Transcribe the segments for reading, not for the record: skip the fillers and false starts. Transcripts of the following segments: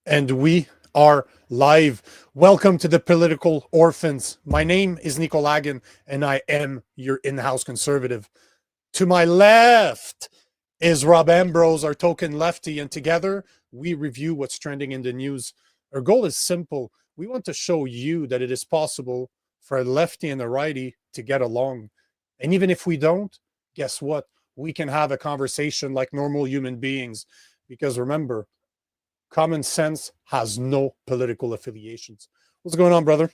And we are live. Welcome to the Political Orphans. My name is Nico, and I am your in-house conservative. To my left is Rob Ambrose, our token lefty, and together we review what's trending in the news. Our goal is simple. We want to show you that it is possible for a lefty and a righty to get along. And even if we don't, guess what? We can have a conversation like normal human beings. Because remember, common sense has no political affiliations. What's going on, brother?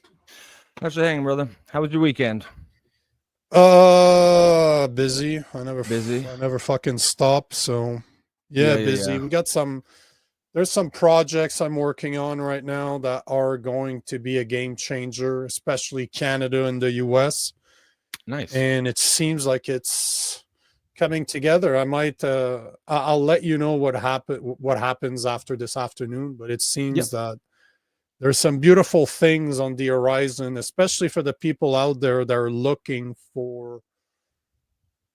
How's your hanging, brother? How was your weekend? Busy. I never fucking stop. So yeah, busy. Yeah. We got there's some projects I'm working on right now that are going to be a game changer, especially Canada and the US. Nice. And it seems like it's coming together. I'll let you know what happens after this afternoon, but it seems that there's some beautiful things on the horizon, especially for the people out there that are looking for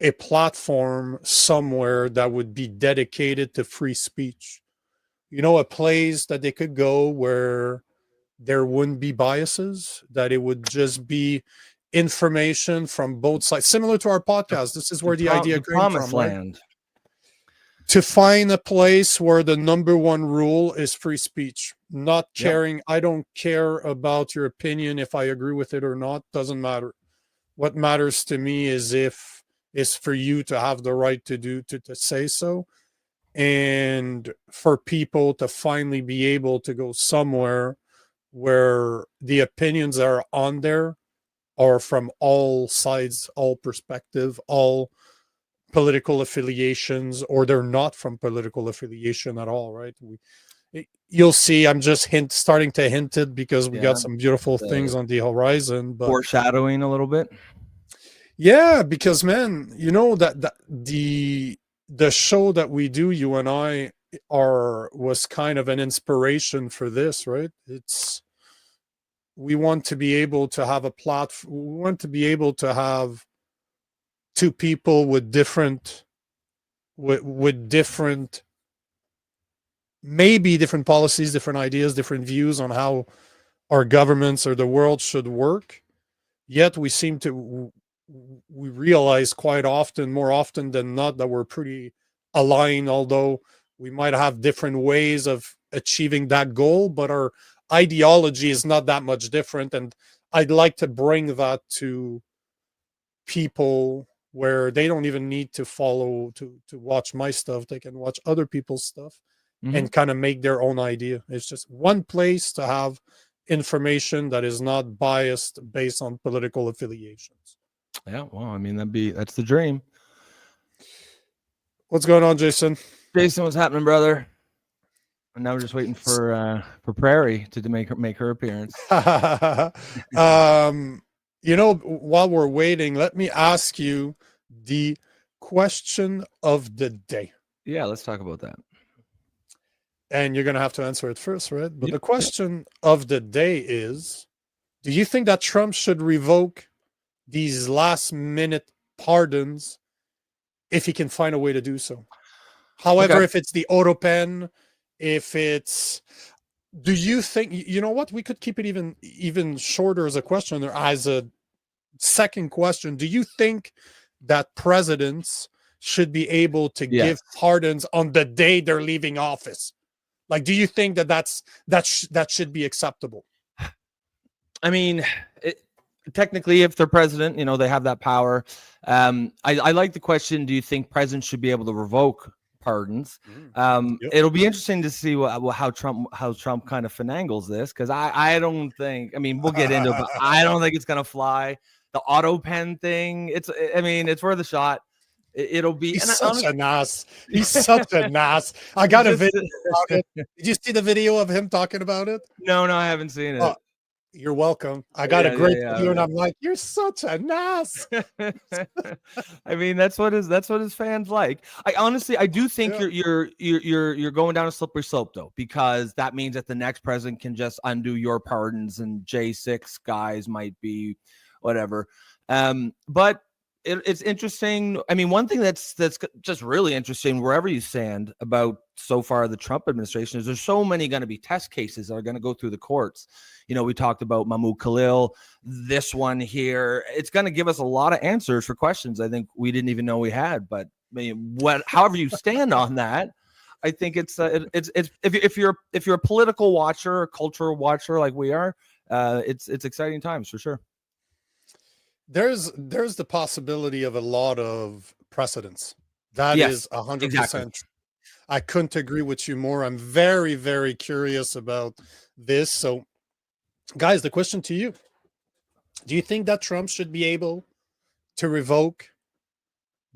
a platform somewhere that would be dedicated to free speech. You know, a place that they could go where there wouldn't be biases, that it would just be information from both sides, similar to our podcast. This is where the idea came from, right? To find a place where the number one rule is free speech, not caring. I don't care about your opinion. If I agree with it or not, doesn't matter. What matters to me is for you to have the right to say so, and for people to finally be able to go somewhere where the opinions that are on there are from all sides, all perspective, all political affiliations, or they're not from political affiliation at all, right? You'll see, I'm just starting to hint it because we got some beautiful things on the horizon. But foreshadowing a little bit. Yeah, because man, you know that the show that we do, you and I, was kind of an inspiration for this, right? We want to be able to have a platform. We want to be able to have two people with different, maybe different policies, different ideas, different views on how our governments or the world should work. Yet we realize quite often, more often than not, that we're pretty aligned, although we might have different ways of achieving that goal, but our ideology is not that much different. And I'd like to bring that to people where they don't even need to follow to watch my stuff. They can watch other people's stuff and kind of make their own idea. It's just one place to have information that is not biased based on political affiliations. Yeah, well, I mean, that's the dream. What's going on, Jason? Jason, what's happening, brother? And now we're just waiting for Prairie to make her appearance. You know, while we're waiting, let me ask you the question of the day. Yeah, let's talk about that. And you're going to have to answer it first, right? But the question of the day is, do you think that Trump should revoke these last-minute pardons if he can find a way to do so? However, if it's the Autopen, do you think, you know what, we could keep it even shorter as a question, or as a second question. Do you think that presidents should be able to give pardons on the day they're leaving office? Like, do you think that should be acceptable? I mean, technically, if they're president, you know, they have that power. I like the question, do you think presidents should be able to revoke pardons? It'll be interesting to see how Trump kind of finagles this, because I don't think, I mean, we'll get into it, but I don't think it's gonna fly. The Autopen thing, it's worth a shot. It'll be. He's such an ass. He's such an ass. I got a video about it. Did you see the video of him talking about it? No, I haven't seen it. You're welcome. I got a great video, and I'm like, you're such an ass. I mean, that's what his fans like. I do think you're going down a slippery slope, though, because that means that the next president can just undo your pardons, and J6 guys might be whatever. But it's interesting. I mean, one thing that's just really interesting, wherever you stand, about so far the Trump administration is there's so many going to be test cases that are going to go through the courts. You know, we talked about Mahmoud Khalil, this one here. It's going to give us a lot of answers for questions I think we didn't even know we had. But I mean, however you stand on that, I think it's if you're a political watcher, a cultural watcher like we are, it's exciting times for sure. There's the possibility of a lot of precedents. That is 100%. Exactly. I couldn't agree with you more. I'm very, very curious about this. So, guys, the question to you: do you think that Trump should be able to revoke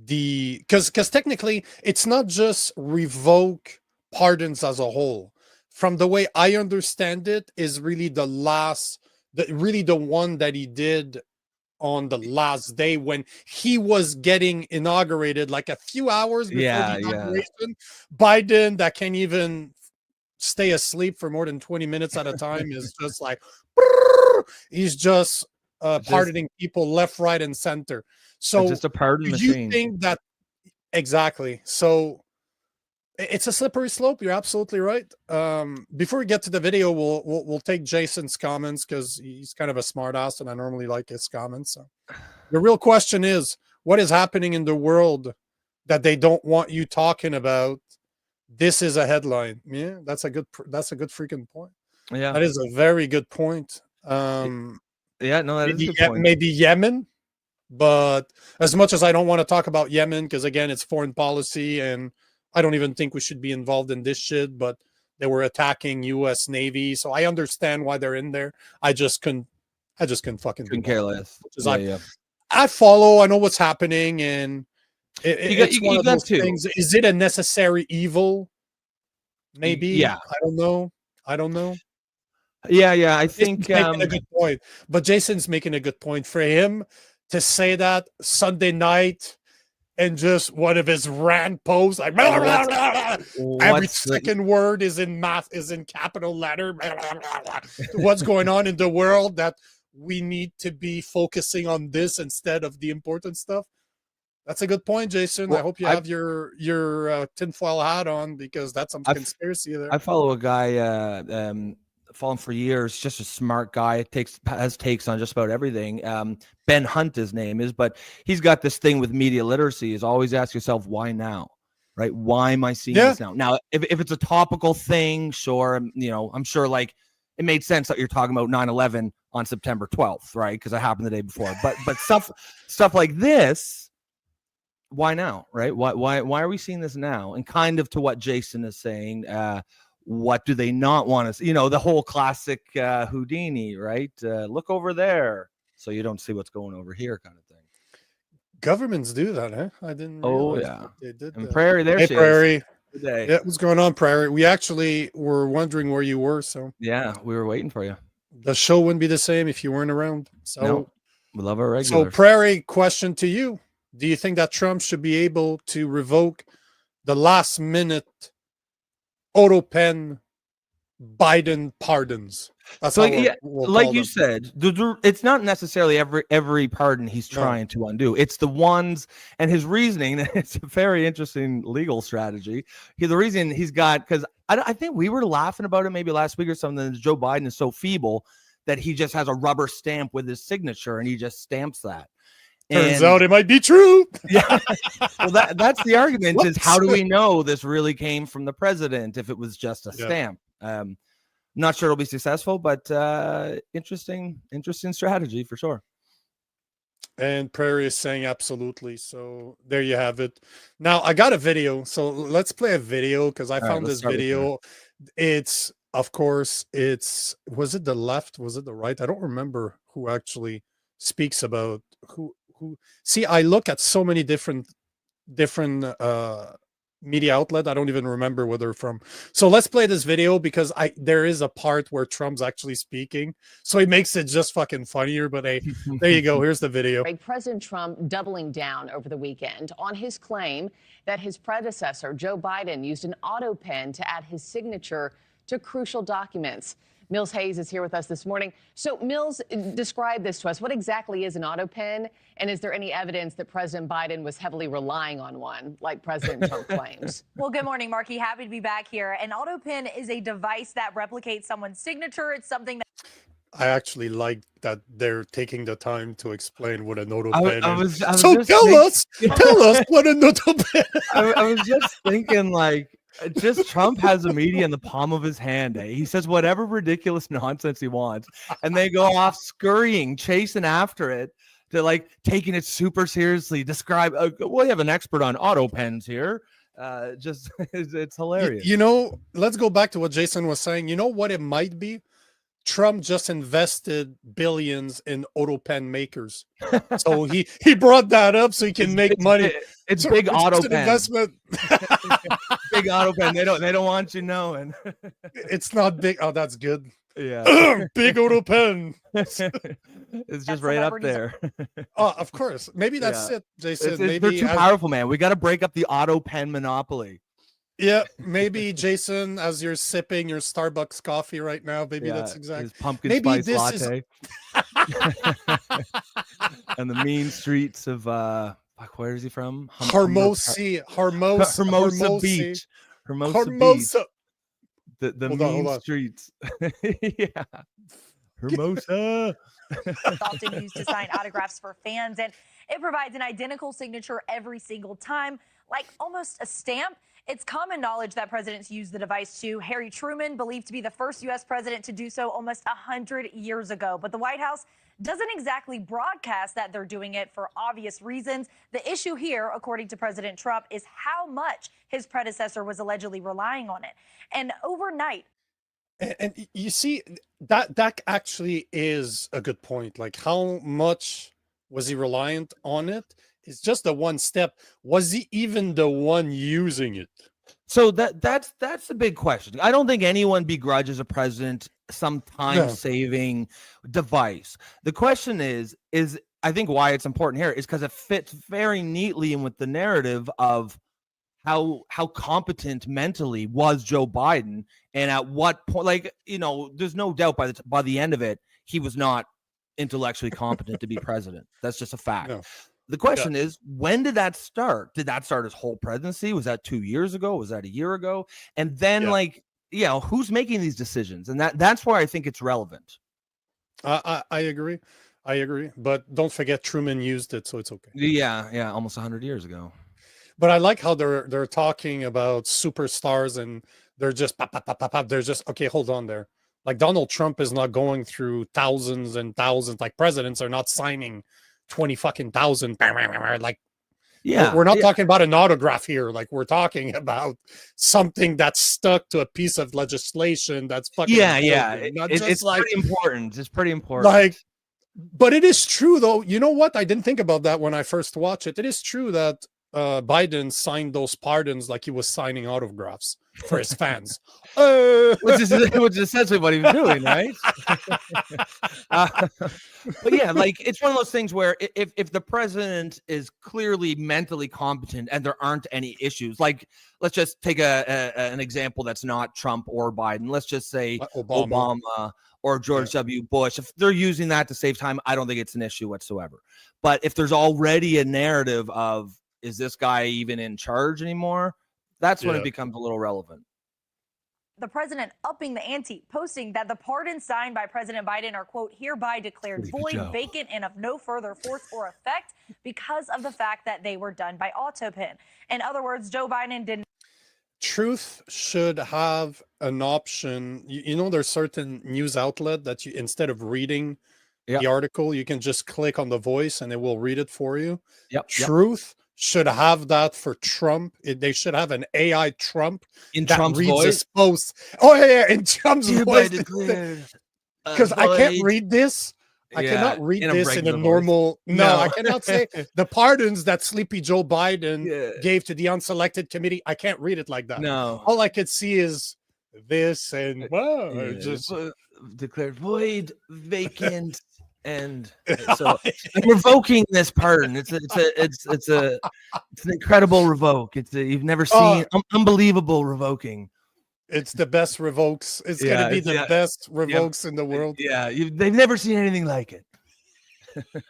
because technically it's not just revoke pardons as a whole? From the way I understand it, is really the one that he did on the last day when he was getting inaugurated, like a few hours before the inauguration. Biden, that can't even stay asleep for more than 20 minutes at a time, is just like, he's just pardoning people left, right, and center. So just a pardon machine. You think that exactly? So it's a slippery slope. You're absolutely right. Before we get to the video, we'll take Jason's comments because he's kind of a smart ass, and I normally like his comments. So the real question is, what is happening in the world that they don't want you talking about? This is a headline. Yeah, that's a good freaking point. Yeah, that is a very good point. Yeah, no, that is a good point. Maybe Yemen, but as much as I don't want to talk about Yemen, because again, it's foreign policy, and I don't even think we should be involved in this shit, but they were attacking U.S. Navy, so I understand why they're in there. I just couldn't fucking care less. I follow, I know what's happening, and it's one of those things. Is it a necessary evil? Maybe. Yeah. I don't know. Yeah. I think making a good point, but Jason's making a good point. For him to say that Sunday night and just one of his rant posts, like blah, blah, blah, blah. Every second word is in capital letter. Blah, blah, blah, blah. What's going on in the world that we need to be focusing on this instead of the important stuff? That's a good point, Jason. Well, I hope you have your tinfoil hat on, because that's some conspiracy there. I follow a guy followed him for years, just a smart guy, has takes on just about everything. Ben Hunt, his name is, but he's got this thing with media literacy, is always ask yourself, why now? Right? Why am I seeing this now? Now, if it's a topical thing, sure, I'm sure like it made sense that you're talking about 9/11 on September 12th, right? Because it happened the day before. But stuff like this, why now? Right? Why are we seeing this now? And kind of to what Jason is saying, what do they not want to see? The whole classic Houdini, right? Look over there so you don't see what's going over here kind of thing. Governments do that, huh? I didn't realize they did. And Prairie, there she Prairie. is. Today. Yeah, what's going on, Prairie? We actually were wondering where you were, so yeah, we were waiting for you. The show wouldn't be the same if you weren't around. So no, we love our regulars. So Prairie, question to you: do you think that Trump should be able to revoke the last minute Autopen Biden pardons? That's so we'll like you said, it's not necessarily every pardon he's trying to undo. It's the ones, and his reasoning, it's a very interesting legal strategy. The reason he's got, because I think we were laughing about it maybe last week or something, that Joe Biden is so feeble that he just has a rubber stamp with his signature and he just stamps that. Turns out it might be true. Yeah. Well, that's the argument. Is how do we know this really came from the president if it was just a stamp? Not sure it'll be successful, but interesting strategy for sure. And Prairie is saying absolutely. So there you have it. Now I got a video. So let's play a video, because I found this video. It's, of course, was it the left? Was it the right? I don't remember who actually speaks about who. See, I look at so many different media outlet. I don't even remember where they're from. So let's play this video, because there is a part where Trump's actually speaking, so it makes it just fucking funnier. But hey, there you go. Here's the video. President Trump doubling down over the weekend on his claim that his predecessor, Joe Biden, used an auto pen to add his signature to crucial documents. Mills Hayes is here with us this morning. So, Mills, describe this to us. What exactly is an Autopen? And is there any evidence that President Biden was heavily relying on one, like President Trump claims? Well, good morning, Marky. Happy to be back here. An Autopen is a device that replicates someone's signature. It's something that I actually like that they're taking the time to explain what an Autopen is. So tell us what an Autopen. I was just thinking, like, just Trump has the media in the palm of his hand. He says whatever ridiculous nonsense he wants, and they go off scurrying, chasing after it. They're like taking it super seriously. Describe. We have an expert on Autopens here. It's hilarious. You know, let's go back to what Jason was saying. You know what it might be? Trump just invested billions in Autopen makers. So he brought that up so he can make money. It's big Autopen investment. Big Autopen. They don't want you knowing. It's not big. Oh, that's good. Yeah. Big Autopen. It's just right up there. Oh, of course. Maybe that's it, Jason. Maybe they're too powerful, man. We got to break up the Autopen monopoly. Yeah, maybe Jason, as you're sipping your Starbucks coffee right now, maybe that's exactly his pumpkin spice latte. And the mean streets of where is he from? Hermosa Beach. Hermosa. The mean streets. Yeah. Hermosa. It's often used to sign autographs for fans, and it provides an identical signature every single time, like almost a stamp. It's common knowledge that presidents use the device too. Harry Truman, believed to be the first U.S. president to do so almost 100 years ago. But the White House doesn't exactly broadcast that they're doing it for obvious reasons. The issue here, according to President Trump, is how much his predecessor was allegedly relying on it. And overnight. And you see, that actually is a good point. Like, how much was he reliant on it? It's just the one step. Was he even the one using it? So that's the big question. I don't think anyone begrudges a president some time-saving device. The question is I think why it's important here is because it fits very neatly in with the narrative of how competent mentally was Joe Biden, and at what point, like, you know, there's no doubt by the end of it, he was not intellectually competent to be president. That's just a fact. No. The question is, when did that start? Did that start his whole presidency? Was that 2 years ago? Was that a year ago? And then, who's making these decisions? And that's where I think it's relevant. I agree. But don't forget, Truman used it, so it's okay. Yeah, almost 100 years ago. But I like how they're talking about superstars, and they're just they're just okay. Hold on there. Like, Donald Trump is not going through thousands and thousands. Like, presidents are not signing 20,000. Like, we're not talking about an autograph here. Like, we're talking about something that's stuck to a piece of legislation that's fucking it's like pretty important. It's pretty important. Like, but it is true though. You know what? I didn't think about that when I first watched it. It is true that Biden signed those pardons like he was signing autographs for his fans. Which is essentially what he was doing, right? But yeah, like, it's one of those things where if the president is clearly mentally competent and there aren't any issues, like, let's just take an example that's not Trump or Biden. Let's just say Obama or George W. Bush. If they're using that to save time, I don't think it's an issue whatsoever. But if there's already a narrative of, is this guy even in charge anymore? That's when it becomes a little relevant. The president upping the ante, posting that the pardons signed by President Biden are, quote, hereby declared void, vacant, and of no further force or effect because of the fact that they were done by Autopen. In other words, Joe Biden didn't. Truth should have an option. You know, there's certain news outlet that you, instead of reading the article, you can just click on the voice and it will read it for you. Truth should have that for Trump. They should have an AI Trump in Trump's voice. His post. Oh yeah, in Trump's voice. Because I can't read this. I cannot read this in a normal. No, I cannot say the pardons that Sleepy Joe Biden gave to the unselected committee. I can't read it like that. No, all I could see is this and just declared void, vacant. And so I'm revoking this pardon. It's an incredible revoke. You've never seen unbelievable revoking. It's the best revokes. It's going to be the best revokes in the world. Yeah, they've never seen anything like it.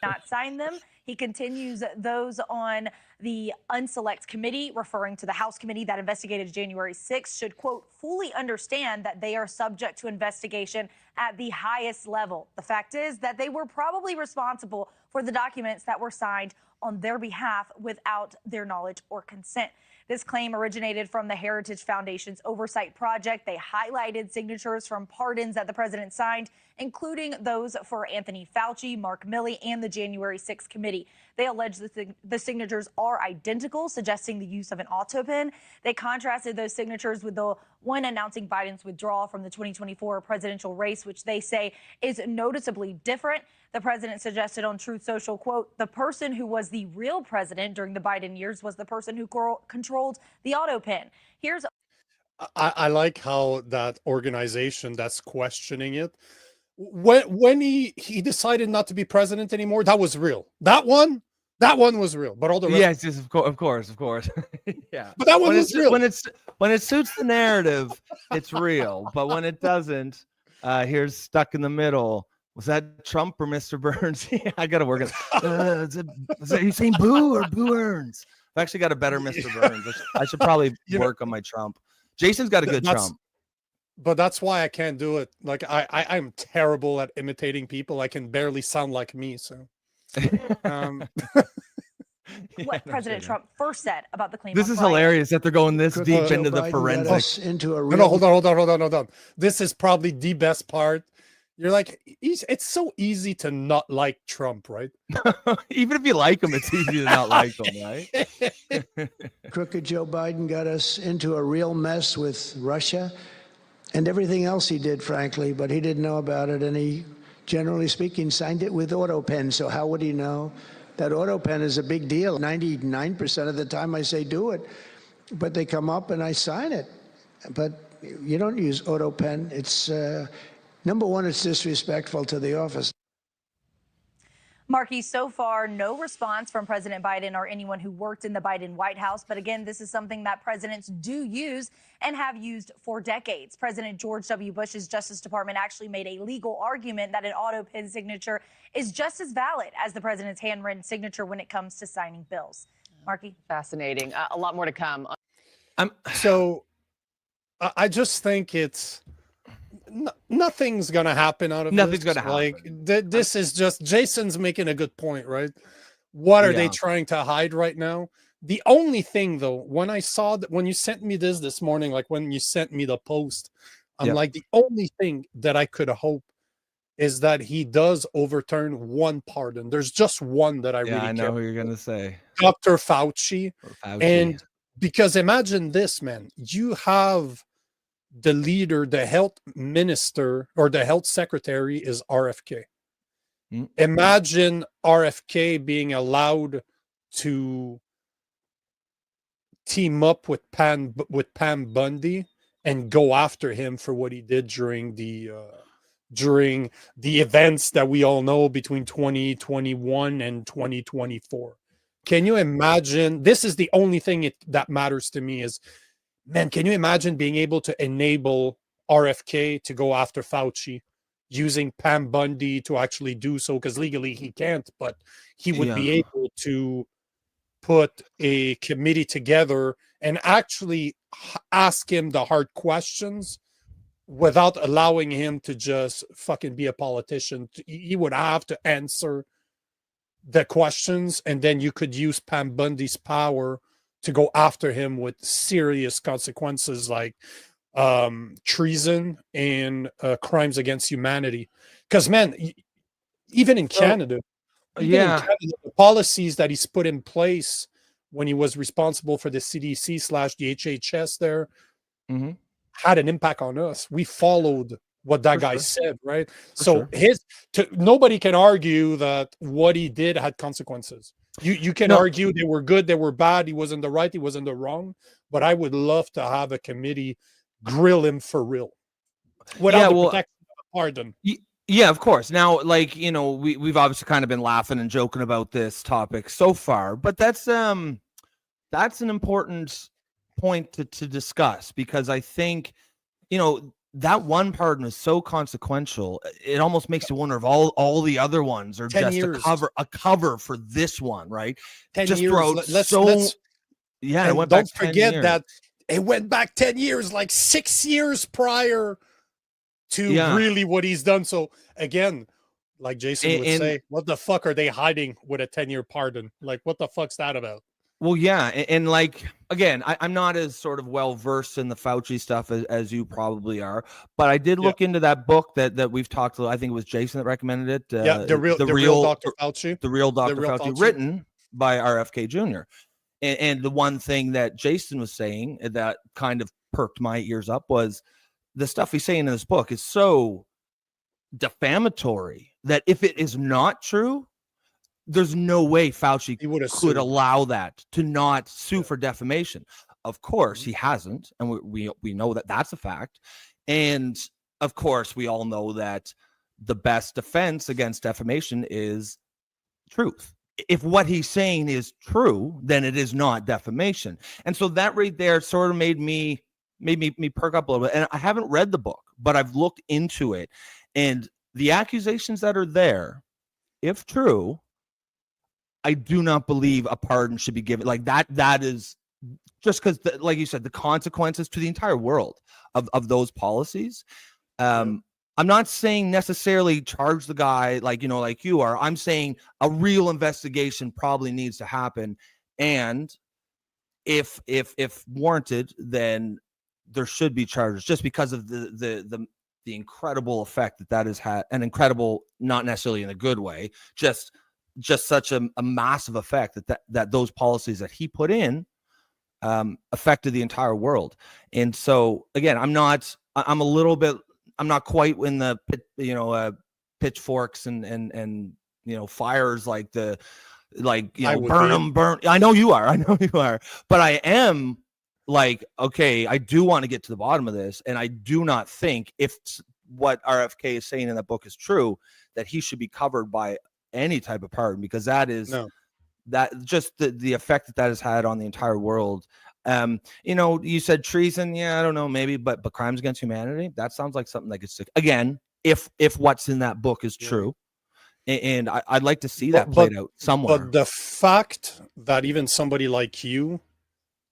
Not sign them. He continues those on the Unselect Committee, referring to the House committee that investigated January 6th, should, quote, fully understand that they are subject to investigation at the highest level. The fact is that they were probably responsible for the documents that were signed on their behalf without their knowledge or consent. This claim originated from the Heritage Foundation's oversight project. They highlighted signatures from pardons that the president signed, including those for Anthony Fauci, Mark Milley, and the January 6th committee. They allege that the signatures are identical, suggesting the use of an Autopen. They contrasted those signatures with the one announcing Biden's withdrawal from the 2024 presidential race, which they say is noticeably different. The president suggested on Truth Social, quote, the person who was the real president during the Biden years was the person who controlled the Autopen. Here's I like how that organization that's questioning it, when he decided not to be president anymore, that was real. That one was real. But all the rest, yes, of course. Yeah, but that one was real. When it suits the narrative, it's real. But when it doesn't, here's stuck in the middle. Was that Trump or Mr. Burns? Yeah, I got to work it. Is he saying Boo or Boo Earns? I've actually got a better Mr. Burns. I should probably work on my Trump. Jason's got a good Trump. But that's why I can't do it. Like I'm terrible at imitating people. I can barely sound like me. So what President Trump first said about the claim. This is hilarious that they're going this deep into the forensics. No, hold on. This is probably the best part. You're like, it's so easy to not like Trump, right? Even if you like him, it's easy to not like him, right? Crooked Joe Biden got us into a real mess with Russia and everything else he did, frankly, but he didn't know about it. And he, generally speaking, signed it with Autopen. So how would he know? That Autopen is a big deal. 99% of the time I say do it, but they come up and I sign it. But you don't use Autopen. It's, number one, it's disrespectful to the office. Marky, so far, no response from President Biden or anyone who worked in the Biden White House. But again, this is something that presidents do use and have used for decades. President George W. Bush's Justice Department actually made a legal argument that an Autopen signature is just as valid as the president's handwritten signature when it comes to signing bills. Marky? Fascinating. A lot more to come. So I just think it's... nothing's gonna happen out of nothing's this. Gonna happen. Like this is just Jason's making a good point, right? What are they trying to hide right now? The only thing, though, when I saw that, when you sent me this morning, like when you sent me the post, I'm like, the only thing that I could hope is that he does overturn one pardon. There's just one that I really I know care who you're gonna say, Dr. Fauci. And because imagine this, man, you have the leader, the health minister or the health secretary is RFK. Imagine RFK being allowed to team up with Pam Bundy and go after him for what he did during the events that we all know between 2021 and 2024. Can you imagine? This is the only thing that matters to me is, man, can you imagine being able to enable RFK to go after Fauci using Pam Bundy to actually do so? Because legally he can't, but he would be able to put a committee together and actually ask him the hard questions without allowing him to just fucking be a politician. He would have to answer the questions, and then you could use Pam Bundy's power to go after him with serious consequences like treason and crimes against humanity. Because, man, even in Canada, the policies that he's put in place when he was responsible for the CDC/the HHS there had an impact on us. We followed what that guy said, right? Nobody can argue that what he did had consequences. You can argue they were good, they were bad, he was in the right, he was in the wrong, but I would love to have a committee grill him for real without the protection of a pardon. Yeah, of course. Now, like, you know, we've obviously kind of been laughing and joking about this topic so far, but that's an important point to discuss, because I think that one pardon is so consequential. It almost makes you wonder if all the other ones are just a cover for this one, right? 10 just years. Yeah, and don't forget that it went back 10 years, like 6 years prior to really what he's done. So again, like Jason would say, what the fuck are they hiding with a 10-year pardon? Like, what the fuck's that about? Well, yeah. And like, again, I'm not as sort of well versed in the Fauci stuff as you probably are, but I did look into that book that we've talked about. I think it was Jason that recommended it. The real Dr. Fauci. The real Dr. Fauci, written by RFK Jr. And the one thing that Jason was saying that kind of perked my ears up was the stuff he's saying in this book is so defamatory that if it is not true, there's no way Fauci could allow that to not sue for defamation. Of course, he hasn't, and we know that that's a fact. And of course, we all know that the best defense against defamation is truth. If what he's saying is true, then it is not defamation. And so that right there sort of made me perk up a little bit. And I haven't read the book, but I've looked into it. And the accusations that are there, if true, I do not believe a pardon should be given. Like that is just because, like you said, the consequences to the entire world of those policies. I'm not saying necessarily charge the guy like you are. I'm saying a real investigation probably needs to happen. And if warranted, then there should be charges just because of the incredible effect that has had, an incredible, not necessarily in a good way, just such a massive effect that those policies that he put in affected the entire world. And so again, I'm not quite in the pitchforks and fires like burn them. I know you are, but I am like, okay, I do want to get to the bottom of this, and I do not think if what RFK is saying in that book is true, that he should be covered by any type of pardon, because that is that just the effect that has had on the entire world. You said treason. Yeah, I don't know, maybe, but crimes against humanity, that sounds like something that could stick. Again, if what's in that book is true, and I'd like to see that played out somewhere. But the fact that even somebody like you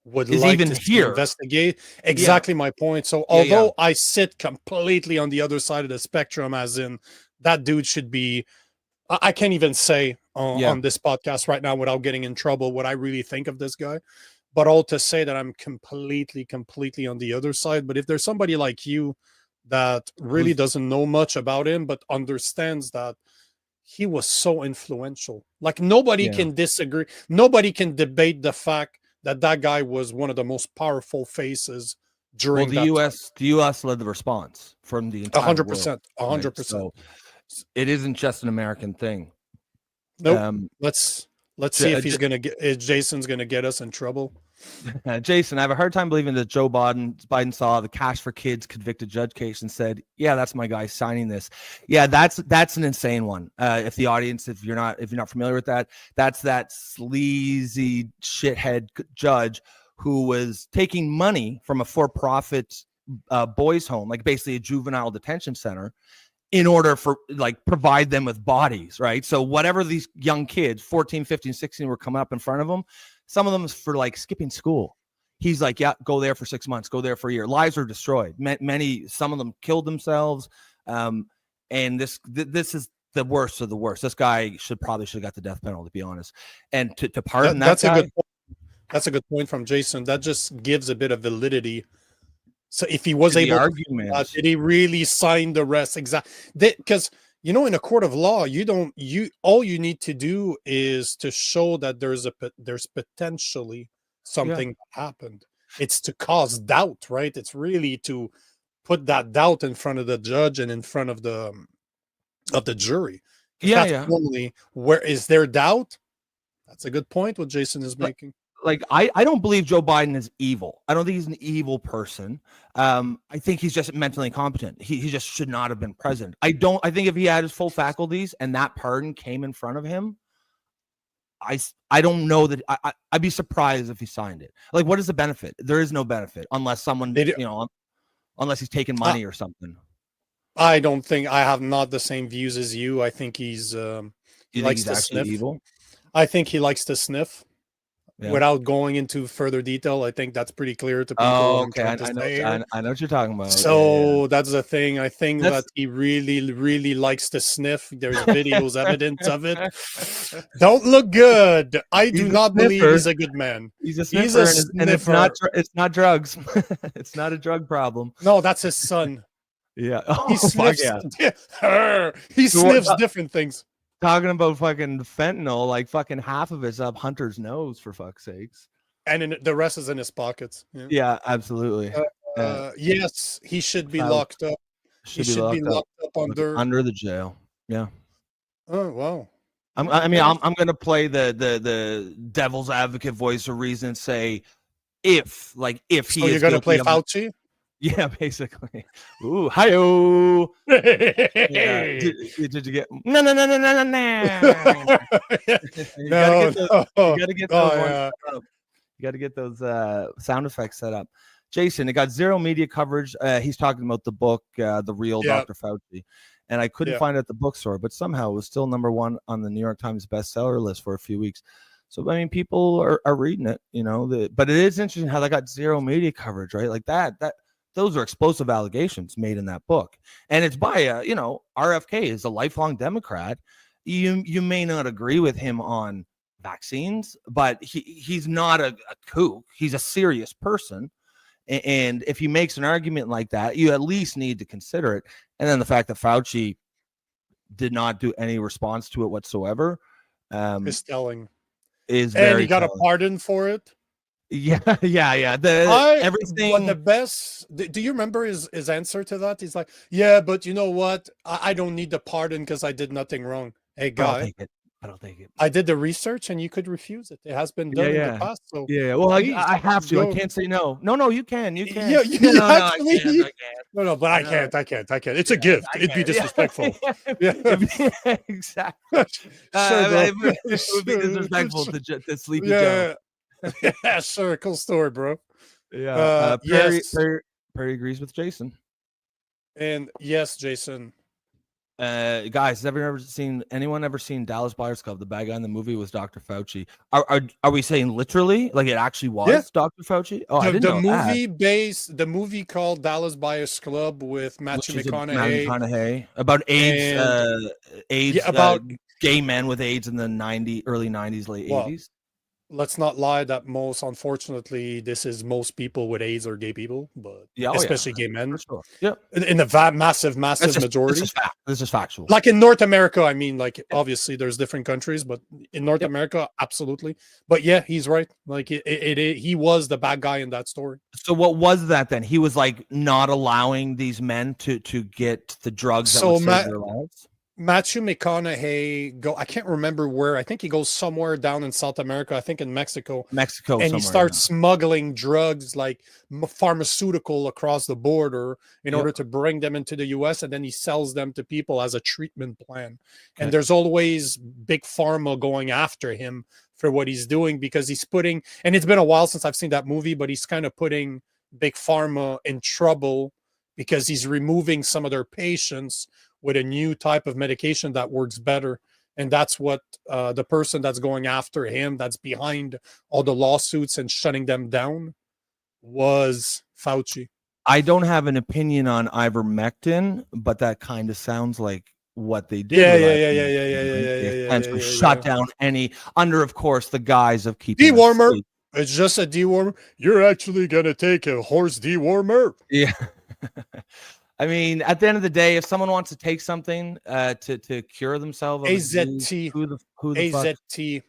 would is like even to investigate exactly my point. So although I sit completely on the other side of the spectrum, as in that dude should be, I can't even say on this podcast right now without getting in trouble what I really think of this guy, but all to say that I'm completely on the other side. But if there's somebody like you that really doesn't know much about him, but understands that he was so influential, like nobody can disagree, nobody can debate the fact that guy was one of the most powerful faces during the U.S. led the response from the entire 100%. Right? So it isn't just an American thing. Nope. Let's see if if Jason's gonna get us in trouble. Jason, I have a hard time believing that Joe Biden saw the Cash for Kids convicted judge case and said, "Yeah, that's my guy signing this." Yeah, that's an insane one. If you're not familiar with that, that's that sleazy shithead judge who was taking money from a for-profit boys' home, like basically a juvenile detention center, in order for provide them with bodies, right? So whatever these young kids, 14, 15, 16, were coming up in front of him, some of them is for skipping school. He's like, yeah, go there for 6 months, go there for a year. Lives are destroyed. Some of them killed themselves. And this is the worst of the worst. This guy should have got the death penalty, to be honest. And to pardon that's a good point from Jason. That just gives a bit of validity. So if he was able to, did he really sign the rest? Exactly. Because, in a court of law, all you need to do is to show that there's potentially something that happened. It's to cause doubt, right? It's really to put that doubt in front of the judge and in front of the jury. Normally, where is there doubt? That's a good point what Jason is making. I don't believe Joe Biden is evil. I don't think he's an evil person. I think he's just mentally incompetent. He just should not have been president. I think if he had his full faculties and that pardon came in front of him, I don't know that I'd be surprised if he signed it. What is the benefit? There is no benefit unless someone, unless he's taking money or something. I don't think I have not the same views as you. I think he's You think he's actually evil? I think he likes to sniff. Yeah. Without going into further detail, I think that's pretty clear to people. Oh, okay. I know what you're talking about. So that's the thing. I think that he really, really likes to sniff. There's videos, evidence of it. Don't look good. I do not believe he's a good man. He's a sniffer, and it's not drugs. It's not a drug problem. No, that's his son. Yeah. He sniffs. He sniffs different things. Talking about fucking fentanyl, like fucking half of it's up Hunter's nose, for fuck's sakes. And the rest is in his pockets. Yeah, absolutely. Yes, he should be locked up. He should be locked up under the jail. Yeah. Oh, wow. I'm gonna play the devil's advocate voice of reason and say if he so you're gonna play Fauci? Yeah, basically. Ooh, hi-oh. Yeah. Did you get no? You gotta get those sound effects set up. Jason, it got zero media coverage. He's talking about the book, The Real Dr. Fauci. And I couldn't find it at the bookstore, but somehow it was still #1 on the New York Times bestseller list for a few weeks. So, I mean, people are reading it, but it is interesting how that got zero media coverage, right? Like that those are explosive allegations made in that book. And it's by RFK is a lifelong Democrat. You may not agree with him on vaccines, but he's not a kook. He's a serious person. And if he makes an argument like that, you at least need to consider it. And then the fact that Fauci did not do any response to it whatsoever is telling. And he got a pardon for it. Yeah. Everything. But the best. Do you remember his answer to that? He's like, "Yeah, but you know what? I don't need the pardon because I did nothing wrong." Hey, guy, I'll take it. I did the research, and you could refuse it. It has been done in the past. So well, I have to. I can't say no. No, you can. You can. Yeah, I can't. No, but I can't. It's a gift. It'd be disrespectful. Yeah, exactly. It would be disrespectful to sleep. Yeah. Yeah, sure. Cool story, bro. Yeah. Perry agrees with Jason. And yes, Jason. Guys, anyone ever seen Dallas Buyers Club? The bad guy in the movie was Dr. Fauci. Are we saying literally like it actually was Dr. Fauci? Oh, I didn't know that. The movie called Dallas Buyers Club with Matthew McConaughey about AIDS, about gay men with AIDS in the early 90s, late 80s. Let's not lie that unfortunately, this is most people with AIDS are gay people, but especially gay men. Sure. Yeah. In the massive majority. This is factual. Like in North America, I mean, like obviously there's different countries, but in North America, absolutely. But yeah, he's right. Like he was the bad guy in that story. So what was that then? He was like not allowing these men to get the drugs that would save their lives? Matthew McConaughey I can't remember where. I think he goes somewhere down in South America. I think in Mexico. And he starts smuggling drugs like pharmaceutical across the border in order to bring them into the US, and then he sells them to people as a treatment plan. Okay. And there's always big pharma going after him for what he's doing because he's putting, and it's been a while since I've seen that movie, but he's kind of putting big pharma in trouble because he's removing some of their patients with a new type of medication that works better. And that's what the person that's going after him, that's behind all the lawsuits and shutting them down, was Fauci. I don't have an opinion on ivermectin, but that kind of sounds like what they did. Yeah. Shut down any, under, of course, the guise of keeping dewormer. It's just a dewormer. You're actually going to take a horse dewormer. Yeah. I mean, at the end of the day, if someone wants to take something to cure themselves, AZT, who the AZT, fuck?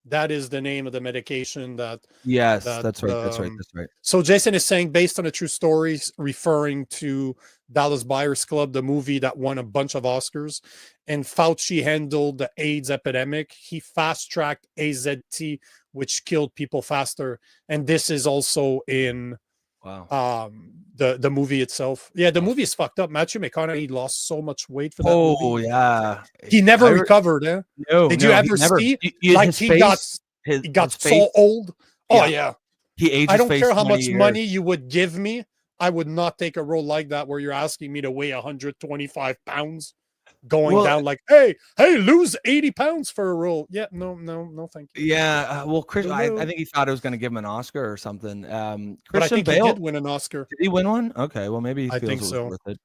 That is the name of the medication that. Yes, that's right. So Jason is saying, based on a true story, referring to Dallas Buyers Club, the movie that won a bunch of Oscars, and Fauci handled the AIDS epidemic. He fast-tracked AZT, which killed people faster, and this is also in. Wow. The movie itself. Yeah, the movie is fucked up. Matthew McConaughey lost so much weight for that movie. Oh, yeah. He never recovered, eh? No. Did you ever see? He got so old. Oh, yeah. He aged. I don't care how much money you would give me. I would not take a role like that where you're asking me to weigh 125 pounds going down like, hey, lose 80 pounds for a role. Yeah, no, thank you. Yeah, well, Chris, I think he thought it was going to give him an Oscar or something. But I think Bale, he did win an Oscar. Did he win one? Okay, well, maybe he I feels think it was so. worth it.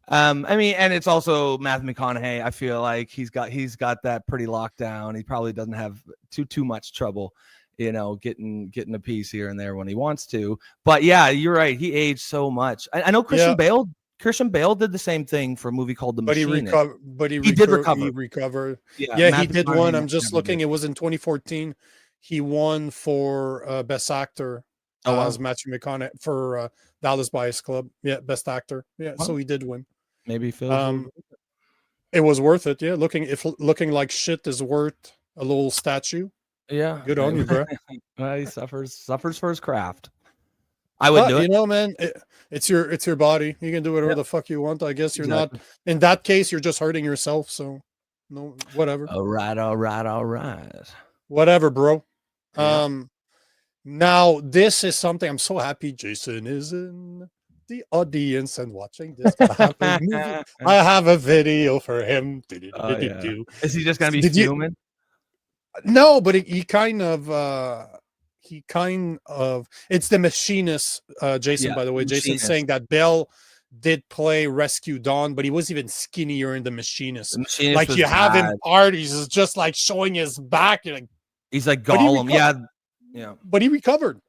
I mean, and it's also Matthew McConaughey. I feel like he's got that pretty locked down. He probably doesn't have too much trouble, you know, getting a piece here and there when he wants to. But yeah, you're right. He aged so much. I know Christian Bale. Christian Bale did the same thing for a movie called The Machinist. But he did recover. He recovered. Yeah, he did one. I'm just looking. It was in 2014. He won for Best Actor as Matthew McConaughey for Dallas Buyers Club. Yeah, Best Actor. Yeah, so he did win. Maybe Phil. It was worth it. Yeah, looking like shit is worth a little statue. Yeah, good on you, bro. He suffers for his craft. I would do it. You know, man, it's your body. You can do whatever the fuck you want. I guess you're not in that case. You're just hurting yourself. So, no, whatever. All right. Whatever, bro. Yeah. Now this is something I'm so happy Jason is in the audience and watching this. I have a video for him. Is he just gonna be fuming? No, but he kind of it's the Machinist, Jason, by the way. Jason saying that Bell did play Rescue Dawn, but he was even skinnier in the Machinist. Like you have him parties, is just like showing his back. He's like Gollum. Yeah. But he recovered.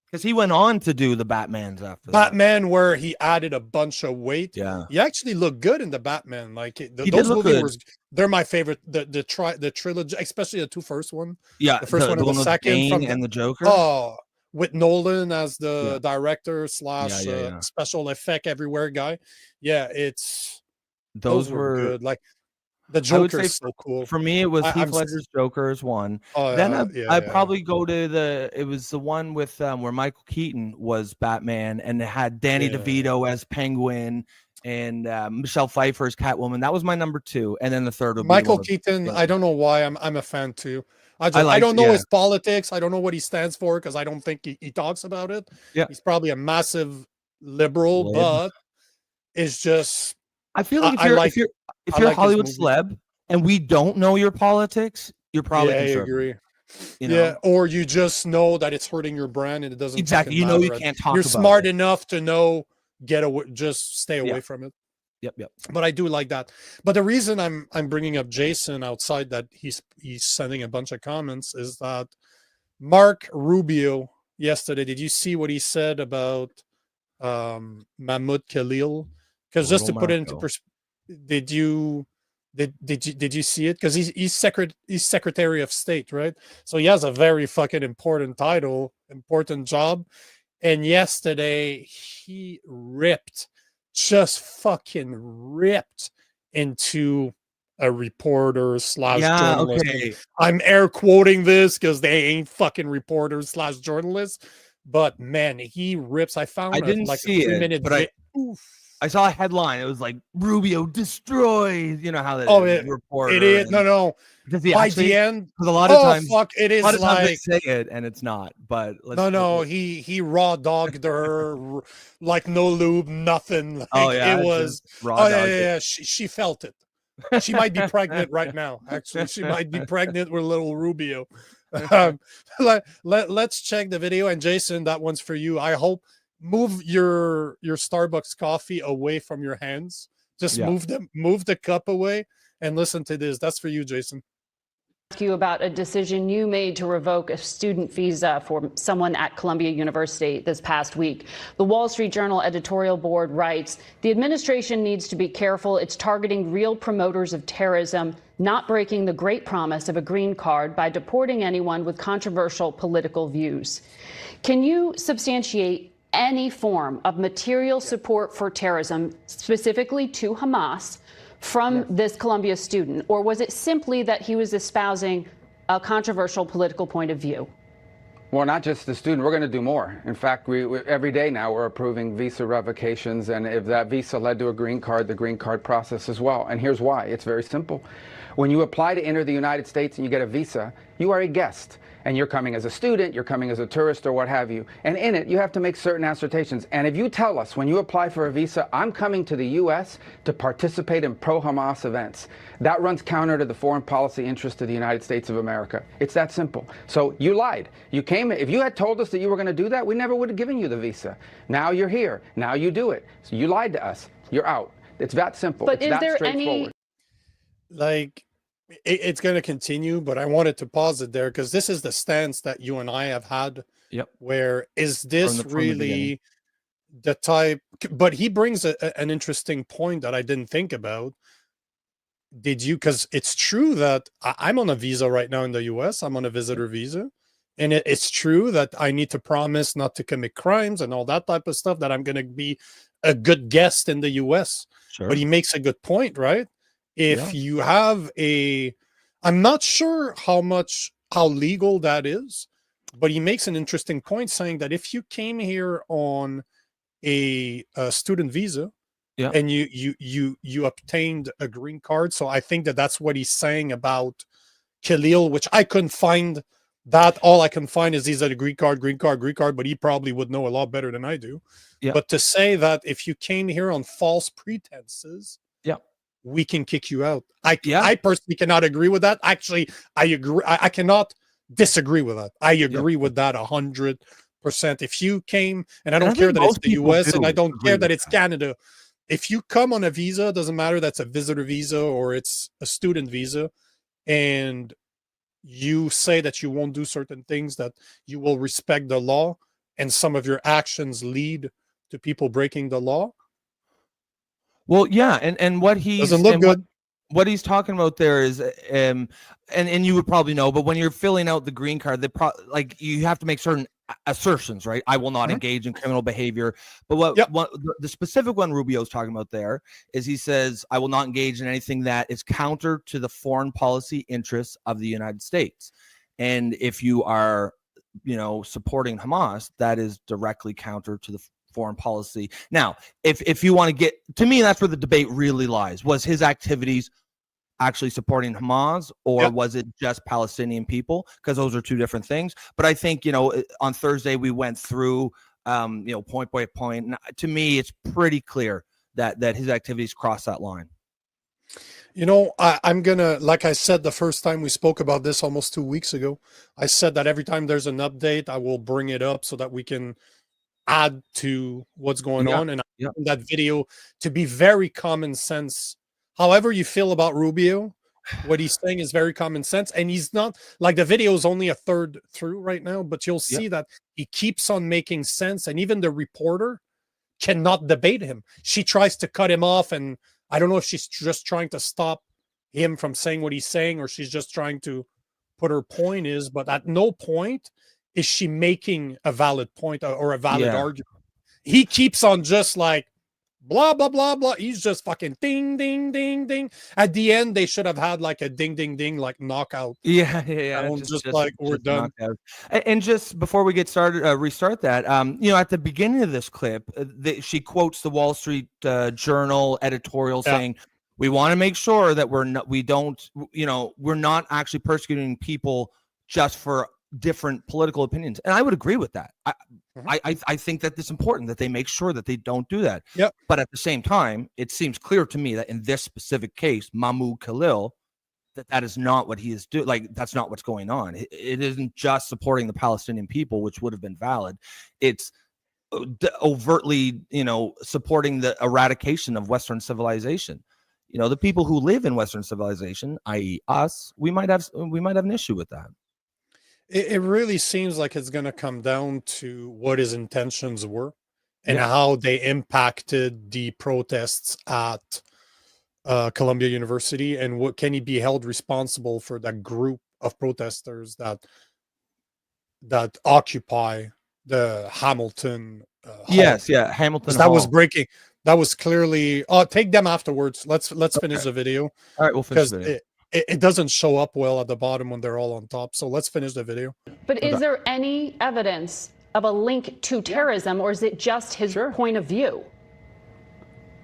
Because he went on to do the Batmans after Batman, where he added a bunch of weight. Yeah, he actually looked good in the Batman. Like those movies they're my favorite. The trilogy, especially the two first one. Yeah, the first one and the second and the Joker. Oh, with Nolan as the director / special effect everywhere guy. Yeah, those were good. Like the Joker is so cool. For me, it was Heath Ledger's Joker is one. Then I'd probably go to it was the one with where Michael Keaton was Batman and it had Danny DeVito as Penguin and Michelle Pfeiffer as Catwoman. That was my number 2. And then the third would be Michael Keaton. I don't know why I'm a fan too. I don't know his politics. I don't know what he stands for because I don't think he talks about it. Yeah, he's probably a massive liberal, but it's just. I feel like if you're a Hollywood celeb and we don't know your politics, you're probably conservative. I agree. You know? Or you just know that it's hurting your brand and it doesn't exactly. You know, you can't talk. You're about smart enough to know get away, just stay away from it. Yep. But I do like that. But the reason I'm bringing up Jason outside that he's sending a bunch of comments is that Mark Rubio yesterday. Did you see what he said about Mahmoud Khalil? Because just to put it into perspective, did you see it? Because he's Secretary of State, right? So he has a very fucking important title, important job. And yesterday he just fucking ripped into a reporter / journalist. Okay. I'm air quoting this because they ain't fucking reporters / journalists. But man, he rips. I didn't see it, 3-minute but I saw a headline. It was like Rubio destroyed. You know how that reporter. It is no. By the end, because a lot of times, it is like they say it and it's not. But he raw dogged her like no lube, nothing. Like, it was raw. She felt it. She might be pregnant right now. Actually, she might be pregnant with little Rubio. Let's check the video. And Jason, that one's for you. I hope. Move your Starbucks coffee away from your hands. Just move the cup away and listen to this. That's for you, Jason. Ask you about a decision you made to revoke a student visa for someone at Columbia University this past week. The Wall Street Journal editorial board writes, the administration needs to be careful. It's targeting real promoters of terrorism, not breaking the great promise of a green card by deporting anyone with controversial political views. Can you substantiate any form of material support for terrorism, specifically to Hamas, from this Columbia student? Or was it simply that he was espousing a controversial political point of view? Well, not just the student. We're going to do more. In fact, we every day now we're approving visa revocations. And if that visa led to a green card, the green card process as well. And here's why. It's very simple. When you apply to enter the United States and you get a visa, you are a guest. and you're coming as a student, you're coming as a tourist or what have you. And in it, you have to make certain assertions. And if you tell us when you apply for a visa, I'm coming to the U.S. to participate in pro-Hamas events, that runs counter to the foreign policy interest of the United States of America. It's that simple. So you lied. You came. If you had told us that you were going to do that, we never would have given you the visa. Now you're here. Now you do it. So you lied to us. You're out. It's that simple. But it's is there straightforward. Like, it's going to continue, but I wanted to pause it there because this is the stance that you and I have had. Yep. Where is this from the really the type? But he brings an interesting point that I didn't think about. Did you? Because it's true that I'm on a visa right now in the US. I'm on a visitor visa. And it's true that I need to promise not to commit crimes and all that type of stuff, that I'm going to be a good guest in the US. Sure. But he makes a good point, right? If you have I'm not sure how legal that is, but he makes an interesting point saying that if you came here on a student visa and you obtained a green card. So I think that's what he's saying about Khalil, which I couldn't find that. All I can find is he's at a green card, but he probably would know a lot better than I do. Yeah. But to say that if you came here on false pretenses, we can kick you out. I personally cannot agree with that. Actually, I agree. I cannot disagree with that. I agree with that 100%. If you came, and I don't care that it's the US and I don't care that it's Canada. If you come on a visa, doesn't matter that's a visitor visa or it's a student visa, and you say that you won't do certain things, that you will respect the law, and some of your actions lead to people breaking the law. Well, yeah, and what he's doesn't look good. What he's talking about there is, and you would probably know, but when you're filling out the green card, like you have to make certain assertions, right? I will not engage in criminal behavior. But what the specific one Rubio's talking about there is, he says, I will not engage in anything that is counter to the foreign policy interests of the United States. And if you are, supporting Hamas, that is directly counter to the foreign policy. Now, if you want to get to me, that's where the debate really lies. Was his activities actually supporting Hamas, or was it just Palestinian people? Because those are two different things. But I think, on Thursday we went through, point by point. And to me, it's pretty clear that his activities cross that line. I'm going to, like I said, the first time we spoke about this almost 2 weeks ago, I said that every time there's an update, I will bring it up so that we can add to what's going on. And I found that video to be very common sense. However you feel about Rubio, what he's saying is very common sense. And he's not, like, the video is only a third through right now, but you'll see that he keeps on making sense. And even the reporter cannot debate him. She tries to cut him off, and I don't know if she's just trying to stop him from saying what he's saying, or she's just trying to put her point is, but at no point is she making a valid point or a valid argument. He keeps on just like blah, blah, blah, blah. He's just fucking ding, ding, ding, ding. At the end, they should have had like a ding, ding, ding, like knockout. Yeah. Just like we're done. And just before we get started, restart that, at the beginning of this clip, she quotes the Wall Street Journal editorial saying, we want to make sure that we're not actually persecuting people just for different political opinions. And I would agree with that. I think that it's important that they make sure that they don't do that. But at the same time, it seems clear to me that in this specific case, Mahmoud Khalil, that is not what he is doing. Like, that's not what's going on. It isn't just supporting the Palestinian people, which would have been valid. It's overtly, supporting the eradication of Western civilization. The people who live in Western civilization, i.e. us, we might have an issue with that. It really seems like it's going to come down to what his intentions were and how they impacted the protests at Columbia University, and what can he be held responsible for that group of protesters that occupy the Hamilton Hall. Hamilton that Hall. was breaking. That was clearly take them afterwards. Let's finish the video. All right, we'll finish the video. It doesn't show up well at the bottom when they're all on top. So let's finish the video. But is there any evidence of a link to terrorism, or is it just his point of view?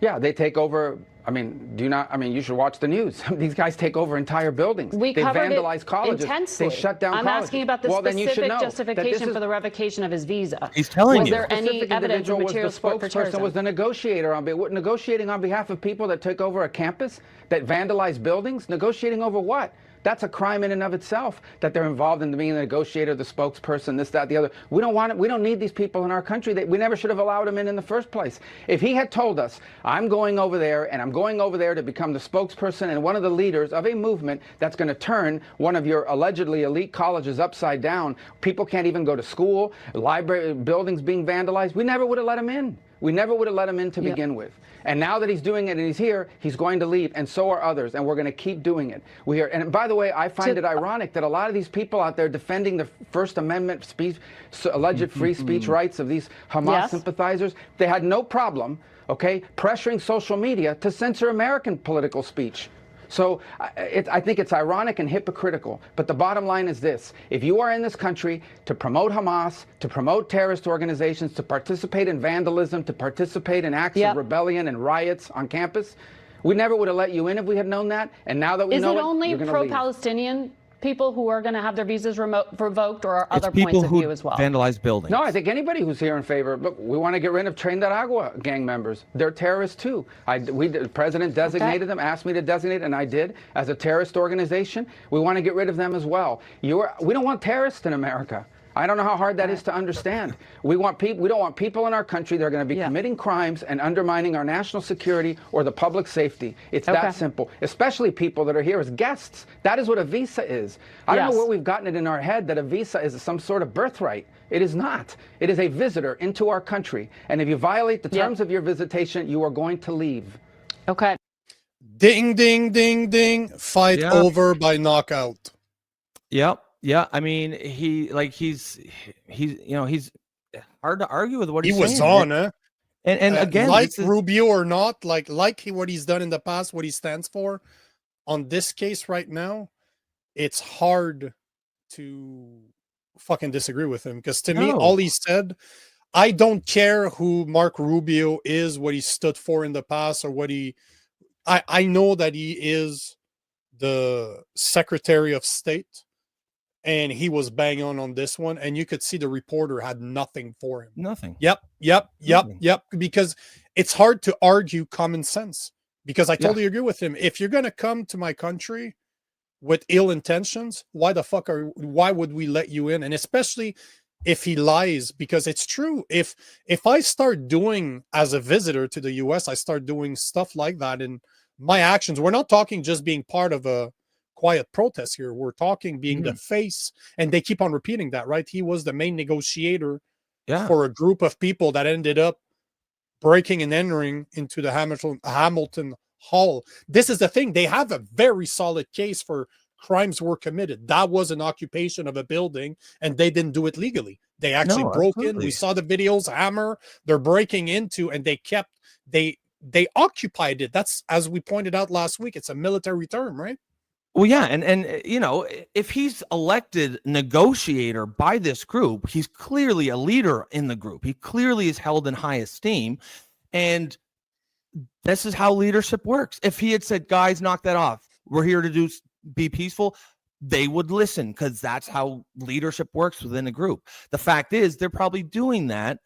Yeah, they take over I mean, do you not? I mean, you should watch the news. These guys take over entire buildings. We they covered vandalize colleges. Intensely. They shut down I'm colleges. asking about the specific justification for the revocation of his visa. He's telling was you. there any evidence or material support for terrorism? Was the negotiator negotiating on behalf of people that took over a campus, that vandalized buildings? Negotiating over what? That's a crime in and of itself, that they're involved in being the negotiator, the spokesperson, this, that, the other. We don't want it. We don't need these people in our country. We never should have allowed them in the first place. If he had told us, I'm going over there and I'm going over there to become the spokesperson and one of the leaders of a movement that's going to turn one of your allegedly elite colleges upside down, people can't even go to school, library buildings being vandalized, we never would have let him in. We never would have let him in to begin with. And now that he's doing it and he's here, he's going to leave, and so are others, and we're going to keep doing it. And by the way, I find it ironic that a lot of these people out there defending the First Amendment speech, alleged free speech rights of these Hamas sympathizers, they had no problem, pressuring social media to censor American political speech. So I think it's ironic and hypocritical. But the bottom line is this. If you are in this country to promote Hamas, to promote terrorist organizations, to participate in vandalism, to participate in acts of rebellion and riots on campus, we never would have let you in if we had known that. And now that we know it, you're going to leave. Is it only pro-Palestinian people who are going to have their visas revoked, or are other points of view as well? Vandalize buildings. No, I think anybody who's here in favor. Look, we want to get rid of Tren de Agua gang members. They're terrorists too. The president designated them, asked me to designate, and I did, as a terrorist organization. We want to get rid of them as well. We don't want terrorists in America. I don't know how hard that is to understand. We don't want people in our country that are going to be committing crimes and undermining our national security or the public safety. It's that simple. Especially people that are here as guests. That is what a visa is. I don't know where we've gotten it in our head that a visa is some sort of birthright. It is not. It is a visitor into our country. And if you violate the terms of your visitation, you are going to leave. Okay. Ding, ding, ding, ding. Fight over by knockout. Yep. Yeah, I mean, he's hard to argue with what he's saying. He was on, huh? And again, like Rubio or not, like what he's done in the past, what he stands for. On this case right now, it's hard to fucking disagree with him, because to me, all he said, I don't care who Mark Rubio is, what he stood for in the past, or what I know that he is the Secretary of State. And he was bang on this one. And you could see the reporter had nothing for him. Nothing. Yep. Because it's hard to argue common sense. Because I totally agree with him. If you're going to come to my country with ill intentions, why would we let you in? And especially if he lies, because it's true. If I start doing, as a visitor to the US, I start doing stuff like that in my actions, we're not talking just being part of a quiet protest here. We're talking being the face, and they keep on repeating that, right? He was the main negotiator for a group of people that ended up breaking and entering into the Hamilton Hall. This is the thing. They have a very solid case for crimes were committed. That was an occupation of a building, and they didn't do it legally. They actually broke in. We saw the videos, hammer. They're breaking into, and they occupied it. That's, as we pointed out last week, it's a military term, right? Well, yeah, and if he's elected negotiator by this group, he's clearly a leader in the group. He clearly is held in high esteem, and this is how leadership works. If he had said, "Guys, knock that off. We're here to be peaceful," they would listen, because that's how leadership works within a group. The fact is, they're probably doing that.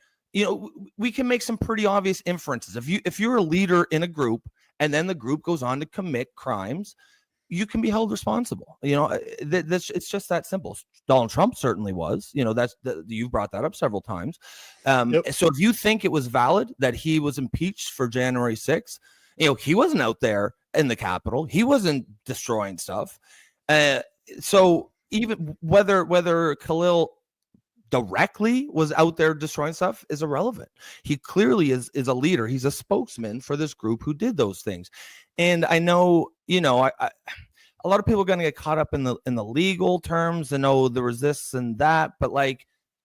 We can make some pretty obvious inferences. If you're a leader in a group, and then the group goes on to commit crimes, you can be held responsible. It's just that simple. Donald Trump certainly was. You've brought that up several times. So if you think it was valid that he was impeached for January 6th, he wasn't out there in the Capitol. He wasn't destroying stuff. So even whether Khalil directly was out there destroying stuff is irrelevant. He clearly is a leader. He's a spokesman for this group who did those things. And I know, a lot of people are going to get caught up in the legal terms and there was this and that, but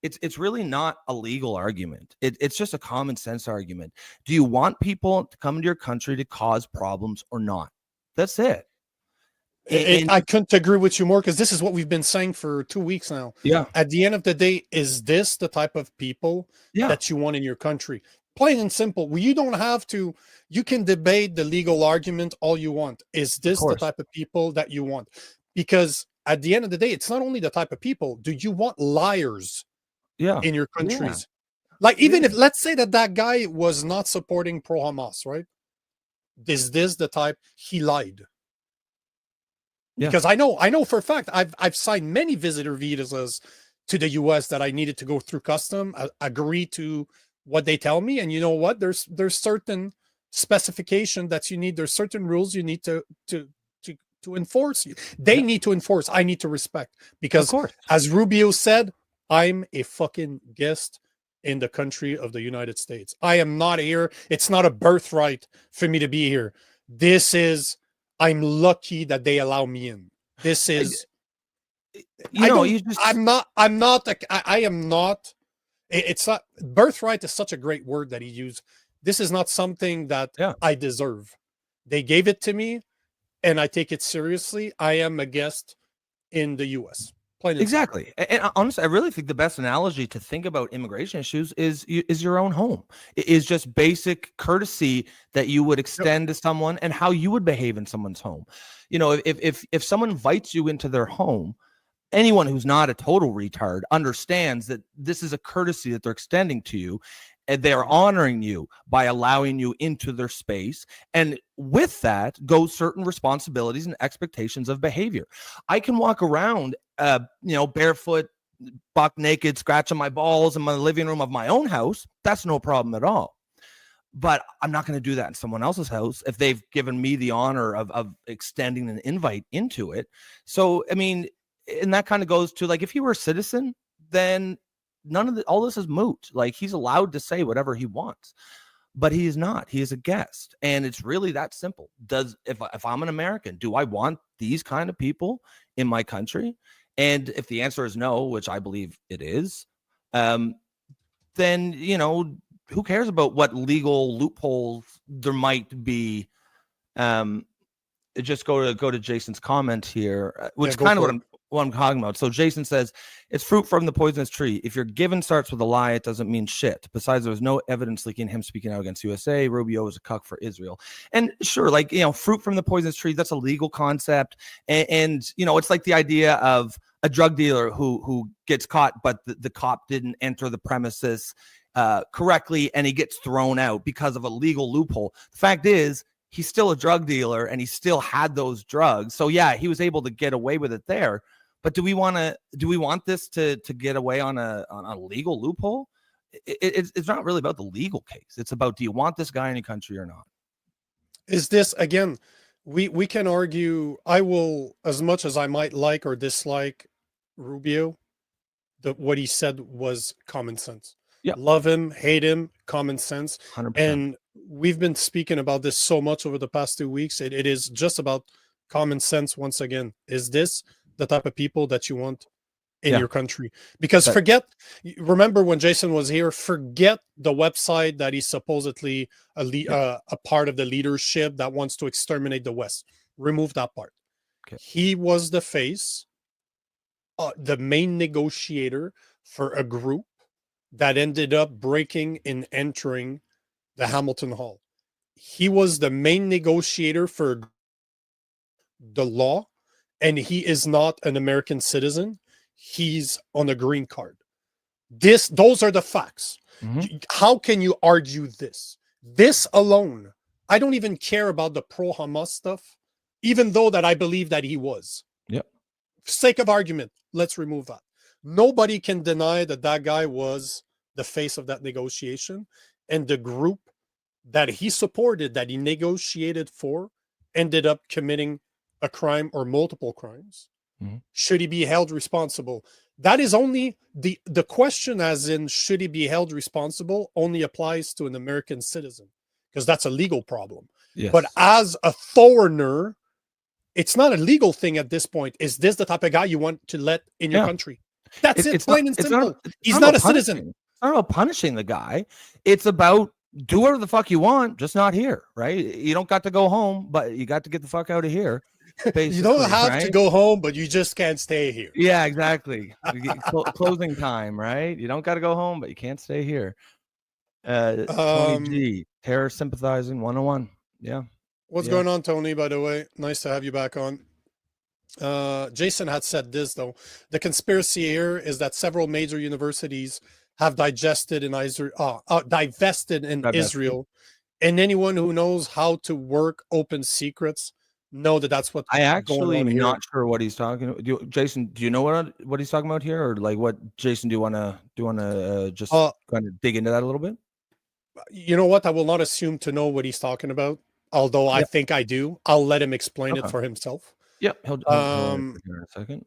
it's really not a legal argument. It's just a common sense argument. Do you want people to come into your country to cause problems or not? That's it. I couldn't agree with you more, because this is what we've been saying for 2 weeks now. Yeah. At the end of the day, is this the type of people that you want in your country? Plain and simple. Well, you don't have to. You can debate the legal argument all you want. Is this the type of people that you want? Because at the end of the day, it's not only the type of people. Do you want liars in your countries? Like, even if, let's say that guy was not supporting pro-Hamas, right? Is this the type? He lied. Because I know for a fact, I've signed many visitor visas to the US that I needed to go through custom, agree to what they tell me. And you know what? There's certain specification that you need. There's certain rules you need to enforce. They need to enforce. I need to respect. Because as Rubio said, I'm a fucking guest in the country of the United States. I am not here. It's not a birthright for me to be here. This is, I'm lucky that they allow me in. This is, I am not, it's not, birthright is such a great word that he used. This is not something that I deserve. They gave it to me and I take it seriously. I am a guest in the US. Exactly. And honestly, I really think the best analogy to think about immigration issues is your own home. It is just basic courtesy that you would extend to someone and how you would behave in someone's home. You know, if someone invites you into their home, anyone who's not a total retard understands that this is a courtesy that they're extending to you. And they're honoring you by allowing you into their space. And with that go certain responsibilities and expectations of behavior. I can walk around, barefoot, buck naked, scratching my balls in my living room of my own house. That's no problem at all. But I'm not going to do that in someone else's house if they've given me the honor of extending an invite into it. So, I mean, and that kind of goes to, like, if you were a citizen, then all this is moot. Like, he's allowed to say whatever he wants, but he is not. He is a guest, and it's really that simple. If I'm an American, do I want these kind of people in my country? And if the answer is no, which I believe it is, then who cares about what legal loopholes there might be? Just go to Jason's comment here, which is kind of what I'm talking about. So Jason says, it's fruit from the poisonous tree. If your given starts with a lie, it doesn't mean shit. Besides, there was no evidence linking him speaking out against USA. Rubio was a cuck for Israel. And sure, fruit from the poisonous tree, that's a legal concept. And it's like the idea of a drug dealer who gets caught, but the cop didn't enter the premises correctly, and he gets thrown out because of a legal loophole. The fact is, he's still a drug dealer and he still had those drugs. So yeah, he was able to get away with it there. But do we want this to get away on a legal loophole? It's not really about the legal case. It's about, do you want this guy in your country or not? Is this, again, we can argue, I will, as much as I might like or dislike Rubio, what he said was common sense. Yeah. Love him, hate him, common sense. 100%. And we've been speaking about this so much over the past 2 weeks. It is just about common sense once again. Is this the type of people that you want in your country? Because remember when Jason was here, forget the website that he's supposedly a part of the leadership that wants to exterminate the West. Remove that part. Okay. He was the face, the main negotiator for a group that ended up breaking and entering the Hamilton Hall. He was the main negotiator for the law, and he is not an American citizen. He's on a green card. Those are the facts. Mm-hmm. How can you argue this? This alone, I don't even care about the pro-Hamas stuff, even though that I believe that he was. Yep. For sake of argument, let's remove that. Nobody can deny that guy was the face of that negotiation, and the group that he supported, that he negotiated for, ended up committing a crime or multiple crimes. Mm-hmm. Should he be held responsible? That is only the question, as in should he be held responsible, only applies to an American citizen, because that's a legal problem. Yes. But as a foreigner, it's not a legal thing at this point. Is this the type of guy you want to let in your country? That's it, plain and simple. He's not a citizen. It's not about punishing the guy. It's about do whatever the fuck you want, just not here, right? You don't got to go home, but you got to get the fuck out of here. You don't have to go home, but you just can't stay here. Yeah, exactly. Closing time, right? You don't got to go home, but you can't stay here. Tony G, terror sympathizing 101. Yeah. What's going on, Tony, by the way? Nice to have you back on. Jason had said this, though. The conspiracy here is that several major universities have divested in Israel. And anyone who knows how to work open secrets know that that's what I actually am here. not sure what he's talking about. Jason, do you know what he's talking about here, or like what? Jason, do you want to just kind of dig into that a little bit? You know what? I will not assume to know what he's talking about, although I think I do. I'll let him explain it for himself. Yep. He'll in a second.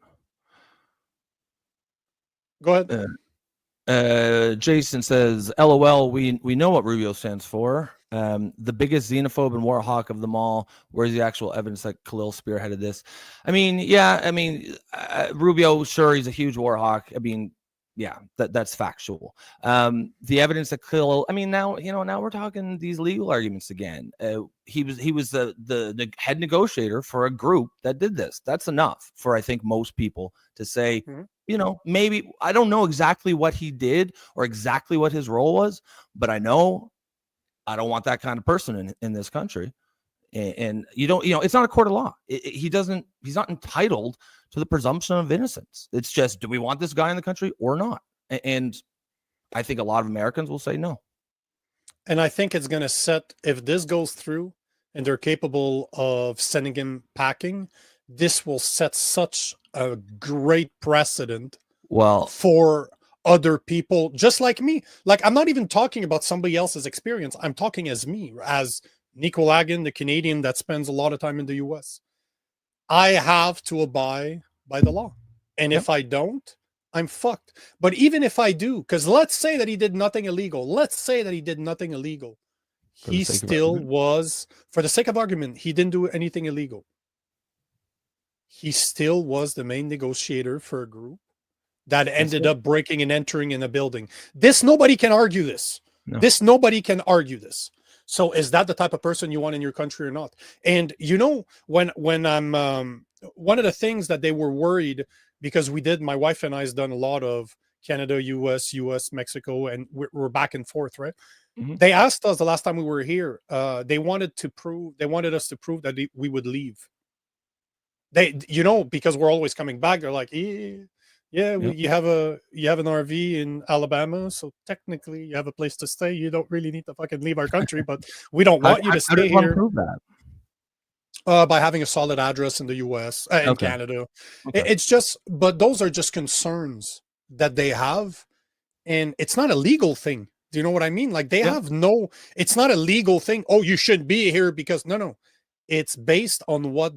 Go ahead. Jason says, "LOL. We know what Rubio stands for. The biggest xenophobe and war hawk of them all. Where's the actual evidence that Khalil spearheaded this? I mean, yeah. I mean, Rubio. Sure, he's a huge war hawk. I mean, yeah, that's factual. The evidence that Khalil. I mean, now we're talking these legal arguments again. He was the head negotiator for a group that did this. That's enough for, I think, most people to say, maybe I don't know exactly what he did or exactly what his role was, but I know I don't want that kind of person in this country. And it's not a court of law. He's not entitled to the presumption of innocence. It's just, do we want this guy in the country or not? And I think a lot of Americans will say no. And I think it's going to set, if this goes through and they're capable of sending him packing, this will set such a great precedent for other people just like me. Like, I'm not even talking about somebody else's experience. I'm talking as me, as Nico, the Canadian that spends a lot of time in the US. I have to abide by the law. And if I don't, I'm fucked. But even if I do, because let's say that he did nothing illegal. He still was, for the sake of argument, he didn't do anything illegal. He still was the main negotiator for a group that ended up breaking and entering in a building. Nobody can argue this. No. Nobody can argue this. So is that the type of person you want in your country or not? And when I'm one of the things that they were worried, because my wife and I has done a lot of Canada, US, Mexico, and we're back and forth, right? Mm-hmm. They asked us the last time we were here, they wanted us to prove that we would leave. Because we're always coming back, they're like, you have an RV in Alabama, so technically you have a place to stay. You don't really need to fucking leave our country, but we don't want you to stay here. Prove that? By having a solid address in the US, in Canada. Okay. It's just, but those are just concerns that they have, and it's not a legal thing. Do you know what I mean? Like, they have it's not a legal thing. Oh, you should be here because no. It's based on what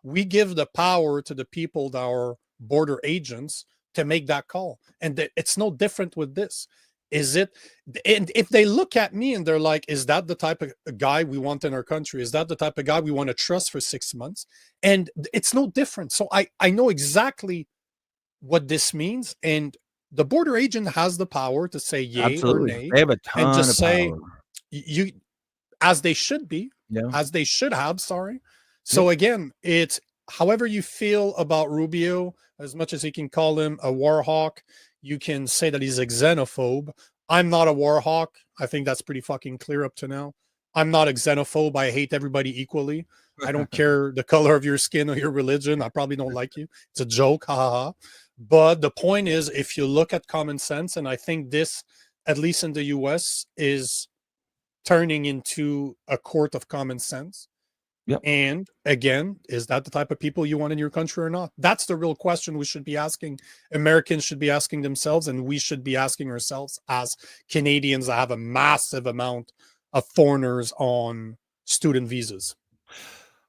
we give the power to the people that are border agents to make that call. And it's no different with this. And if they look at me and they're like, is that the type of guy we want in our country? Is that the type of guy we want to trust for 6 months? And it's no different. So I know exactly what this means. And the border agent has the power to say yay or nay. They have a ton and just of say, power. As they should be. Yeah. As they should have, sorry. So again, it's however you feel about Rubio, as much as you can call him a war hawk, you can say that he's a xenophobe. I'm not a war hawk. I think that's pretty fucking clear up to now. I'm not a xenophobe. I hate everybody equally. I don't care the color of your skin or your religion. I probably don't like you. It's a joke. Ha ha ha. But the point is, if you look at common sense, and I think this, at least in the US, is turning into a court of common sense. Yep. And again, is that the type of people you want in your country or not? That's the real question we should be asking. Americans should be asking themselves, and we should be asking ourselves as Canadians that have a massive amount of foreigners on student visas.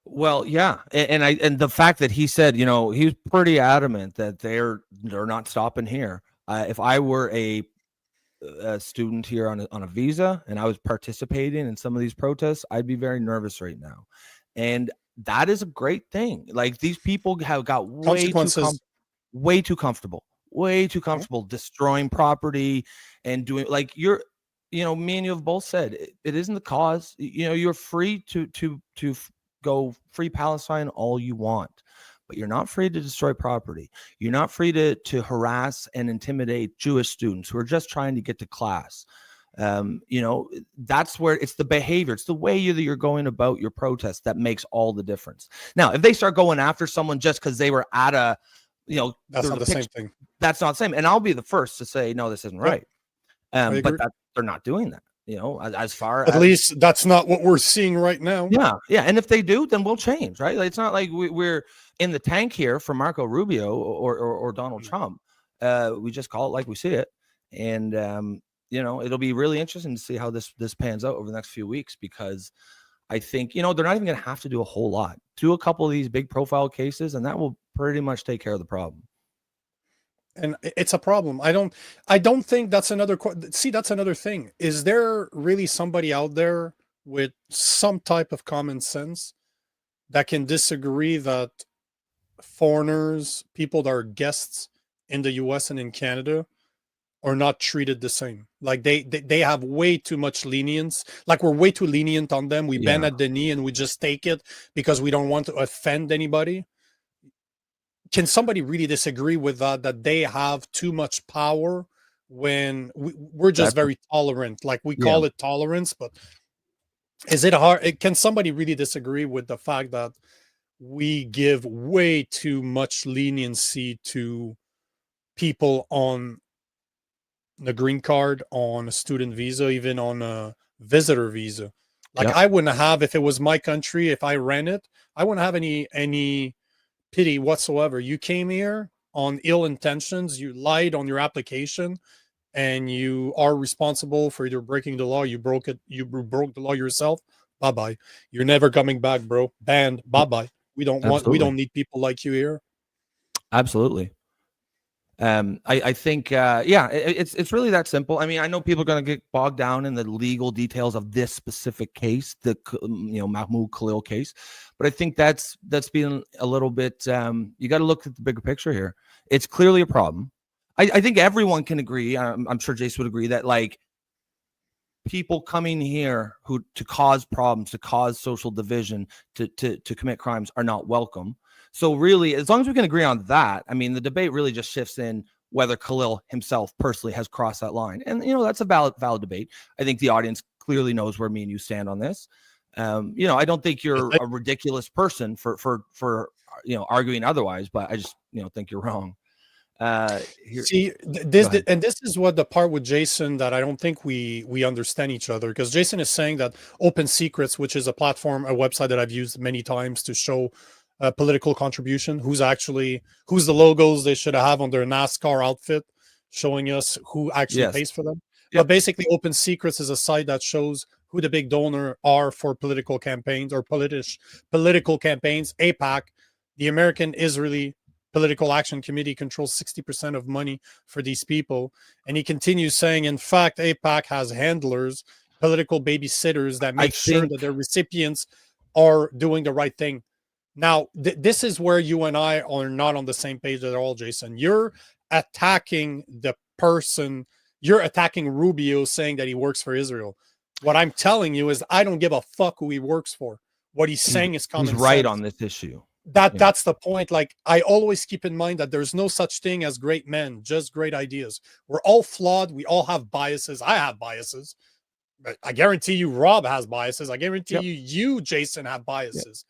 Well, yeah. And the fact that he said, he was pretty adamant that they're not stopping here. If I were a student here on a visa and I was participating in some of these protests, I'd be very nervous right now. And that is a great thing. Like, these people have got way too comfortable destroying property and doing, like, me and you have both said it isn't the cause. You're free to go free Palestine all you want, but you're not free to destroy property. You're not free to harass and intimidate Jewish students who are just trying to get to class. That's where it's the behavior. It's the way that you're going about your protest that makes all the difference. Now, if they start going after someone just because they were at that's not the same thing. That's not the same. And I'll be the first to say, no, this isn't right. But they're not doing that. As far at least that's not what we're seeing right now. Yeah. And if they do, then we'll change, right? Like, it's not like we're in the tank here for Marco Rubio or Donald Trump. We just call it like we see it. And, it'll be really interesting to see how this pans out over the next few weeks, because I think, they're not even going to have to do a whole lot. Do a couple of these big profile cases, and that will pretty much take care of the problem. And it's a problem. I don't think that's that's another thing. Is there really somebody out there with some type of common sense that can disagree that foreigners, people that are guests in the US and in Canada, are not treated the same? Like they have way too much lenience. Like, we're way too lenient on them. We bend at the knee and we just take it because we don't want to offend anybody. Can somebody really disagree with that they have too much power when we're just very tolerant? Like, we call it tolerance, but is it hard? Can somebody really disagree with the fact that we give way too much leniency to people on the green card, on a student visa, even on a visitor visa? Like, I wouldn't have, if it was my country, if I ran it, I wouldn't have any pity whatsoever. You came here on ill intentions, you lied on your application, and you are responsible for either breaking the law, you broke the law yourself, bye-bye. You're never coming back, bro. Banned, bye-bye. We don't need people like you here. Absolutely. I think, it's really that simple. I mean, I know people are going to get bogged down in the legal details of this specific case, the Mahmoud Khalil case, but I think that's been a little bit. You got to look at the bigger picture here. It's clearly a problem. I think everyone can agree. I'm sure Jason would agree that, like, people coming here to cause problems, to cause social division, to commit crimes are not welcome. So really, as long as we can agree on that, I mean, the debate really just shifts in whether Khalil himself personally has crossed that line. And, that's a valid debate. I think the audience clearly knows where me and you stand on this. I don't think you're a ridiculous person for arguing otherwise, but I just, think you're wrong. See, this is what the part with Jason that I don't think we understand each other, because Jason is saying that Open Secrets, which is a platform, a website that I've used many times to show political contribution, who's the logos they should have on their NASCAR outfit, showing us who actually pays for them. But basically, Open Secrets is a site that shows who the big donor are for political campaigns or political campaigns. AIPAC, the American Israeli Political Action Committee, controls 60% of money for these people. And he continues saying, in fact, AIPAC has handlers, political babysitters that make sure that their recipients are doing the right thing. Now, this is where you and I are not on the same page at all, Jason. You're attacking the person. You're attacking Rubio, saying that he works for Israel. What I'm telling you is I don't give a fuck who he works for. What he's saying is common sense. He's right on this issue. That's the point. Like, I always keep in mind that there's no such thing as great men, just great ideas. We're all flawed. We all have biases. I have biases. I guarantee you Rob has biases. I guarantee you, Jason, have biases.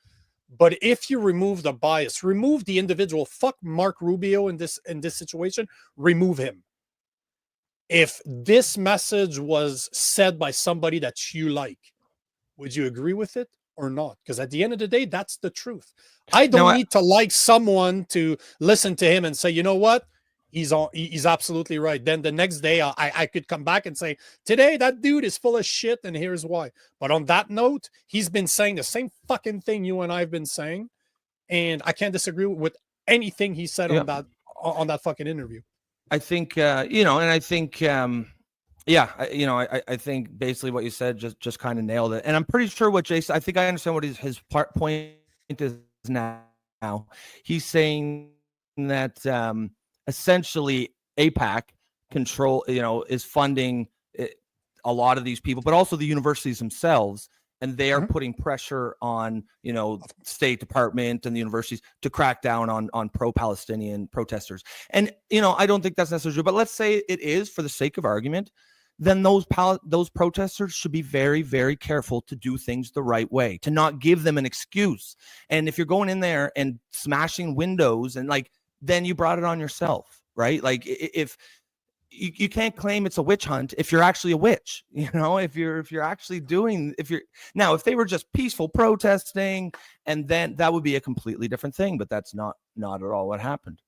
But if you remove the bias, remove the individual, fuck Mark Rubio in this situation, remove him. If this message was said by somebody that you like, would you agree with it or not? Because at the end of the day, that's the truth. I don't need to like someone to listen to him and say, you know what? He's absolutely right. Then the next day I could come back and say, today that dude is full of shit and here's why. But on that note, he's been saying the same fucking thing you and I have been saying, and I can't disagree with anything he said on that fucking interview. I think I think basically what you said just kind of nailed it. And I'm pretty sure what Jason, I think I understand what his point is now. He's saying that essentially AIPAC is funding a lot of these people, but also the universities themselves, and they are putting pressure on State Department and the universities to crack down on pro-Palestinian protesters. And I don't think that's necessary, but let's say it is, for the sake of argument, then those protesters should be very, very careful to do things the right way, to not give them an excuse. And if you're going in there and smashing windows and like, then you brought it on yourself, right? Like if you can't claim it's a witch hunt if you're actually a witch, if you're actually doing, if they were just peaceful protesting, and then that would be a completely different thing, but that's not at all what happened.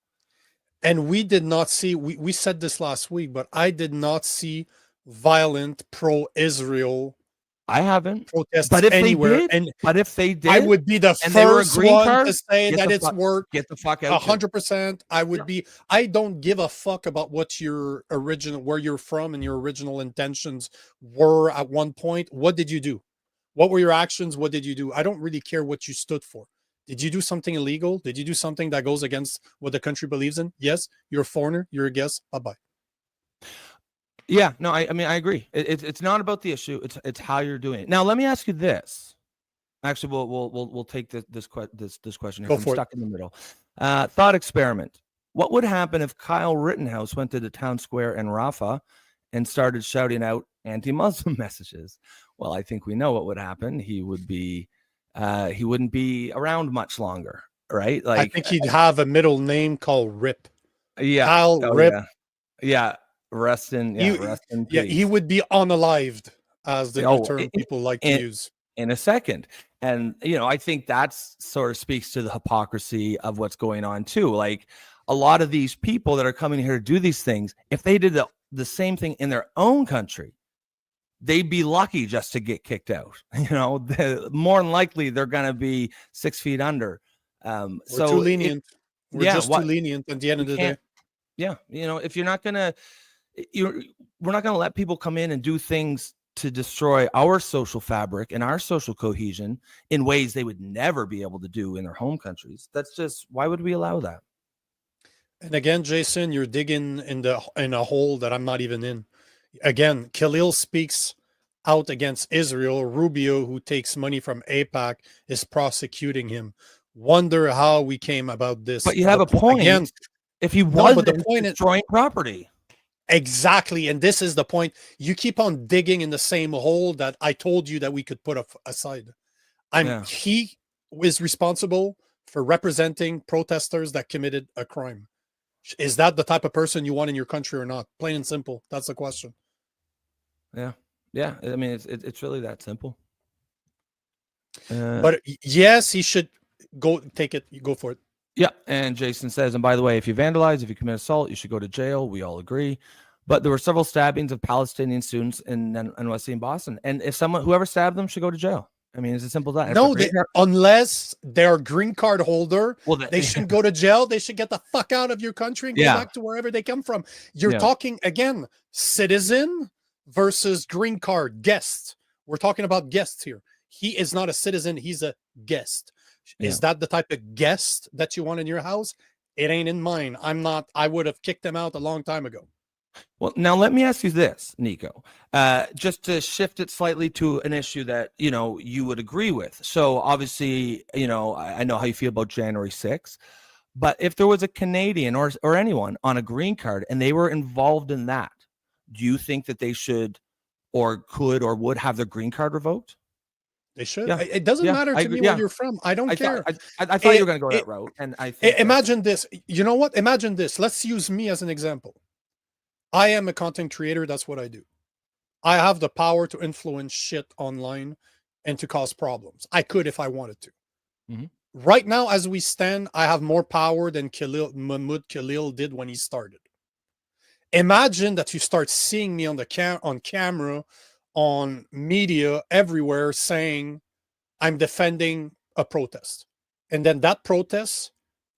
And we did not see, we said this last week, but I did not see violent pro-Israel. I haven't protests but if anywhere. But if they did, I would be the first one to say that it's worked. Get the fuck out. 100%. I would be. I don't give a fuck about what your original, where you're from, and your original intentions were at one point. What did you do? What were your actions? What did you do? I don't really care what you stood for. Did you do something illegal? Did you do something that goes against what the country believes in? Yes, you're a foreigner. You're a guest. Bye-bye. Yeah, no, I mean, I agree. It's not about the issue. It's how you're doing it. Now, let me ask you this. Actually, we'll take this question here. I'm stuck in the middle. Thought experiment. What would happen if Kyle Rittenhouse went to the town square in Rafah and started shouting out anti-Muslim messages? Well, I think we know what would happen. He wouldn't be around much longer, right? Like, I think he'd have a middle name called Rip. Yeah, Kyle Rip. Yeah. Rest in peace. Yeah, he would be unalived, as the term people like to use. In a second. And, I think that's sort of speaks to the hypocrisy of what's going on too. Like, a lot of these people that are coming here to do these things, if they did the same thing in their own country, they'd be lucky just to get kicked out. More than likely they're going to be 6 feet under. We're too lenient. We're too lenient at the end of the day. Yeah. If you're not going to, we're not going to let people come in and do things to destroy our social fabric and our social cohesion in ways they would never be able to do in their home countries. That's just, why would we allow that? And again, Jason, you're digging in a hole that I'm not even in. Again, Khalil speaks out against Israel. Rubio, who takes money from AIPAC, is prosecuting him. Wonder how we came about this. But you have a point. Again, if he wasn't destroying property. Exactly. And this is the point. You keep on digging in the same hole that I told you that we could put aside. He is responsible for representing protesters that committed a crime. Is that the type of person you want in your country or not? Plain and simple. That's the question. Yeah. Yeah. I mean, it's really that simple. But yes, he should go for it. Yeah, and Jason says, and by the way, if you vandalize, if you commit assault, you should go to jail. We all agree. But there were several stabbings of Palestinian students in NYC and Boston. And if whoever stabbed them should go to jail. I mean, it's as simple as that. No, unless they're a green card holder, they shouldn't go to jail. They should get the fuck out of your country and go back to wherever they come from. You're talking, again, citizen versus green card guest. We're talking about guests here. He is not a citizen. He's a guest. Is that the type of guest that you want in your house? It ain't in mine. I'm not. I would have kicked them out a long time ago. Well, now let me ask you this, Nico, just to shift it slightly to an issue that, you would agree with. So obviously, I know how you feel about January 6th, but if there was a Canadian or anyone on a green card and they were involved in that, do you think that they should or could or would have their green card revoked? They should. Yeah. It doesn't matter to me where you're from. I don't care. I thought you were going to go that route. And I think imagine this. You know what? Imagine this. Let's use me as an example. I am a content creator. That's what I do. I have the power to influence shit online and to cause problems. I could if I wanted to. Mm-hmm. Right now, as we stand, I have more power than Mahmoud Khalil did when he started. Imagine that you start seeing me on camera, on media everywhere saying I'm defending a protest. And then that protest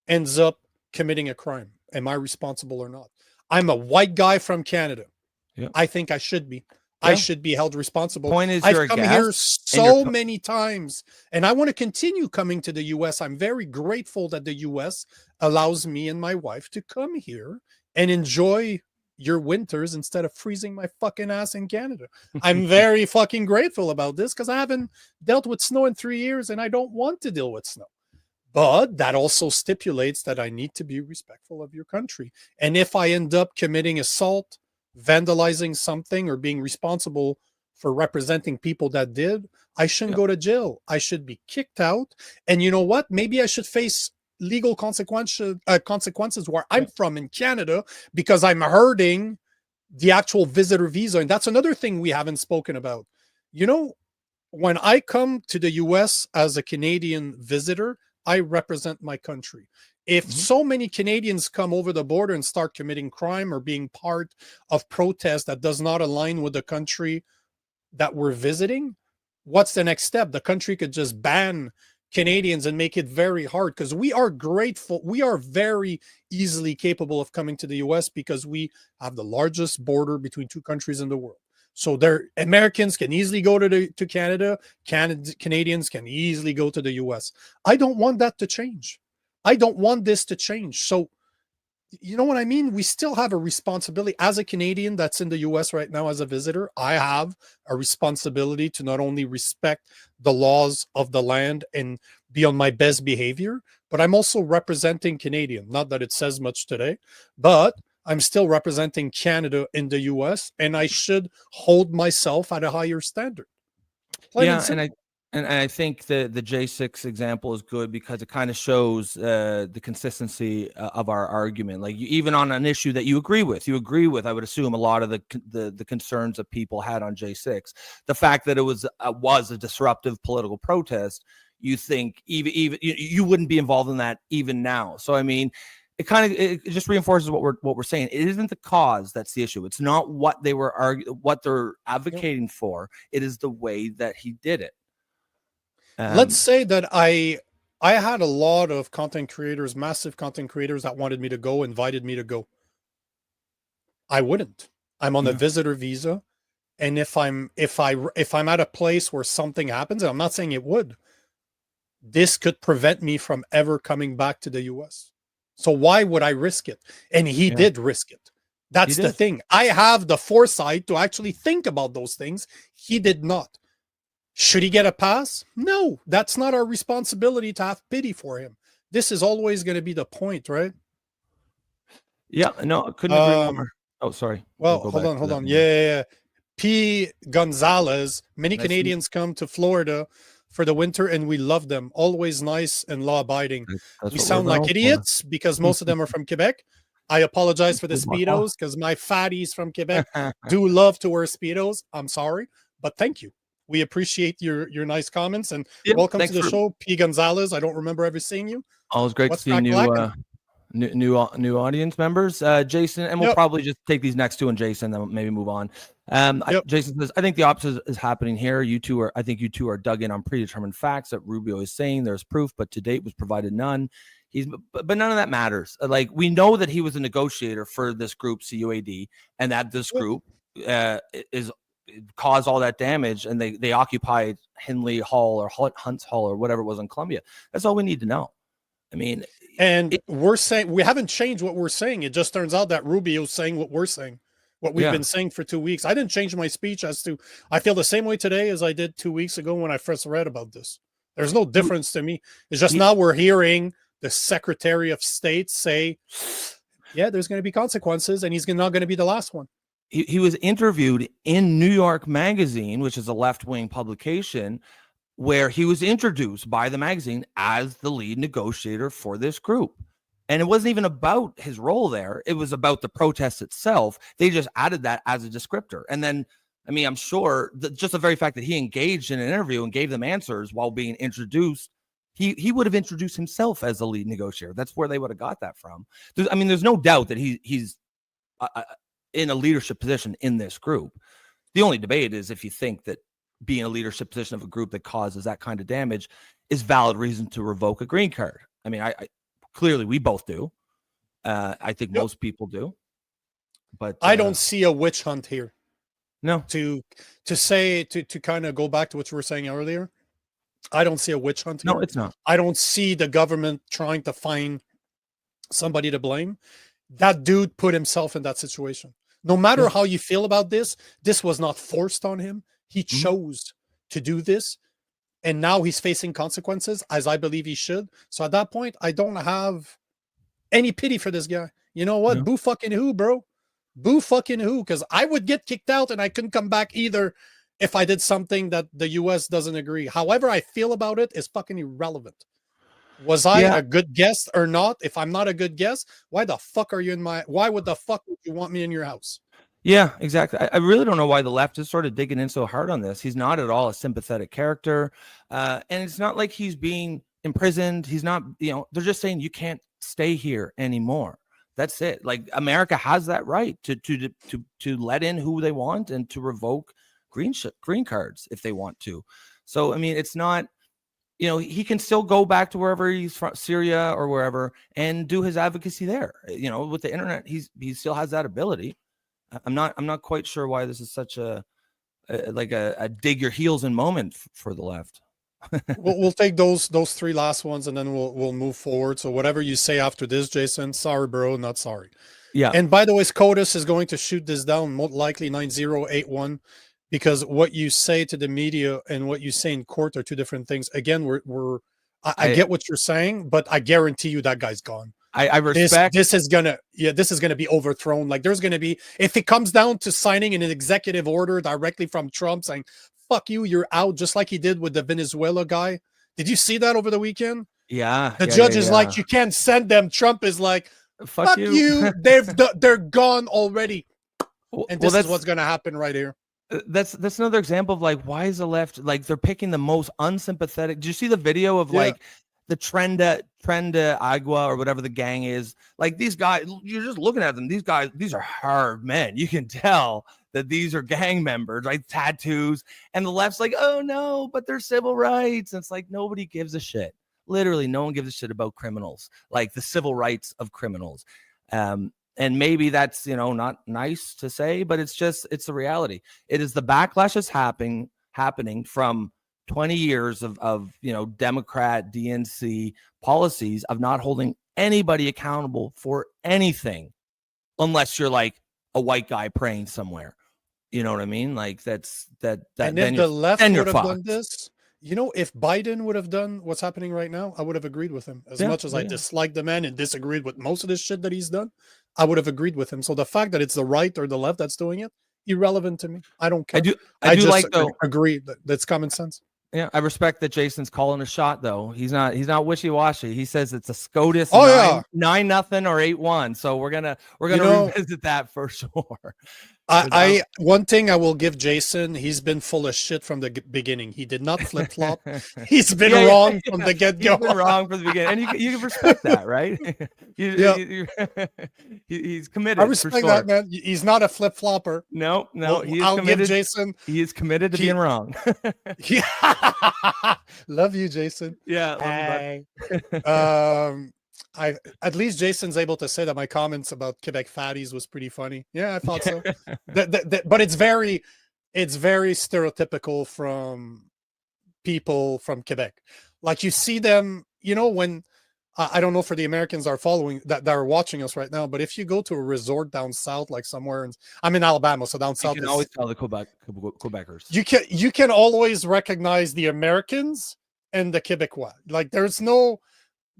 ends up committing a crime. Am I responsible or not? I'm a white guy from Canada. Yep. I think I should be. Yeah. I should be held responsible. Point is, I've come here so many times, and I want to continue coming to the U.S. I'm very grateful that the U.S. allows me and my wife to come here and enjoy your winters instead of freezing my fucking ass in Canada. I'm very fucking grateful about this because I haven't dealt with snow in 3 years and I don't want to deal with snow. But that also stipulates that I need to be respectful of your country. And if I end up committing assault vandalizing something or being responsible for representing people that did, I shouldn't go to jail. I should be kicked out. And you know what? Maybe I should face legal consequences where I'm from in Canada, because I'm hurting the actual visitor visa. And that's another thing we haven't spoken about. You know, when I come to the US as a Canadian visitor, I represent my country. If so many Canadians come over the border and start committing crime or being part of protest that does not align with the country that we're visiting, what's the next step? The country could just ban Canadians and make it very hard, because we are grateful. We are very easily capable of coming to the US because we have the largest border between two countries in the world. So Americans can easily go to Canada. Canadians can easily go to the US. I don't want that to change. I don't want this to change. So, you know what I mean? We still have a responsibility as a Canadian that's in the US right now as a visitor. I have a responsibility to not only respect the laws of the land and be on my best behavior, but I'm also representing Canadian. Not that it says much today, but I'm still representing Canada in the US, and I should hold myself at a higher standard. And I think the J6 example is good because it kind of shows the consistency of our argument. Like even on an issue that you agree with, I would assume, a lot of the concerns that people had on J6. The fact that it was a disruptive political protest, you think even you wouldn't be involved in that even now. So I mean, it just reinforces what we're saying. It isn't the cause that's the issue. It's not what they were what they're advocating for. It is the way that he did it. Let's say that I had a lot of content creators, massive content creators that wanted me to go, invited me to go. I wouldn't. I'm on a visitor visa, and if I'm at a place where something happens, and I'm not saying it would, this could prevent me from ever coming back to the US. So why would I risk it? And he did risk it. That's the thing. I have the foresight to actually think about those things. He did not. Should he get a pass? No, that's not our responsibility to have pity for him. This is always going to be the point, right? Yeah, no, I couldn't agree more. Oh, sorry. Well, hold on. Yeah. P. Gonzalez. Many Canadians come to Florida for the winter, and we love them. Always nice and law-abiding. We sound like idiots because most of them are from Quebec. I apologize for the Speedos because my fatties from Quebec do love to wear Speedos. I'm sorry, but thank you. We appreciate your nice comments, and welcome to the show, P. Gonzalez. I don't remember ever seeing you. Always great to see new audience members. Jason, and we'll probably just take these next two and Jason, then maybe move on. Jason says, I think the opposite is happening here. I think you two are dug in on predetermined facts that Rubio is saying there's proof, but to date was provided none. But none of that matters. Like, we know that he was a negotiator for this group, CUAD, and that this group is caused all that damage, and they occupied Henley Hall or Hunts Hall or whatever it was in Columbia. That's all we need to know. I mean, and we're saying we haven't changed what we're saying. It just turns out that Rubio's saying what we're saying, what we've been saying for 2 weeks. I didn't change my speech as to, I feel the same way today as I did 2 weeks ago when I first read about this. There's no difference to me. It's just now we're hearing the Secretary of State say, yeah, there's going to be consequences, and he's not going to be the last one. He was interviewed in New York Magazine, which is a left-wing publication, where he was introduced by the magazine as the lead negotiator for this group. And it wasn't even about his role there. It was about the protest itself. They just added that as a descriptor. And then, I mean, I'm sure that just the very fact that he engaged in an interview and gave them answers while being introduced, he would have introduced himself as the lead negotiator. That's where they would have got that from. There's no doubt that he's in a leadership position in this group. The only debate is if you think that being a leadership position of a group that causes that kind of damage is valid reason to revoke a green card. I mean, I clearly we both do. I think most people do, but I don't see a witch hunt here. No, to kind of go back to what you were saying earlier. I don't see a witch hunt here. No, it's not. I don't see the government trying to find somebody to blame. That dude put himself in that situation. No matter how you feel about this was not forced on him. He chose to do this, and now he's facing consequences, as I believe he should. So at that point, I don't have any pity for this guy. You know what? Boo fucking who, bro? Boo fucking who? Because I would get kicked out and I couldn't come back either if I did something that the US doesn't agree. However I feel about it is fucking irrelevant. Was I a good guest or not? If I'm not a good guest, why the fuck are you in my, why would the fuck would you want me in your house? Yeah, exactly. I really don't know why the left is sort of digging in so hard on this. He's not at all a sympathetic character. And it's not like he's being imprisoned. He's not, they're just saying you can't stay here anymore. That's it. Like, America has that right to let in who they want and to revoke green cards if they want to. So, I mean, it's not, he can still go back to wherever he's from, Syria or wherever, and do his advocacy there. With the internet, he still has that ability. I'm not quite sure why this is such a dig your heels in moment for the left. we'll take those three last ones and then we'll move forward. So whatever you say after this, Jason, sorry, bro, not sorry. Yeah. And by the way, SCOTUS is going to shoot this down, most likely 9081, because what you say to the media and what you say in court are two different things. Again, I get what you're saying, but I guarantee you that guy's gone. I respect this is gonna be overthrown. Like, there's gonna be, if it comes down to signing an executive order directly from Trump saying fuck you, you're out, just like he did with the Venezuela guy. Did you see that over the weekend? Yeah. The judge is like, you can't send them. Trump is like, fuck you. They're gone already. And this is what's gonna happen right here. That's another example of like, why is the left, like, they're picking the most unsympathetic. Did you see the video of like the Trend Agua or whatever the gang is? Like, these guys, you're just looking at them. These guys, these are hard men. You can tell that these are gang members, right? Tattoos. And the left's like, oh no, but they're civil rights. And it's like, nobody gives a shit. Literally, no one gives a shit about criminals, like the civil rights of criminals. And maybe that's, not nice to say, but it's the reality. It is the backlash that's happening from 20 years of Democrat DNC policies of not holding anybody accountable for anything, unless you're like a white guy praying somewhere. You know what I mean? Like, that's that. And if the left would have done this, if Biden would have done what's happening right now, I would have agreed with him. As much as I dislike the man and disagreed with most of this shit that he's done, I would have agreed with him. So the fact that it's the right or the left that's doing it, irrelevant to me. I don't care. I just like, though, agree that's common sense. Yeah, I respect that Jason's calling a shot, though. He's not wishy-washy. He says it's a SCOTUS 9-0 or 8-1. So we're gonna revisit that for sure. One thing I will give Jason, he's been full of shit from the beginning. He did not flip-flop. He's been wrong from the get-go. He's been wrong from the beginning. And you can respect that, right? He's committed. I respect that, man. He's not a flip-flopper. No. I'll give Jason. He is committed to being wrong. Love you, Jason. Yeah, love you, bud. At least Jason's able to say that my comments about Quebec fatties was pretty funny. Yeah, I thought so. But it's very stereotypical from people from Quebec. Like, you see them, when I don't know for the Americans are following that are watching us right now, but if you go to a resort down south, like somewhere, I'm in Alabama, so down south, you can always tell the Quebecers. You can always recognize the Americans and the Quebecois. Like, there's no.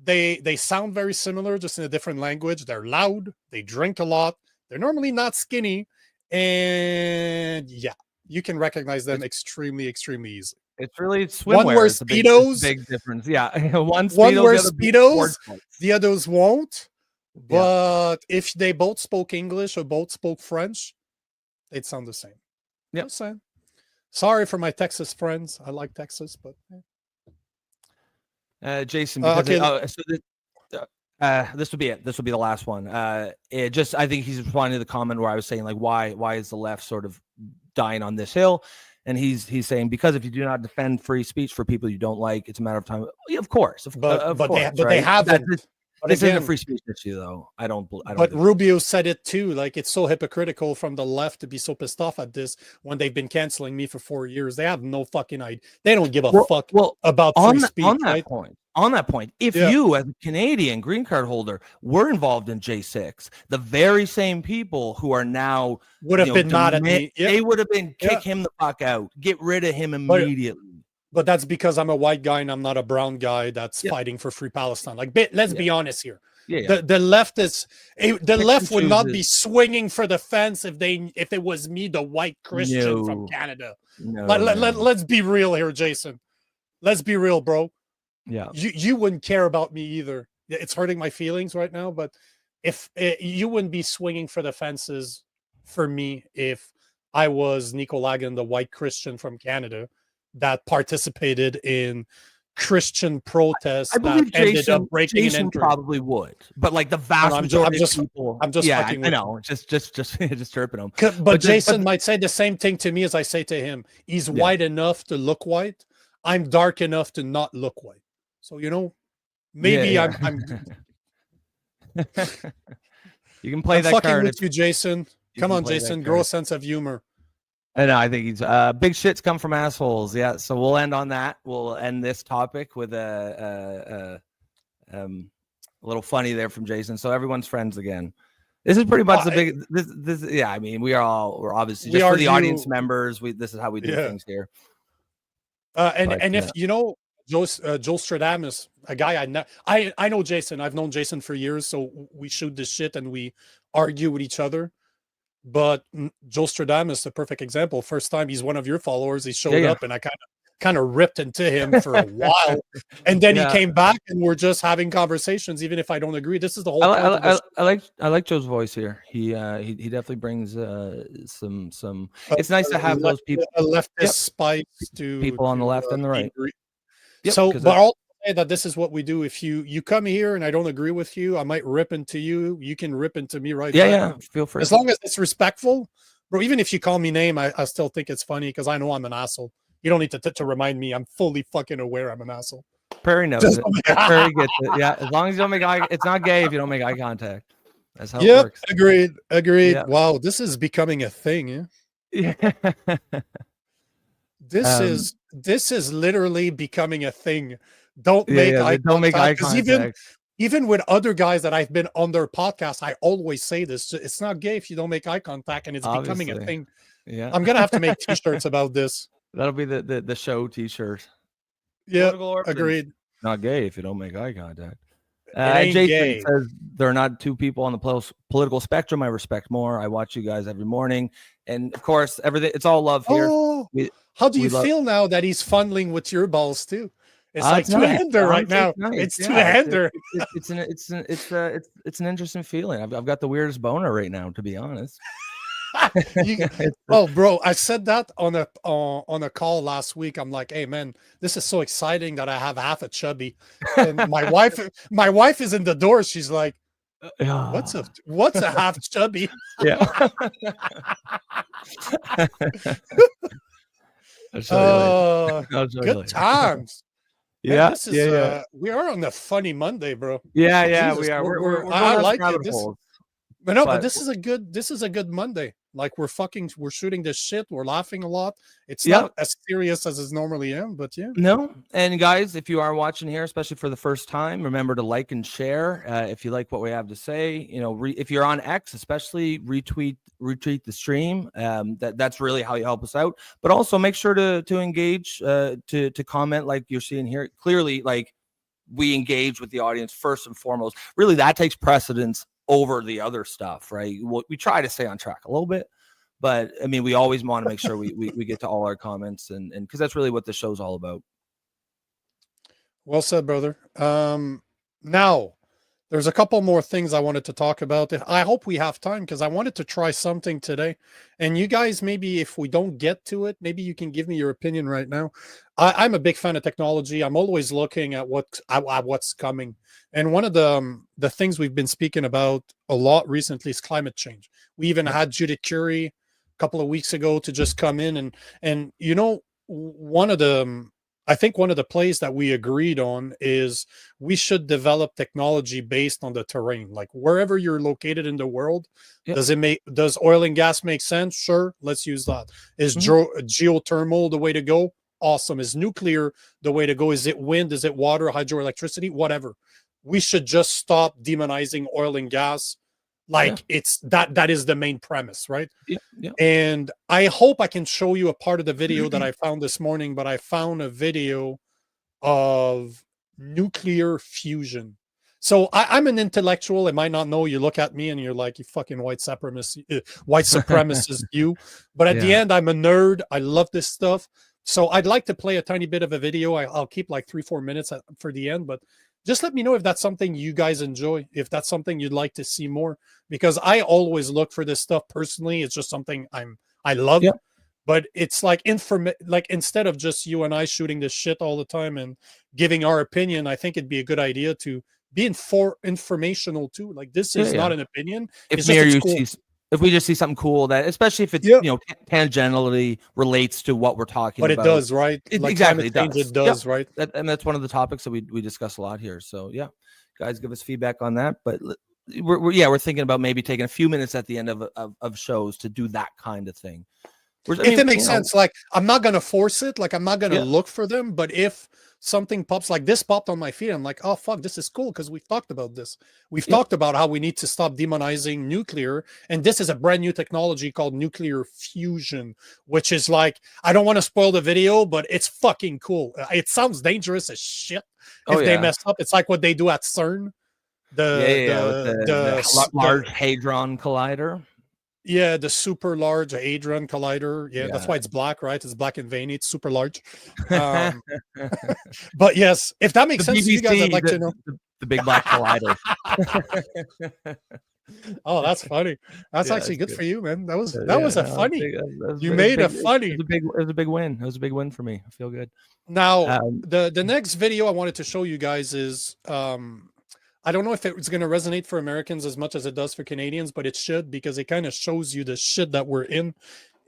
They sound very similar, just in a different language. They're loud. They drink a lot. They're normally not skinny. And you can recognize them extremely, extremely easily. It's really swimwear. One wears Speedos. Big difference. Yeah. One wears Speedos. The others won't. But if they both spoke English or both spoke French, they'd sound the same. Yeah. Sorry for my Texas friends. I like Texas, but... Jason, because this will be it. This will be the last one. I think he's responding to the comment where I was saying, like, why is the left sort of dying on this hill? And he's saying, because if you do not defend free speech for people you don't like, it's a matter of time. Yeah, of course, but right? They haven't. This isn't a free speech issue, though. I don't. But Rubio said it too. Like, it's so hypocritical from the left to be so pissed off at this when they've been canceling me for 4 years. They have no fucking idea. They don't give a fuck about free speech. On that point, if you, as a Canadian green card holder, were involved in J6, the very same people who are now would have been mad at me. They would have been kick him the fuck out, get rid of him immediately. But that's because I'm a white guy and I'm not a brown guy that's fighting for free Palestine. Like, let's be honest here. The left is the left would not be swinging for the fence if it was me, the white Christian from Canada. Let's be real here, Jason. Let's be real, bro. Yeah, you wouldn't care about me either. It's hurting my feelings right now, but if you wouldn't be swinging for the fences for me if I was Nico Lagan, the white Christian from Canada that participated in Christian protests. I believe that ended up breaking Jason probably would, but like the vast majority of people, I'm just fucking I know, just chirping him. But Jason might say the same thing to me as I say to him. He's white enough to look white. I'm dark enough to not look white. So maybe I'm. You can play I'm that fucking card with you, Jason. Come on, Jason. Grow a sense of humor. I know. I think he's big shits come from assholes. Yeah. So we'll end on that. We'll end this topic with a little funny there from Jason. So everyone's friends again. This is pretty much the big. This. Yeah. I mean, we're obviously just for the audience members. This is how we do things here. If Joe Stradamus, a guy I know Jason. I've known Jason for years, so we shoot this shit and we argue with each other. But Joe Stradamus, a perfect example. First time he's one of your followers, he showed up, and I kind of ripped into him for a while, and then he came back, and we're just having conversations, even if I don't agree. This is the whole. I like Joe's voice here. He definitely brings some. It's nice to have those people. A leftist spice to people on the left and the right. So, but I'll say that this is what we do. If you come here and I don't agree with you, I might rip into you. You can rip into me, right? Yeah. Feel free. As long as it's respectful, bro. Even if you call me name, I still think it's funny because I know I'm an asshole. You don't need to remind me. I'm fully fucking aware I'm an asshole. Prairie knows it. Prairie gets it. Yeah, as long as you don't make it's not gay if you don't make eye contact. That's how it works. Agreed. Yep. Wow, this is becoming a thing. Yeah. This is literally becoming a thing. Don't make eye contact. Even with other guys that I've been on their podcast, I always say this. It's not gay if you don't make eye contact, and it's becoming a thing. Yeah, I'm gonna have to make t-shirts about this. That'll be the show t-shirt. Yeah, agreed. Not gay if you don't make eye contact. Jason says there are not two people on the political spectrum I respect more. I watch you guys every morning, and of course, everything. It's all love here. How do you feel now that he's funneling with your balls too? It's like two-hander right now. It's two-hander. It's an interesting feeling. I've got the weirdest boner right now, to be honest. Bro, I said that on a call last week. I'm like, hey man, this is so exciting that I have half a chubby. And my wife is in the door. She's like, what's a half chubby? Yeah. Good times. Yeah, this is we are on a funny Monday, bro. Yeah, we are. I like it. But this is a good Monday. Like we're shooting this shit. We're laughing a lot. It's not as serious as it normally am, but yeah. No. And guys, if you are watching here, especially for the first time, remember to like and share. If you like what we have to say, if you're on X, especially retweet the stream. That's really how you help us out. But also make sure to engage, to comment like you're seeing here. Clearly, like we engage with the audience first and foremost. Really, that takes precedence over the other stuff, right? We try to stay on track a little bit, but I mean, we always want to make sure we get to all our comments and because that's really what the show's all about. Well said, brother. Now there's a couple more things I wanted to talk about. I hope we have time because I wanted to try something today. And you guys, maybe if we don't get to it, maybe you can give me your opinion right now. I'm a big fan of technology. I'm always looking at what's coming. And one of the things we've been speaking about a lot recently is climate change. We even had Judith Curie a couple of weeks ago to just come in and I think one of the plays that we agreed on is we should develop technology based on the terrain. Like wherever you're located in the world, does oil and gas make sense? Sure, let's use that. Is geothermal the way to go? Awesome. Is nuclear the way to go? Is it wind? Is it water, hydroelectricity? Whatever. We should just stop demonizing oil and gas. It's that is the main premise, right? Yeah. And I hope I can show you a part of the video that I found this morning, but I found a video of nuclear fusion. So I'm an intellectual. It might not know. You look at me and you're like, you fucking white supremacist, you. But at the end, I'm a nerd. I love this stuff. So I'd like to play a tiny bit of a video. I'll keep like 3-4 minutes for the end, but just let me know if that's something you guys enjoy, if that's something you'd like to see more, because I always look for this stuff personally. It's just something I love. Yep. But it's like instead of just you and I shooting this shit all the time and giving our opinion, I think it'd be a good idea to be informational too. Like this is not an opinion. If we just see something cool that, especially if it's tangentially relates to what we're talking about. But it does, right? Exactly, it does, right? And that's one of the topics that we discuss a lot here. So yeah, guys, give us feedback on that. But we're thinking about maybe taking a few minutes at the end of shows to do that kind of thing. If it makes sense, like I'm not gonna force it, like I'm not gonna look for them, but if something pops, like this popped on my feed, I'm like, oh fuck, this is cool because we've talked about this. We've talked about how we need to stop demonizing nuclear, and this is a brand new technology called nuclear fusion, which is like, I don't want to spoil the video, but it's fucking cool. It sounds dangerous as shit if they mess up. It's like what they do at CERN, the Large Hadron Collider. Yeah, the super large hadron collider. Yeah, that's why it's black, right? It's black and veiny. It's super large. But yes, if that makes sense to you guys, I'd like to know. The big black collider. Oh, that's funny. That's actually good for you, man. That was a funny. You made a funny. It was a big win. It was a big win for me. I feel good. Now, the next video I wanted to show you guys is I don't know if it's going to resonate for Americans as much as it does for Canadians, but it should, because it kind of shows you the shit that we're in.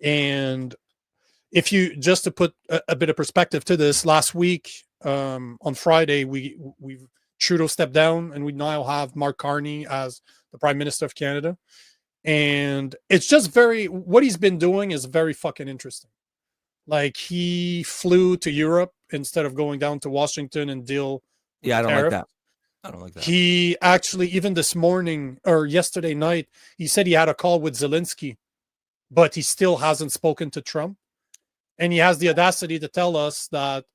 And if you, just to put a bit of perspective to this, last week on Friday, we Trudeau stepped down, and we now have Mark Carney as the Prime Minister of Canada. And it's just what he's been doing is very fucking interesting. Like, he flew to Europe instead of going down to Washington and deal with I don't tariff. like that. I don't like that. He actually, even this morning or yesterday night, he said he had a call with Zelensky, but he still hasn't spoken to Trump. And he has the audacity to tell us that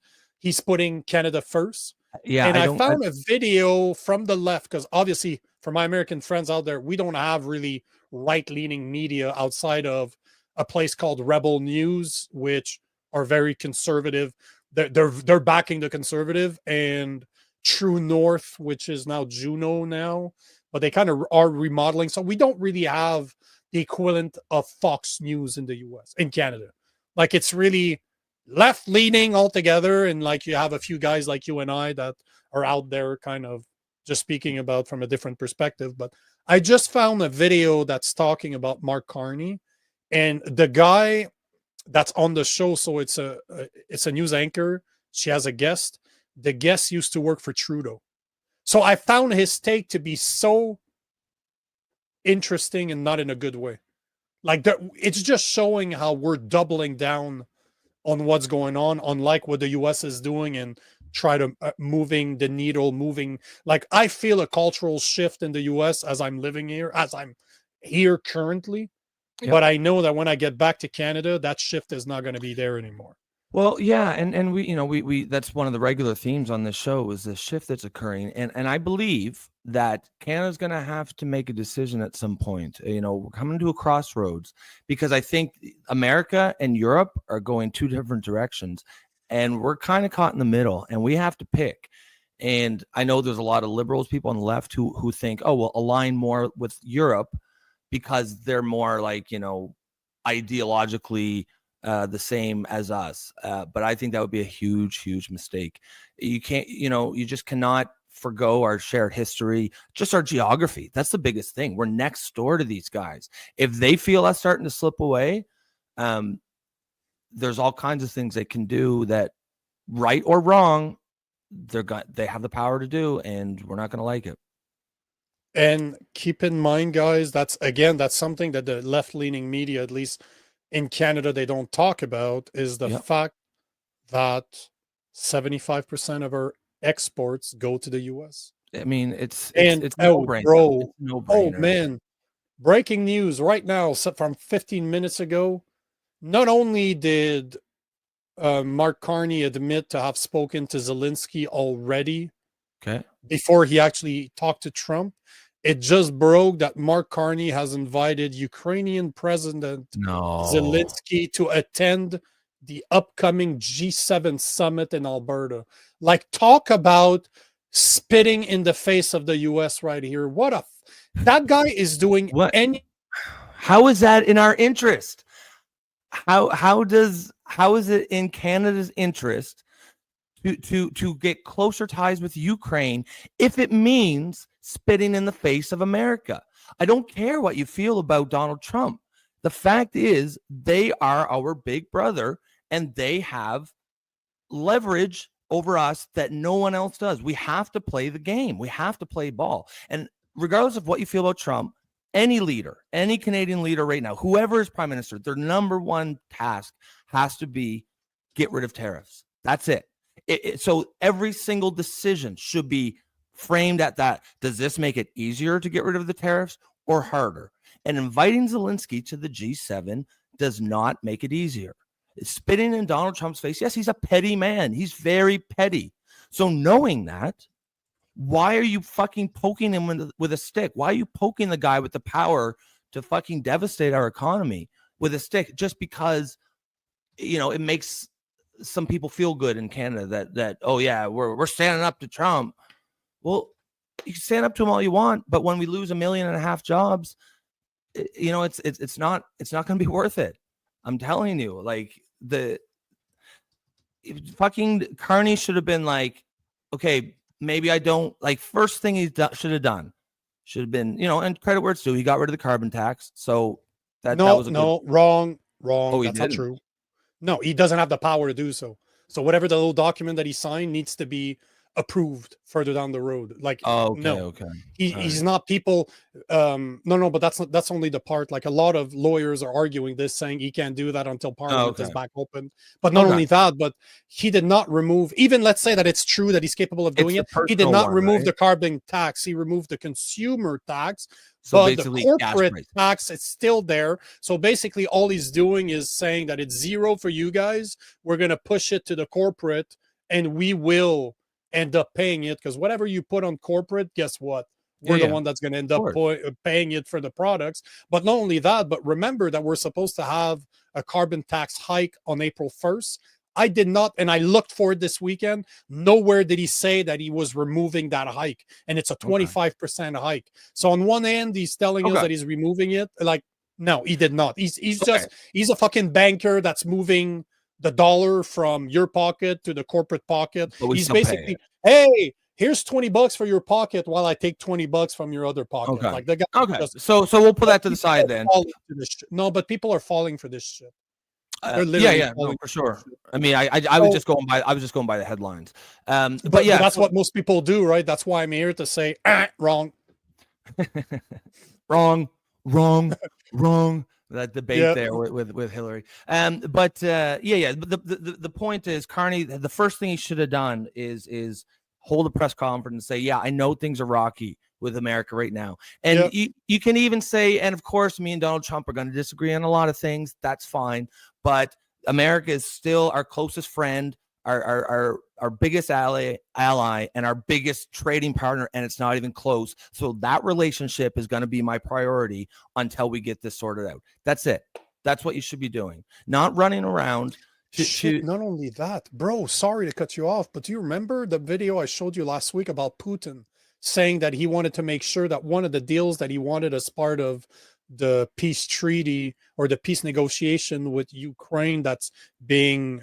he's putting Canada first. Yeah. And I found a video from the left, because obviously for my American friends out there, we don't have really right-leaning media outside of a place called Rebel News, which are very conservative. They're backing the conservative, and True North, which is now Juno now, but they kind of are remodeling. So we don't really have the equivalent of Fox News in the US, in Canada. Like, it's really left leaning altogether. And like, you have a few guys like you and I that are out there kind of just speaking about from a different perspective. But I just found a video that's talking about Mark Carney, and the guy that's on the show. So it's a news anchor. She has a guest. The guest used to work for Trudeau. So I found his take to be so interesting, and not in a good way. Like, it's just showing how we're doubling down on what's going on, unlike what the US is doing, and try to moving the needle, like, I feel a cultural shift in the US as I'm living here, as I'm here currently. Yep. But I know that when I get back to Canada, that shift is not going to be there anymore. Well, yeah, and we that's one of the regular themes on this show, is the shift that's occurring, and I believe that Canada's going to have to make a decision at some point. We're coming to a crossroads, because I think America and Europe are going two different directions, and we're kind of caught in the middle, and we have to pick. And I know there's a lot of liberals, people on the left, who think, oh, well, align more with Europe because they're more like, ideologically the same as us. But I think that would be a huge mistake. You can't, you just cannot forgo our shared history, just our geography. That's the biggest thing. We're next door to these guys. If they feel us starting to slip away, there's all kinds of things they can do that, right or wrong, they have the power to do, and we're not going to like it. And keep in mind, guys, that's something that the left-leaning media, at least in Canada, they don't talk about, is the fact that 75% of our exports go to the US. I mean, it's no-brainer. Bro, it's no-brainer. Oh man, breaking news right now from 15 minutes ago. Not only did Mark Carney admit to have spoken to Zelensky already Okay. Before he actually talked to Trump. It just broke that Mark Carney has invited Ukrainian President Zelensky to attend the upcoming G7 summit in Alberta. Like, talk about spitting in the face of the US right here. That guy is doing How is that in our interest? How is it in Canada's interest to get closer ties with Ukraine if it means spitting in the face of America? I don't care what you feel about Donald Trump. The fact is, they are our big brother, and they have leverage over us that no one else does. We have to play the game. We have to play ball. And regardless of what you feel about Trump, any leader, any Canadian leader right now, whoever is prime minister, their number one task has to be get rid of tariffs. That's it. So every single decision should be framed at that. Does this make it easier to get rid of the tariffs or harder? And inviting Zelensky to the G7 does not make it easier. Spitting in Donald Trump's face. Yes, he's a petty man. He's very petty. So knowing that, why are you fucking poking him with a stick? Why are you poking the guy with the power to fucking devastate our economy with a stick just because, it makes some people feel good in Canada that oh yeah, we're standing up to Trump. Well, you can stand up to him all you want, but when we lose 1.5 million jobs, it's not going to be worth it. I'm telling you, like, fucking Carney should have been like, okay, maybe I don't like. First thing he should have done should have been, and credit where it's due, he got rid of the carbon tax. So that was wrong. Oh, that's not true. No, he doesn't have the power to do so. So whatever the little document that he signed needs to be approved further down the road. Like, he's not people. No, but that's only the part. Like, a lot of lawyers are arguing this, saying he can't do that until Parliament is back open. But not only that, but he did not remove. Even let's say that it's true that he's capable of doing it. He did not remove the carbon tax. He removed the consumer tax. So but the corporate tax is still there. So basically, all he's doing is saying that it's zero for you guys. We're going to push it to the corporate, and we will end up paying it, because whatever you put on corporate, guess what? We're the one that's going to end up paying it for the products. But not only that, but remember that we're supposed to have a carbon tax hike on April 1st. I did not, and I looked for it this weekend. Nowhere did he say that he was removing that hike, and it's a 25% hike. So on one end, he's telling us that he's removing it. Like, no, he did not. He's a fucking banker that's moving the dollar from your pocket to the corporate pocket. He's basically, hey, here's $20 for your pocket while I take $20 from your other pocket. Like, the guy so we'll put that to the side then. No, but people are falling for this shit. No, for sure. I mean, I was just going by the headlines. But yeah, that's what most people do, right? That's why I'm here to say wrong. wrong. That debate there with Hillary. But the point is, Carney, the first thing he should have done is hold a press conference and say, yeah, I know things are rocky with America right now. And you can even say, and of course, me and Donald Trump are going to disagree on a lot of things. That's fine. But America is still our closest friend, our biggest ally, and our biggest trading partner, and it's not even close. So that relationship is going to be my priority until we get this sorted out. That's it. That's what you should be doing. Not running around. Not only that, bro, sorry to cut you off, but do you remember the video I showed you last week about Putin saying that he wanted to make sure that one of the deals that he wanted as part of the peace treaty or the peace negotiation with Ukraine that's being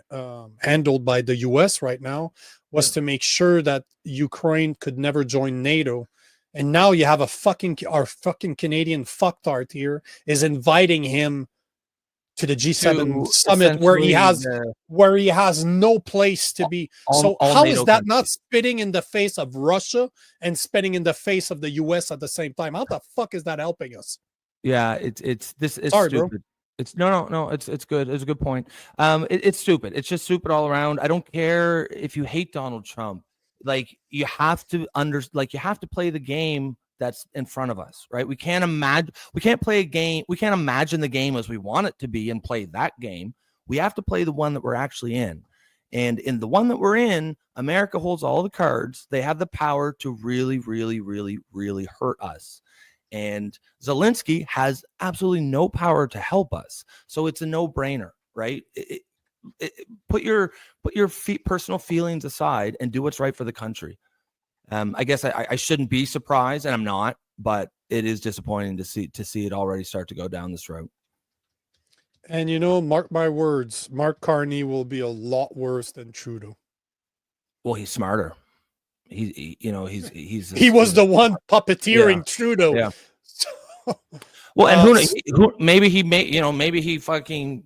handled by the US right now was to make sure that Ukraine could never join NATO. And now you have our fucking Canadian fucktard here is inviting him to the G7 summit where he has no place to be. So how is that not spitting in the face of Russia and spitting in the face of the US at the same time? How the fuck is that helping us? Yeah, it's stupid. Bro. It's no, it's good. It's a good point. It's stupid. It's just stupid all around. I don't care if you hate Donald Trump. Like, you have to play the game that's in front of us, right? We can't play a game. We can't imagine the game as we want it to be and play that game. We have to play the one that we're actually in. And in the one that we're in, America holds all the cards. They have the power to really, really, really, really hurt us. And Zelensky has absolutely no power to help us. So it's a no-brainer, right? Put your personal feelings aside and do what's right for the country. I guess I shouldn't be surprised, and I'm not, but it is disappointing to see it already start to go down this route. And mark my words, Mark Carney will be a lot worse than Trudeau. Well, he's smarter. He was the one puppeteering Trudeau. Yeah. Well, and maybe he fucking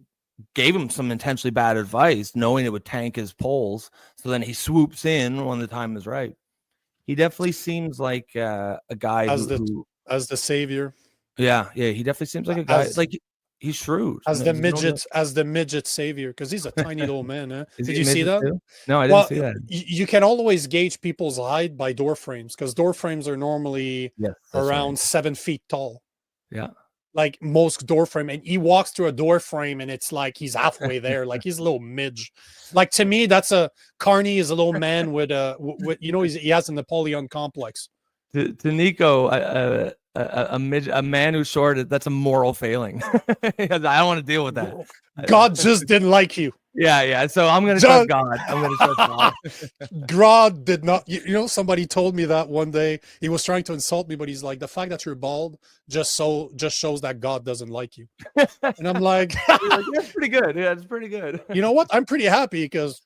gave him some intentionally bad advice, knowing it would tank his polls. So then he swoops in when the time is right. He definitely seems like a guy as the savior. Yeah, he definitely seems like a guy. He's shrewd as the midget savior, because he's a tiny little man. Huh? Did you see that? Too? No, I didn't see that. You can always gauge people's height by door frames, because door frames are normally around 7 feet tall. Yeah, like most door frame, and he walks through a door frame, and it's like he's halfway there. Like he's a little midge. Like to me, Carney is a little man with he has a Napoleon complex. To Nico, a man who's short, that's a moral failing. I don't want to deal with that. God just didn't like you. Yeah. So I'm going to trust God. I'm going to trust God. God did not. Somebody told me that one day. He was trying to insult me, but he's like, the fact that you're bald just shows that God doesn't like you. And I'm like, that's pretty good. Yeah, it's pretty good. You know what? I'm pretty happy because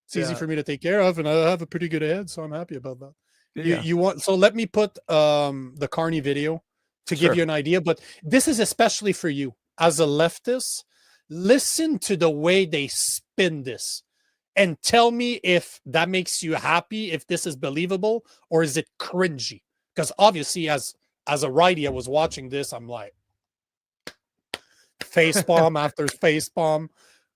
it's easy for me to take care of, and I have a pretty good head, so I'm happy about that. Yeah. You want, so let me put the Carney video to give you an idea, but this is especially for you as a leftist. Listen to the way they spin this and tell me if that makes you happy, if this is believable, or is it cringy? Because obviously as a righty, I was watching this, I'm like facepalm after facepalm,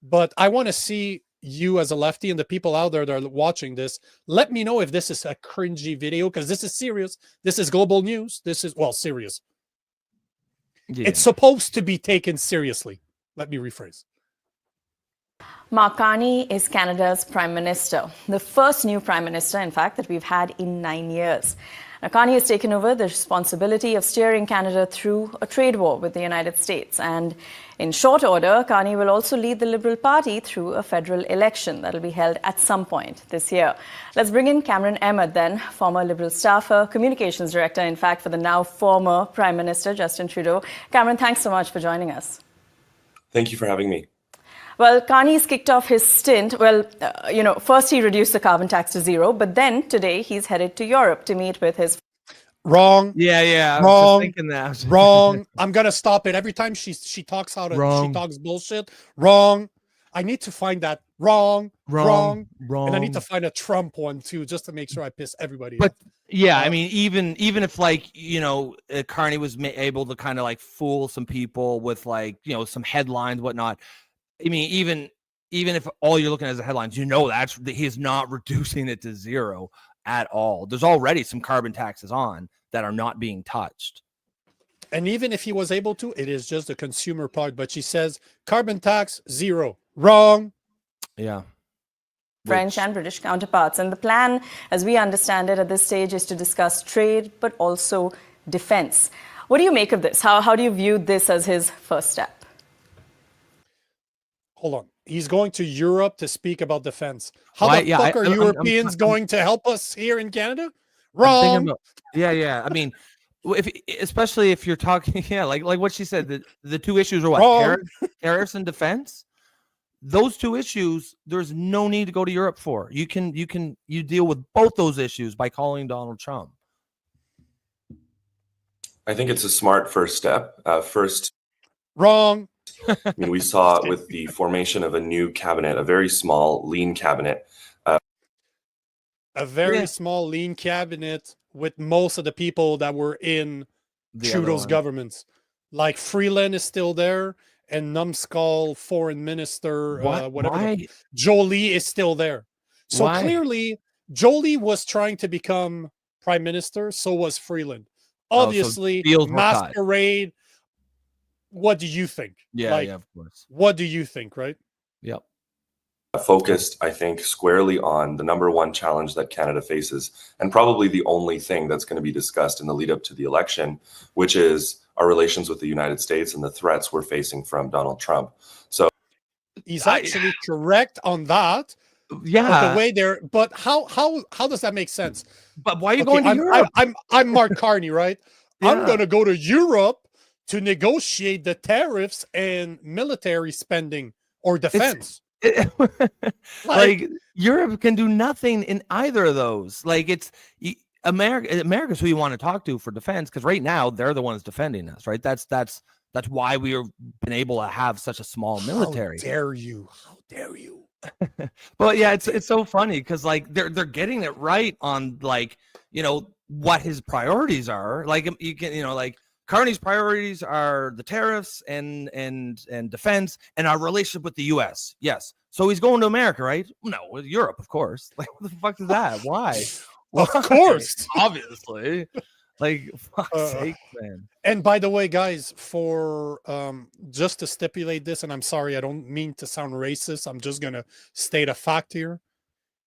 but I want to see you as a lefty and the people out there that are watching this, let me know if this is a cringy video, because this is serious. This is global news. This is, serious. Yeah. It's supposed to be taken seriously. Let me rephrase. Mark Carney is Canada's Prime Minister, the first new Prime Minister, in fact, that we've had in 9 years. Now, Carney has taken over the responsibility of steering Canada through a trade war with the United States. And in short order, Carney will also lead the Liberal Party through a federal election that will be held at some point this year. Let's bring in Cameron Emmett, then, former Liberal staffer, communications director, in fact, for the now former Prime Minister, Justin Trudeau. Cameron, thanks so much for joining us. Thank you for having me. Well, Carney's kicked off his stint. First he reduced the carbon tax to zero, but then today he's headed to Europe to meet with his... Wrong. Yeah. Wrong. I was just thinking that. Wrong. I'm going to stop it. Every time she talks she talks bullshit. Wrong. I need to find that. Wrong. And I need to find a Trump one too, just to make sure I piss everybody off. Yeah, I mean, even if Carney was able to kind of fool some people with some headlines, whatnot. I mean, even if all you're looking at is the headlines, that he is not reducing it to zero at all. There's already some carbon taxes on that are not being touched. And even if he was able to, it is just the consumer part. But she says carbon tax zero. Wrong. Yeah. French and British counterparts. And the plan, as we understand it at this stage, is to discuss trade, but also defense. What do you make of this? How do you view this as his first step? Hold on. He's going to Europe to speak about defense. How the fuck are Europeans going to help us here in Canada? Wrong. I mean, especially if you're talking, like what she said, the two issues are what? Tariffs and defense. Those two issues, there's no need to go to Europe for. You deal with both those issues by calling Donald Trump. I think it's a smart first step. Wrong. I mean, we saw with the formation of a new cabinet, a very small, lean cabinet. A very small, lean cabinet with most of the people that were in Trudeau's governments. Like Freeland is still there, and Numbskull, foreign minister, whatever. Jolie is still there. So clearly, Jolie was trying to become prime minister. So was Freeland. Obviously, masquerade. What do you think? Yeah, of course. What do you think, right? Yep. focused, I think, squarely on the #1 challenge that Canada faces, and probably the only thing that's going to be discussed in the lead up to the election, which is our relations with the United States and the threats we're facing from Donald Trump. So he's actually correct on that. Yeah. But the way they're, but how does that make sense? But why are you going to Europe? I'm Mark Carney, right? Yeah. I'm going to go to Europe to negotiate the tariffs and military spending or defense. Like Europe can do nothing in either of those. Like America's who you want to talk to for defense, because right now they're the ones defending us, right? That's why we've been able to have such a small military. How dare you? How dare you? But yeah, it's so funny because like they're getting it right on like, you know, what his priorities are. Like you can, you know, like Carney's priorities are the tariffs and defense and our relationship with the U.S. Yes. So he's going to America, right? No, Europe, of course. Like, what the fuck is that? Why? Of course. Obviously. Like, fuck's sake, man. And by the way, guys, for just to stipulate this, and I'm sorry, I don't mean to sound racist. I'm just going to state a fact here.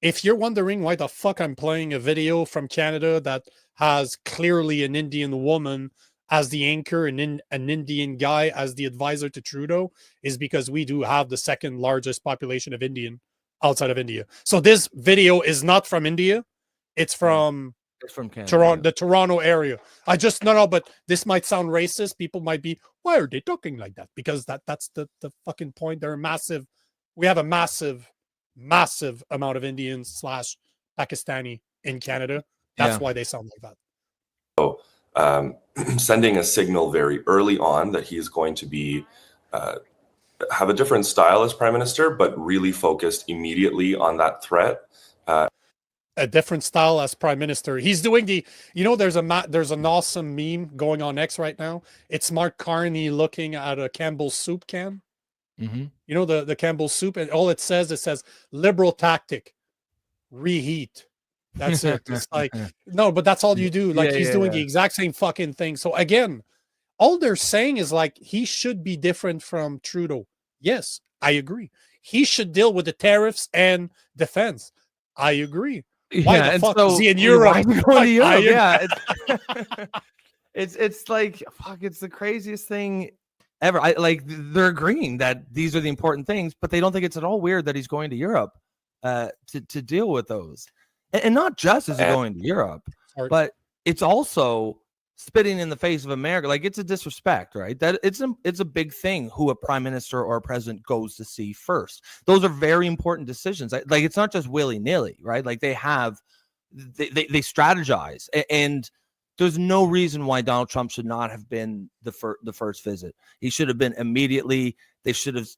If you're wondering why the fuck I'm playing a video from Canada that has clearly an Indian woman as the anchor and an Indian guy as the advisor to Trudeau, is because we do have the second largest population of Indian outside of India. So this video is not from India. It's from Canada, Toronto, the Toronto area. I just no, but this might sound racist. People might be, why are they talking like that? Because that's the fucking point. They're massive. We have a massive amount of Indians / Pakistani in Canada. That's why they sound like that. So sending a signal very early on that he's going to be have a different style as prime minister, but really focused immediately on that threat. A different style as prime minister. He's doing the, you know, there's an awesome meme going on X right now. It's Mark Carney looking at a Campbell's soup can. Mm-hmm. You know, the Campbell's soup, and all it says liberal tactic, reheat. That's it. It's like, no, but that's all you do. Like he's doing the exact same fucking thing. So again, all they're saying is like, he should be different from Trudeau. Yes, I agree. He should deal with the tariffs and defense. I agree. Why the fuck is he in Europe? Yeah, it's like, fuck, it's the craziest thing ever. They're agreeing that these are the important things, but they don't think it's at all weird that he's going to Europe to deal with those. And not just is he going to Europe, but it's also spitting in the face of America. Like, it's a disrespect, right? That it's a big thing who a prime minister or a president goes to see first. Those are very important decisions. Like, it's not just willy-nilly, right? Like, they strategize, and there's no reason why Donald Trump should not have been the first visit. He should have been immediately. They should have,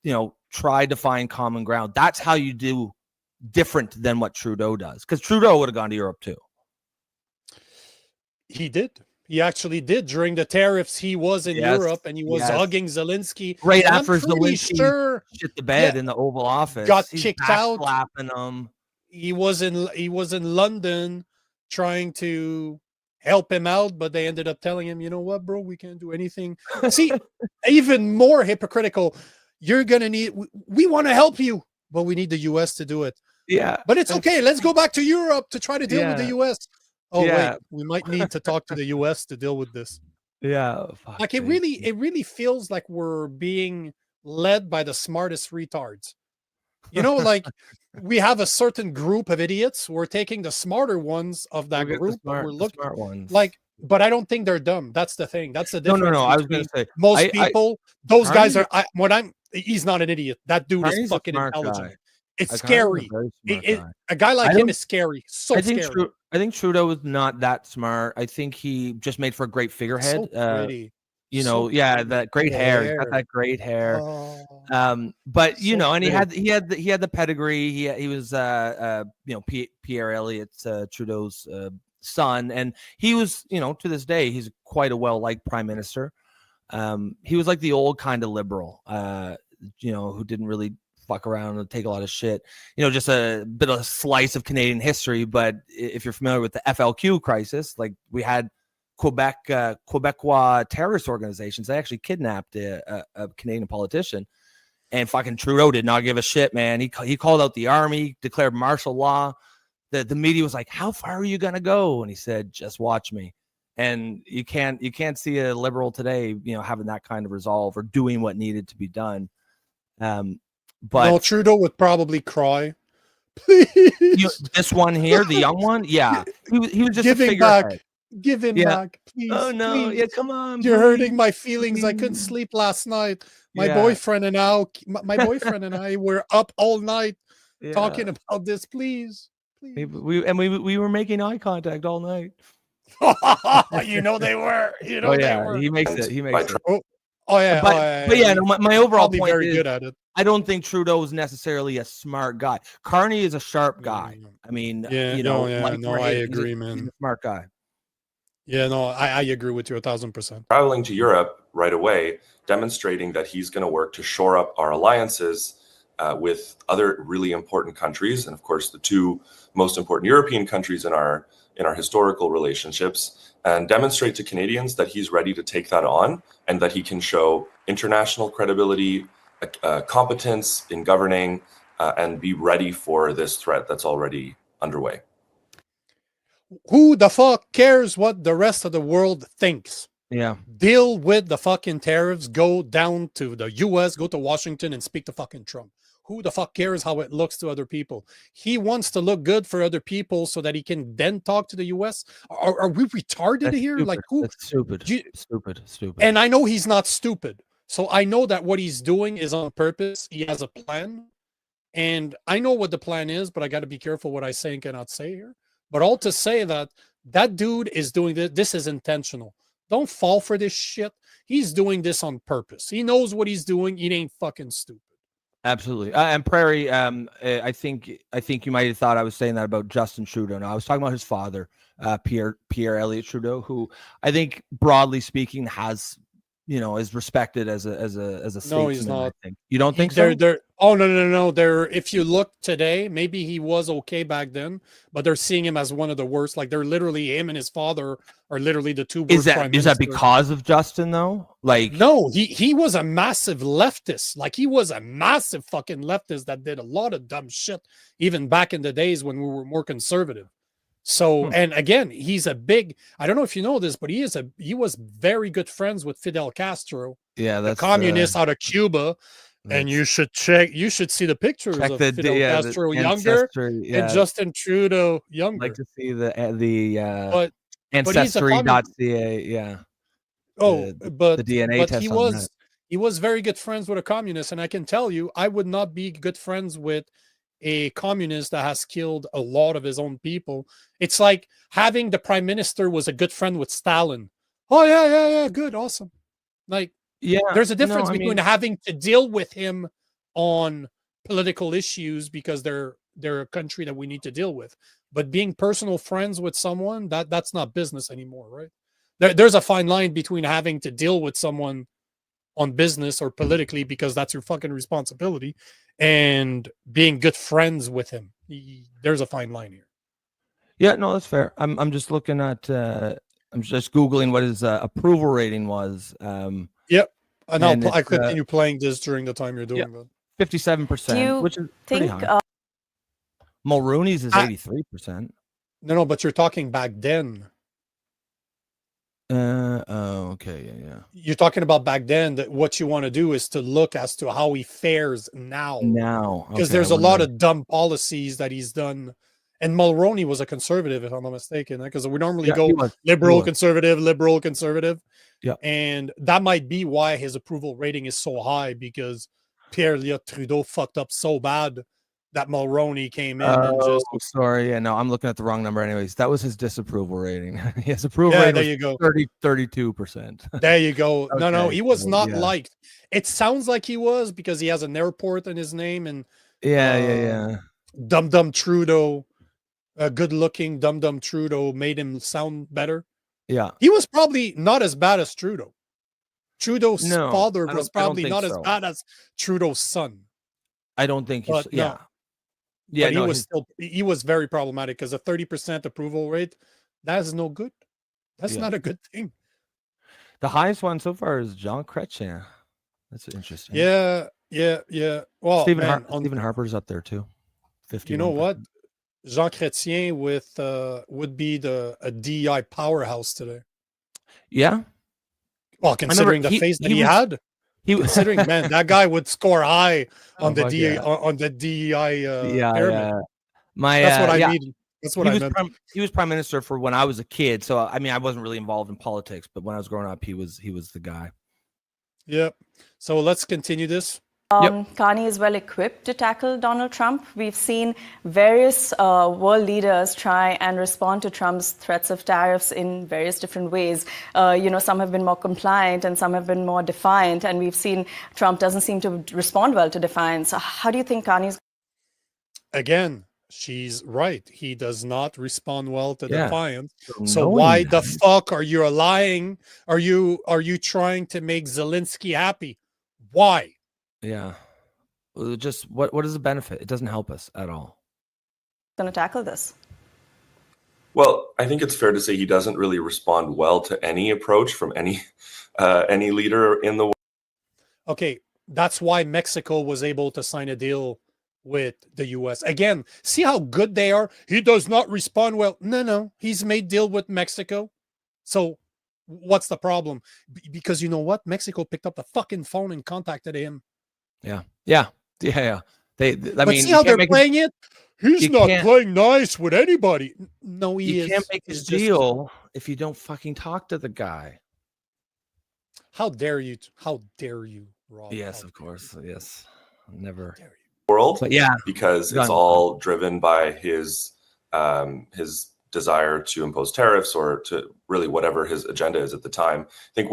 tried to find common ground. That's how you do different than what Trudeau does, because Trudeau would have gone to Europe too. He did. He actually did. During the tariffs, he was in Europe, and he was hugging Zelensky. Right after Zelensky shit the bed in the Oval Office. Got kicked out. Slapping him. He was in London trying to help him out, but they ended up telling him, you know what, bro, we can't do anything. See, even more hypocritical. You're going to need, we want to help you, but we need the U.S. to do it. Yeah. But it's okay. Let's go back to Europe to try to deal with the U.S. Oh, wait, we might need to talk to the U.S. to deal with this. Yeah. Like, it really feels like we're being led by the smartest retards. Like, we have a certain group of idiots. We're taking the smarter ones of that group. We're looking smart ones. Like, but I don't think they're dumb. That's the thing. That's the difference. No. I was going to say, most people, those guys are. He's not an idiot. That dude is fucking intelligent. Guy. It's scary. A guy like him is scary. So scary. I think Trudeau is not that smart. I think he just made for a great figurehead. So pretty. That great hair. He's got that great hair. But and he had the pedigree. He was Pierre Elliott's Trudeau's son, and he was to this day he's quite a well-liked prime minister. He was like the old kind of liberal, who didn't really fuck around and take a lot of shit, just a bit of a slice of Canadian history. But if you're familiar with the FLQ crisis, like we had Quebecois terrorist organizations, they actually kidnapped a Canadian politician And fucking Trudeau did not give a shit, man. He called out the army, declared martial law. The media was like, "How far are you gonna go?" And he said, "Just watch me." And you can't see a liberal today, having that kind of resolve or doing what needed to be done. But no, Trudeau would probably cry. Please, this one here, the young one, yeah, he was just giving back. Give him back, please. Oh no, please. yeah, come on. You're please, hurting my feelings. please. I couldn't sleep last night. My boyfriend and I were up all night talking about this. Please. We were making eye contact all night. They were. They were. He makes it. But my overall point very is, good at it. I don't think Trudeau is necessarily a smart guy. Carney is a sharp guy. I mean, I agree, man. He's a smart guy. Yeah, no, I agree with you 1,000%. Traveling to Europe right away, demonstrating that he's going to work to shore up our alliances with other really important countries, and of course the two most important European countries in our historical relationships, and demonstrate to Canadians that he's ready to take that on and that he can show international credibility, competence in governing, and be ready for this threat that's already underway. Who the fuck cares what the rest of the world thinks? Yeah. Deal with the fucking tariffs, go down to the US, go to Washington and speak to fucking Trump. Who the fuck cares how it looks to other people? He wants to look good for other people so that he can then talk to the US. Are we retarded here? Stupid. Like who? That's stupid. Stupid. And I know he's not stupid. So I know that what he's doing is on purpose. He has a plan. And I know what the plan is, but I got to be careful what I say and cannot say here. But all to say that dude is doing this. This is intentional. Don't fall for this shit. He's doing this on purpose. He knows what he's doing. He ain't fucking stupid. Absolutely. And Prairie, I think you might have thought I was saying that about Justin Trudeau. No, I was talking about his father, Pierre Elliott Trudeau, who I think broadly speaking has, is respected as a statesman. No, he's not. I think. You don't think so? Oh no. If you look today, maybe he was okay back then, but they're seeing him as one of the worst. Like they're literally, him and his father are literally the two worst. Is that because of Justin though? Like no, he was a massive leftist. Like he was a massive fucking leftist that did a lot of dumb shit even back in the days when we were more conservative. So, and again, he's a big, I don't know if you know this, but he was very good friends with Fidel Castro. Yeah, that's the communist out of Cuba. And you should see the pictures of Fidel Castro younger and Justin Trudeau younger. I'd like to see the ancestry.ca. Yeah. But the DNA test. He was very good friends with a communist, and I can tell you, I would not be good friends with a communist that has killed a lot of his own people. It's like having the prime minister was a good friend with Stalin. Oh yeah, good, awesome. Like, yeah, there's a difference between having to deal with him on political issues because they're a country that we need to deal with, but being personal friends with someone that's not business anymore, right? There's a fine line between having to deal with someone on business or politically because that's your fucking responsibility, and being good friends with him. There's a fine line here. Yeah, no, that's fair. I'm just looking at I'm just Googling what his approval rating was. Yep. And I'll continue playing this during the time you're doing that. 57%, which is pretty high. Mulroney's is 83%. No, but you're talking back then. Okay, yeah. You're talking about back then. That what you want to do is to look as to how he fares now. Because there's a lot of dumb policies that he's done. And Mulroney was a conservative, if I'm not mistaken, because we normally go liberal, conservative. Yeah. And that might be why his approval rating is so high, because Pierre Elliott Trudeau fucked up so bad that Mulroney came in and just... sorry. Yeah, no, I'm looking at the wrong number anyways. That was his disapproval rating. His approval rating there you go. 32%. There you go. Okay. No, he was not liked. It sounds like he was because he has an airport in his name. And yeah. Dum Trudeau, good-looking Dum Trudeau made him sound better. Yeah. He was probably not as bad as Trudeau. Trudeau's father was probably not as bad as Trudeau's son. I don't think he's... Yeah. Yeah, but he was very problematic because a 30% approval rate, that is no good. That's not a good thing. The highest one so far is Jean Chrétien. That's interesting. Yeah, Yeah. Well, Stephen Harper's up there too. 51%. You know what? Jean Chrétien would be a DEI powerhouse today. Yeah. Well, considering the face that he had, considering man, that guy would score high on the DEI pyramid. That's what I mean. That's what I meant. He was prime minister for when I was a kid, so I mean I wasn't really involved in politics, but when I was growing up, he was the guy. Yep. So let's continue this. Carney is well equipped to tackle Donald Trump. We've seen various world leaders try and respond to Trump's threats of tariffs in various different ways. Some have been more compliant and some have been more defiant. And we've seen Trump doesn't seem to respond well to defiance. How do you think Carney's... Again, she's right. He does not respond well to defiance. So why the fuck are you lying? Are you trying to make Zelensky happy? Why? Yeah. Just what is the benefit? It doesn't help us at all. Going to tackle this? Well, I think it's fair to say he doesn't really respond well to any approach from any leader in the world. Okay, that's why Mexico was able to sign a deal with the US. Again, see how good they are? He does not respond well. No, he's made deal with Mexico. So what's the problem? Because you know what? Mexico picked up the fucking phone and contacted him. Yeah. But see how they're playing it? He's not playing nice with anybody. No, he is. You can't make this deal if you don't fucking talk to the guy. How dare you? How dare you, Rob? Yes, of course. Yes. Never. World, but yeah, because it's all driven by his desire to impose tariffs or to really whatever his agenda is at the time. I think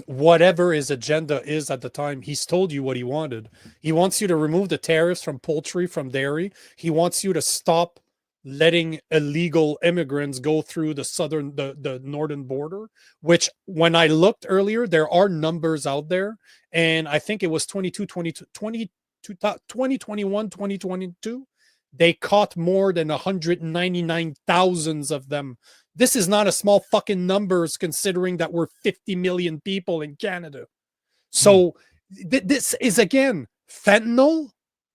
whatever his agenda is at the time, he's told you what he wanted. He wants you to remove the tariffs from poultry, from dairy. He wants you to stop letting illegal immigrants go through the northern border, which when I looked earlier, there are numbers out there. And I think it was 2021, 2022, they caught more than 199,000 of them. This is not a small fucking numbers considering that we're 50 million people in Canada. So this is, again, fentanyl,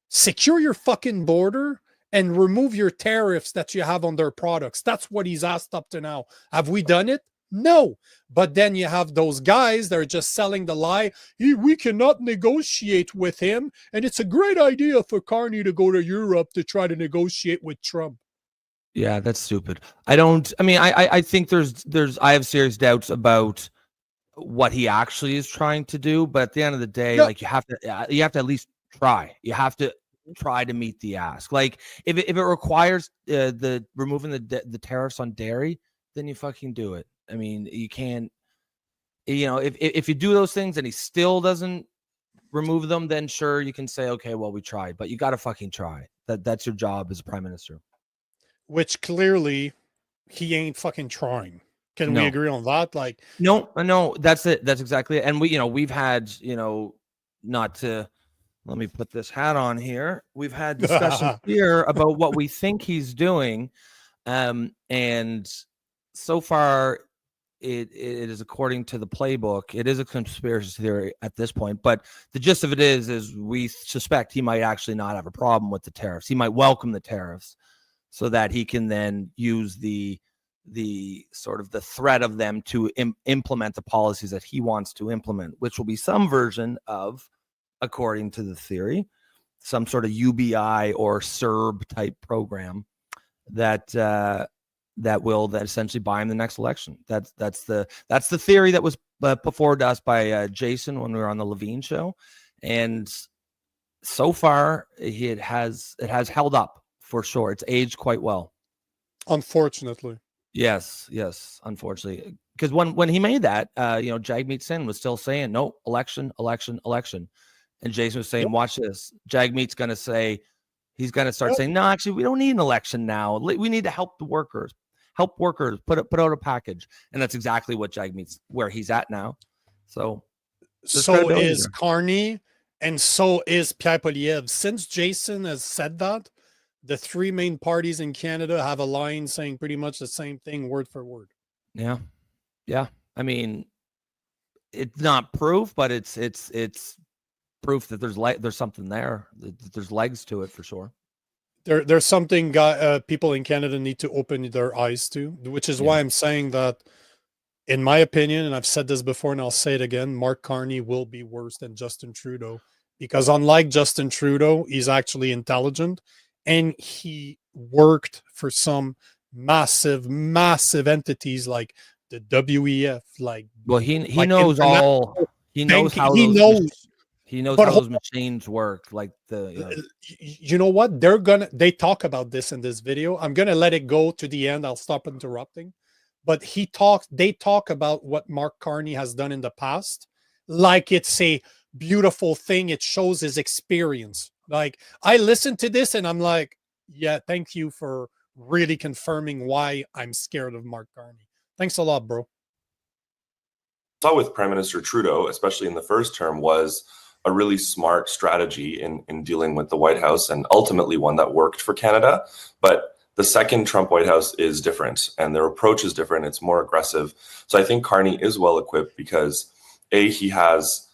secure your fucking border and remove your tariffs that you have on their products. That's what he's asked up to now. Have we done it? No. But then you have those guys that are just selling the lie. We cannot negotiate with him. And it's a great idea for Carney to go to Europe to try to negotiate with Trump. Yeah, that's stupid. I think I have serious doubts about what he actually is trying to do. But at the end of the day, like you have to at least try. You have to try to meet the ask. Like if it requires the removing the tariffs on dairy, then you fucking do it. I mean, you can't, if you do those things and he still doesn't remove them, then sure, you can say, okay, well, we tried, but you got to fucking try. That's your job as a prime minister. Which clearly he ain't fucking trying. Can we agree on that? Like, no, that's it. That's exactly it. And we've had, not to, let me put this hat on here. We've had discussions here about what we think he's doing. And so far, it is according to the playbook. It is a conspiracy theory at this point, but the gist of it is we suspect he might actually not have a problem with the tariffs. He might welcome the tariffs so that he can then use the sort of the threat of them to implement the policies that he wants to implement, which will be some version of, according to the theory, some sort of UBI or CERB type program that will essentially buy him the next election. That's the theory that was put forward to us by Jason when we were on the Levine show, and so far it has held up for sure. It's aged quite well, unfortunately. Yes, unfortunately, because when he made that, Jagmeet Singh was still saying no, election, and Jason was saying, watch this. Jagmeet's going to say, he's going to start saying, no, actually, we don't need an election now. We need to help the workers. Help workers, put out a package. And that's exactly what Jagmeet's where he's at now. So is Carney, and so is Pierre Poilievre. Since Jason has said that, the three main parties in Canada have a line saying pretty much the same thing, word for word. Yeah. I mean, it's not proof, but it's proof that there's something there. That there's legs to it for sure. There's something people in Canada need to open their eyes to, which is why I'm saying that, in my opinion, and I've said this before and I'll say it again, Mark Carney will be worse than Justin Trudeau, because unlike Justin Trudeau, he's actually intelligent and he worked for some massive entities like the WEF. He knows how those machines work. Like you know what? They talk about this in this video. I'm going to let it go to the end. I'll stop interrupting. But they talk about what Mark Carney has done in the past, like it's a beautiful thing. It shows his experience. Like, I listened to this and I'm like, yeah, thank you for really confirming why I'm scared of Mark Carney. Thanks a lot, bro. Saw with Prime Minister Trudeau, especially in the first term, was a really smart strategy in dealing with the White House, and ultimately one that worked for Canada. But the second Trump White House is different and their approach is different. It's more aggressive. So I think Carney is well equipped because he has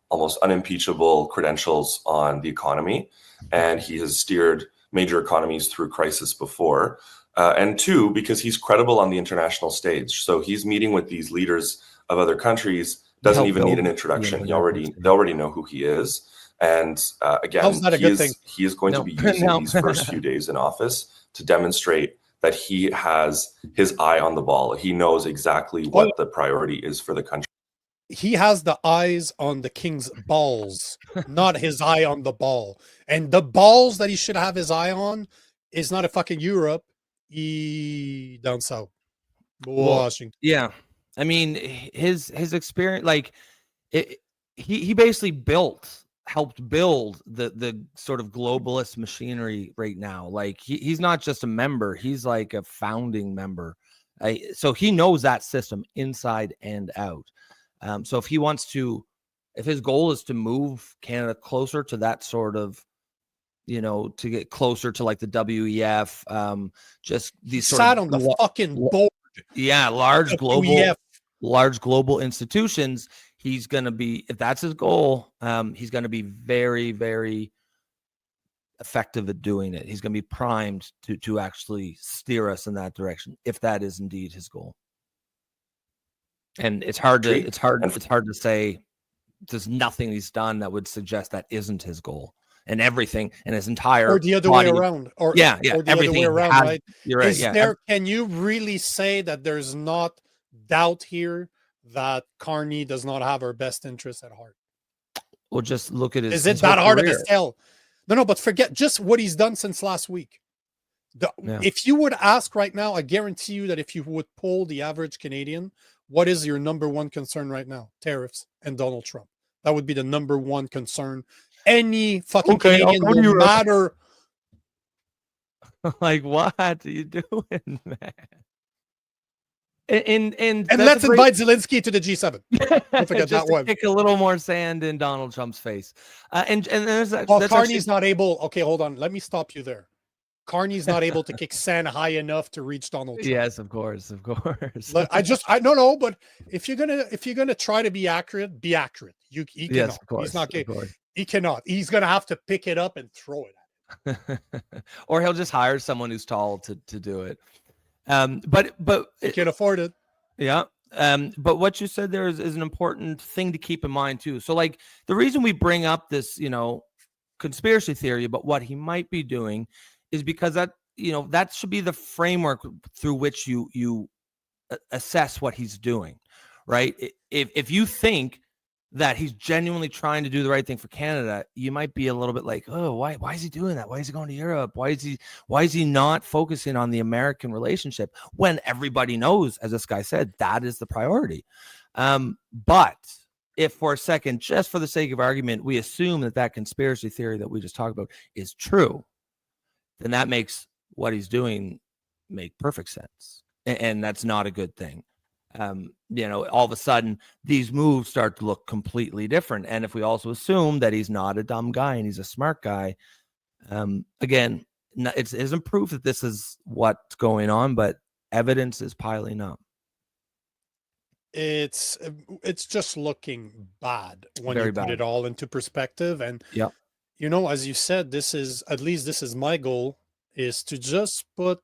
almost unimpeachable credentials on the economy, and he has steered major economies through crisis before. And two, because he's credible on the international stage. So he's meeting with these leaders of other countries, doesn't even need an introduction. They already know who he is. And again, he is going to be using these first few days in office to demonstrate that he has his eye on the ball. He knows exactly what the priority is for the country. He has the eyes on the king's balls, not his eye on the ball. And the balls that he should have his eye on is not a fucking Europe, down south, Washington. Yeah, I mean, his experience, like he basically helped build the sort of globalist machinery right now. Like he's not just a member, he's like a founding member. So he knows that system inside and out. So if his goal is to move Canada closer to that sort of, to get closer to like the WEF, just these sort sat of on the fucking board. Yeah, large global institutions. He's going to be, if that's his goal, he's going to be very, very effective at doing it. He's going to be primed to actually steer us in that direction, if that is indeed his goal. And it's hard to say there's nothing he's done that would suggest that isn't his goal. And everything and his entire or the other way around, or the everything other way around, right? You're right. Can you really say that there's not doubt here that Carney does not have our best interests at heart? Well, just look at his. Is it that hard of a tell? No, but forget just what he's done since last week. If you would ask right now, I guarantee you that if you would poll the average Canadian, what is your number one concern right now? Tariffs and Donald Trump. That would be the number one concern. Any fucking Canadian, no matter. Like, what are you doing, man? And let's invite Zelensky to the G7. Don't forget that one. Kick a little more sand in Donald Trump's face. And there's Carney's not able. Okay, hold on. Let me stop you there. Carney's not able to kick sand high enough to reach Donald Trump. Yes, of course. But I don't know. But if you're gonna try to be accurate, be accurate. He cannot. Yes, of course. He's not. He cannot. He's gonna have to pick it up and throw it at him. Or he'll just hire someone who's tall to do it. But he can afford it. Yeah. But what you said there is an important thing to keep in mind too. So like the reason we bring up this, conspiracy theory about what he might be doing is because that should be the framework through which you assess what he's doing, right? If you think that he's genuinely trying to do the right thing for Canada, you might be a little bit like, oh, why is he doing that? Why is he going to Europe? Why is he not focusing on the American relationship when everybody knows, as this guy said, that is the priority? But if for a second, just for the sake of argument, we assume that conspiracy theory that we just talked about is true, then that makes what he's doing make perfect sense. And that's not a good thing. All of a sudden these moves start to look completely different. And if we also assume that he's not a dumb guy and he's a smart guy, again, it isn't proof that this is what's going on, but evidence is piling up. it's just looking bad when Very you put bad. it all into perspective. And Yep. you know, as you said, this is my goal, is to just put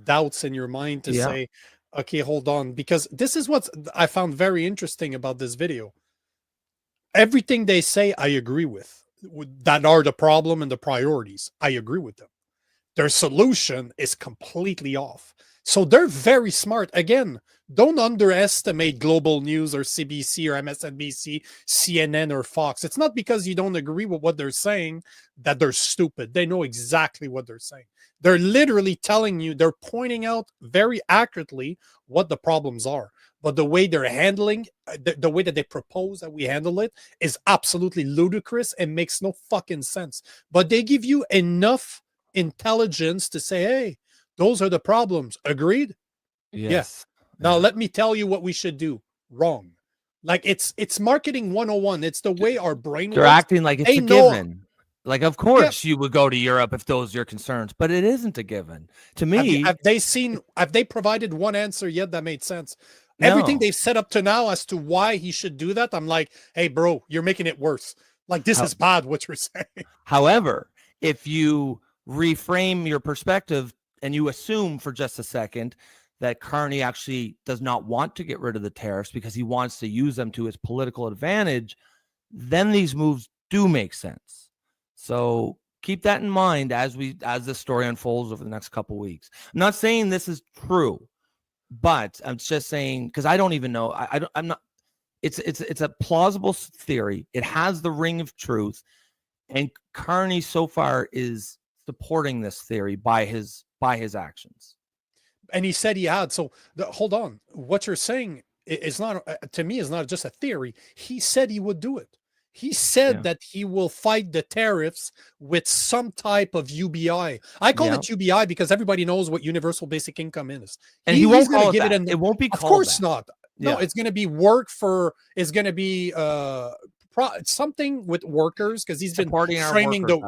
doubts in your mind to say, okay, hold on, because this is what I found very interesting about this video. Everything they say, I agree with. That are the problem and the priorities. I agree with them. Their solution is completely off. So they're very smart. Again, don't underestimate global news or CBC or MSNBC, CNN or Fox. It's not because you don't agree with what they're saying that they're stupid. They know exactly what they're saying. They're literally telling you, they're pointing out very accurately what the problems are. But the way they're handling, the way that they propose that we handle it is absolutely ludicrous and makes no fucking sense. But they give you enough intelligence to say, hey, those are the problems. Agreed? Yes. Now let me tell you what we should do. Wrong. Like it's marketing 101. It's the way our brain They're works. acting like it's a given. Like, of course you would go to Europe if those are your concerns, but it isn't a given. To me, have they provided one answer yet that made sense? No. Everything they've set up to now as to why he should do that, I'm like, hey, bro, you're making it worse. Like, this is bad, what you're saying. However, if you reframe your perspective and you assume for just a second that Carney actually does not want to get rid of the tariffs because he wants to use them to his political advantage, then these moves do make sense. So keep that in mind as the story unfolds over the next couple of weeks. I'm not saying this is true, but I'm just saying, because I don't even know. I'm not. It's a plausible theory. It has the ring of truth, and Carney so far is supporting this theory by his actions. And he said he had. So hold on. What you're saying is not, to me, is not just a theory. He said he would do it. He said that he will fight the tariffs with some type of UBI. I call it UBI because everybody knows what universal basic income is. And he won't call it that. It won't be called Of course that. not. No, it's going to be it's going to be something with workers, because he's been framing the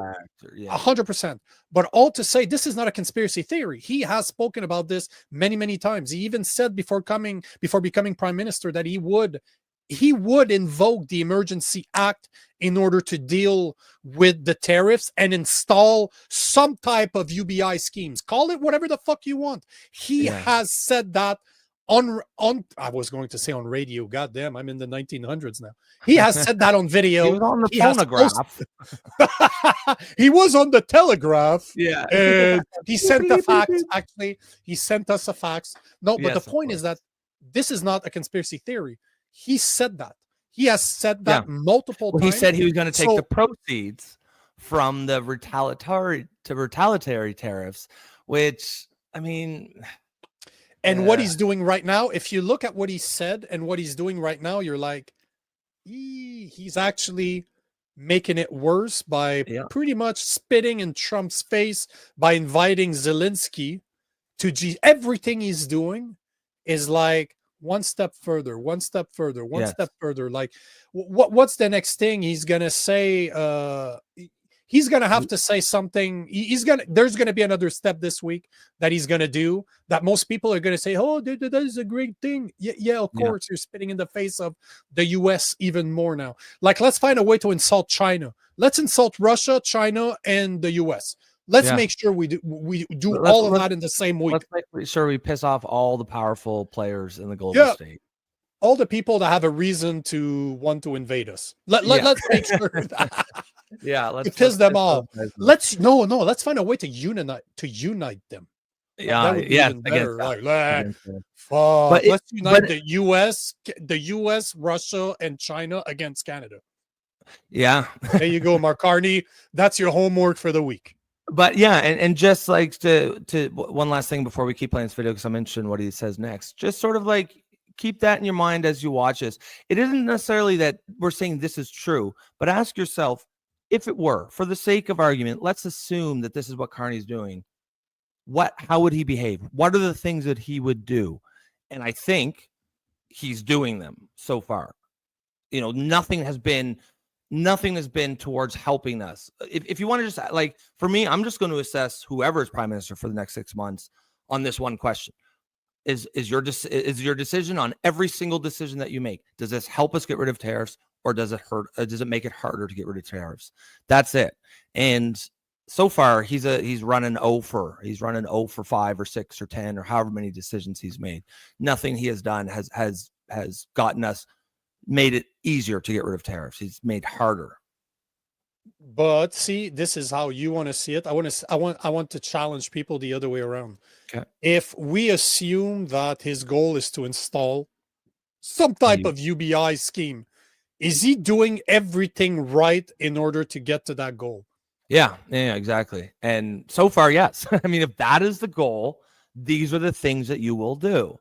100%. But all to say, this is not a conspiracy theory. He has spoken about this many, many times. He even said before becoming prime minister that he would invoke the Emergency Act in order to deal with the tariffs and install some type of UBI schemes. Call it whatever the fuck you want. He has said that on I was going to say on radio. Goddamn, I'm in the 1900s now. He has said that on video. He was on the phonograph. He was on the telegraph. Yeah. And he sent the facts. Actually, he sent us a fax. No, but the point is that this is not a conspiracy theory. He said that. He has said that multiple times. He said he was going to take the proceeds from the retaliatory tariffs, which, I mean... And what he's doing right now, if you look at what he said and what he's doing right now, you're like, he's actually making it worse by pretty much spitting in Trump's face by inviting Zelensky to everything he's doing is like one step further, one step further, one step further. Like, what's the next thing he's gonna say? He's gonna have to say something. There's gonna be another step this week that he's gonna do that most people are gonna say, "Oh, that is a great thing." Yeah, of course, you're spitting in the face of the U.S. even more now. Like, let's find a way to insult China. Let's insult Russia, China, and the U.S. Let's make sure we do all of that in the same week. Let's make sure we piss off all the powerful players in the global state. All the people that have a reason to want to invade us. Let's make sure that. Let's piss them off. Let's find a way to unite them. Yeah, let's unite the US, Russia, and China against Canada. Yeah. There you go, Mark Carney. That's your homework for the week. But and just like to one last thing before we keep playing this video, because I'm interested in what he says next. Just sort of like keep that in your mind as you watch this. It isn't necessarily that we're saying this is true, but ask yourself, if it were, for the sake of argument, let's assume that this is what Carney's doing. How would he behave? What are the things that he would do? And I think he's doing them so far. You know, nothing has been towards helping us. If you want to just, like, for me, I'm just going to assess whoever is prime minister for the next 6 months on this one question. is your decision on every single decision that you make. Does this help us get rid of tariffs, or does it hurt? Does it make it harder to get rid of tariffs? That's it. And so far, he's running 0 for 5 or 6 or 10 or however many decisions he's made. Nothing he has done has made it easier to get rid of tariffs. He's made harder. But see, this is how you want to see it. I want to challenge people the other way around. Okay. If we assume that his goal is to install some type of UBI scheme, is he doing everything right in order to get to that goal? Yeah, exactly. And so far, yes. I mean, if that is the goal, these are the things that you will do.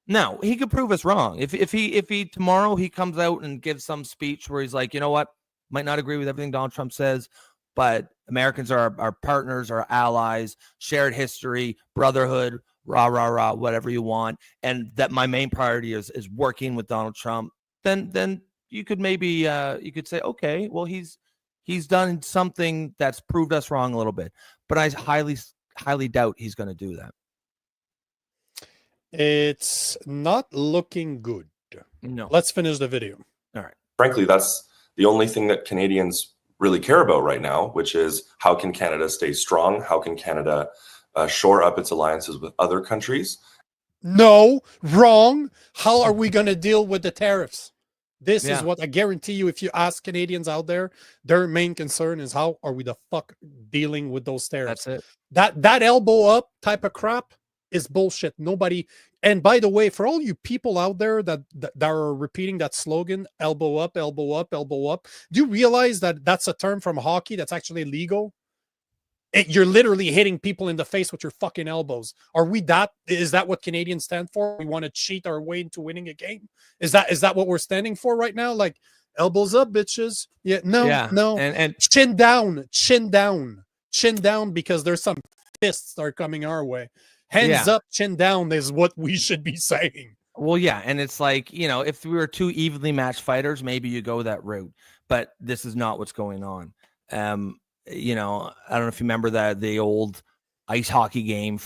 Now, he could prove us wrong. If he tomorrow he comes out and gives some speech where he's like, you know what, might not agree with everything Donald Trump says, but Americans are our partners, our allies, shared history, brotherhood, rah, rah, rah, whatever you want, and that my main priority is working with Donald Trump, then you could maybe you could say, okay, well, he's done something that's proved us wrong a little bit, but I highly doubt he's going to do that. It's not looking good. No. Let's finish the video. All right. Frankly, that's the only thing that Canadians really care about right now, which is how can Canada stay strong? How can Canada shore up its alliances with other countries? No, wrong. How are we going to deal with the tariffs? This is what I guarantee you. If you ask Canadians out there, their main concern is how are we the fuck dealing with those tariffs? That's it. That elbow up type of crap is bullshit. Nobody. And by the way, for all you people out there that are repeating that slogan, elbow up, elbow up, elbow up, do you realize that that's a term from hockey that's actually legal? You're literally hitting people in the face with your fucking elbows. Is that what Canadians stand for? We want to cheat our way into winning a game? Is that what we're standing for right now? Like, elbows up, bitches. No. And chin down, because there's some fists that are coming our way. Hands up, chin down is what we should be saying. Well, yeah, and it's like, if we were two evenly matched fighters, maybe you go that route, but this is not what's going on. I don't know if you remember the old ice hockey game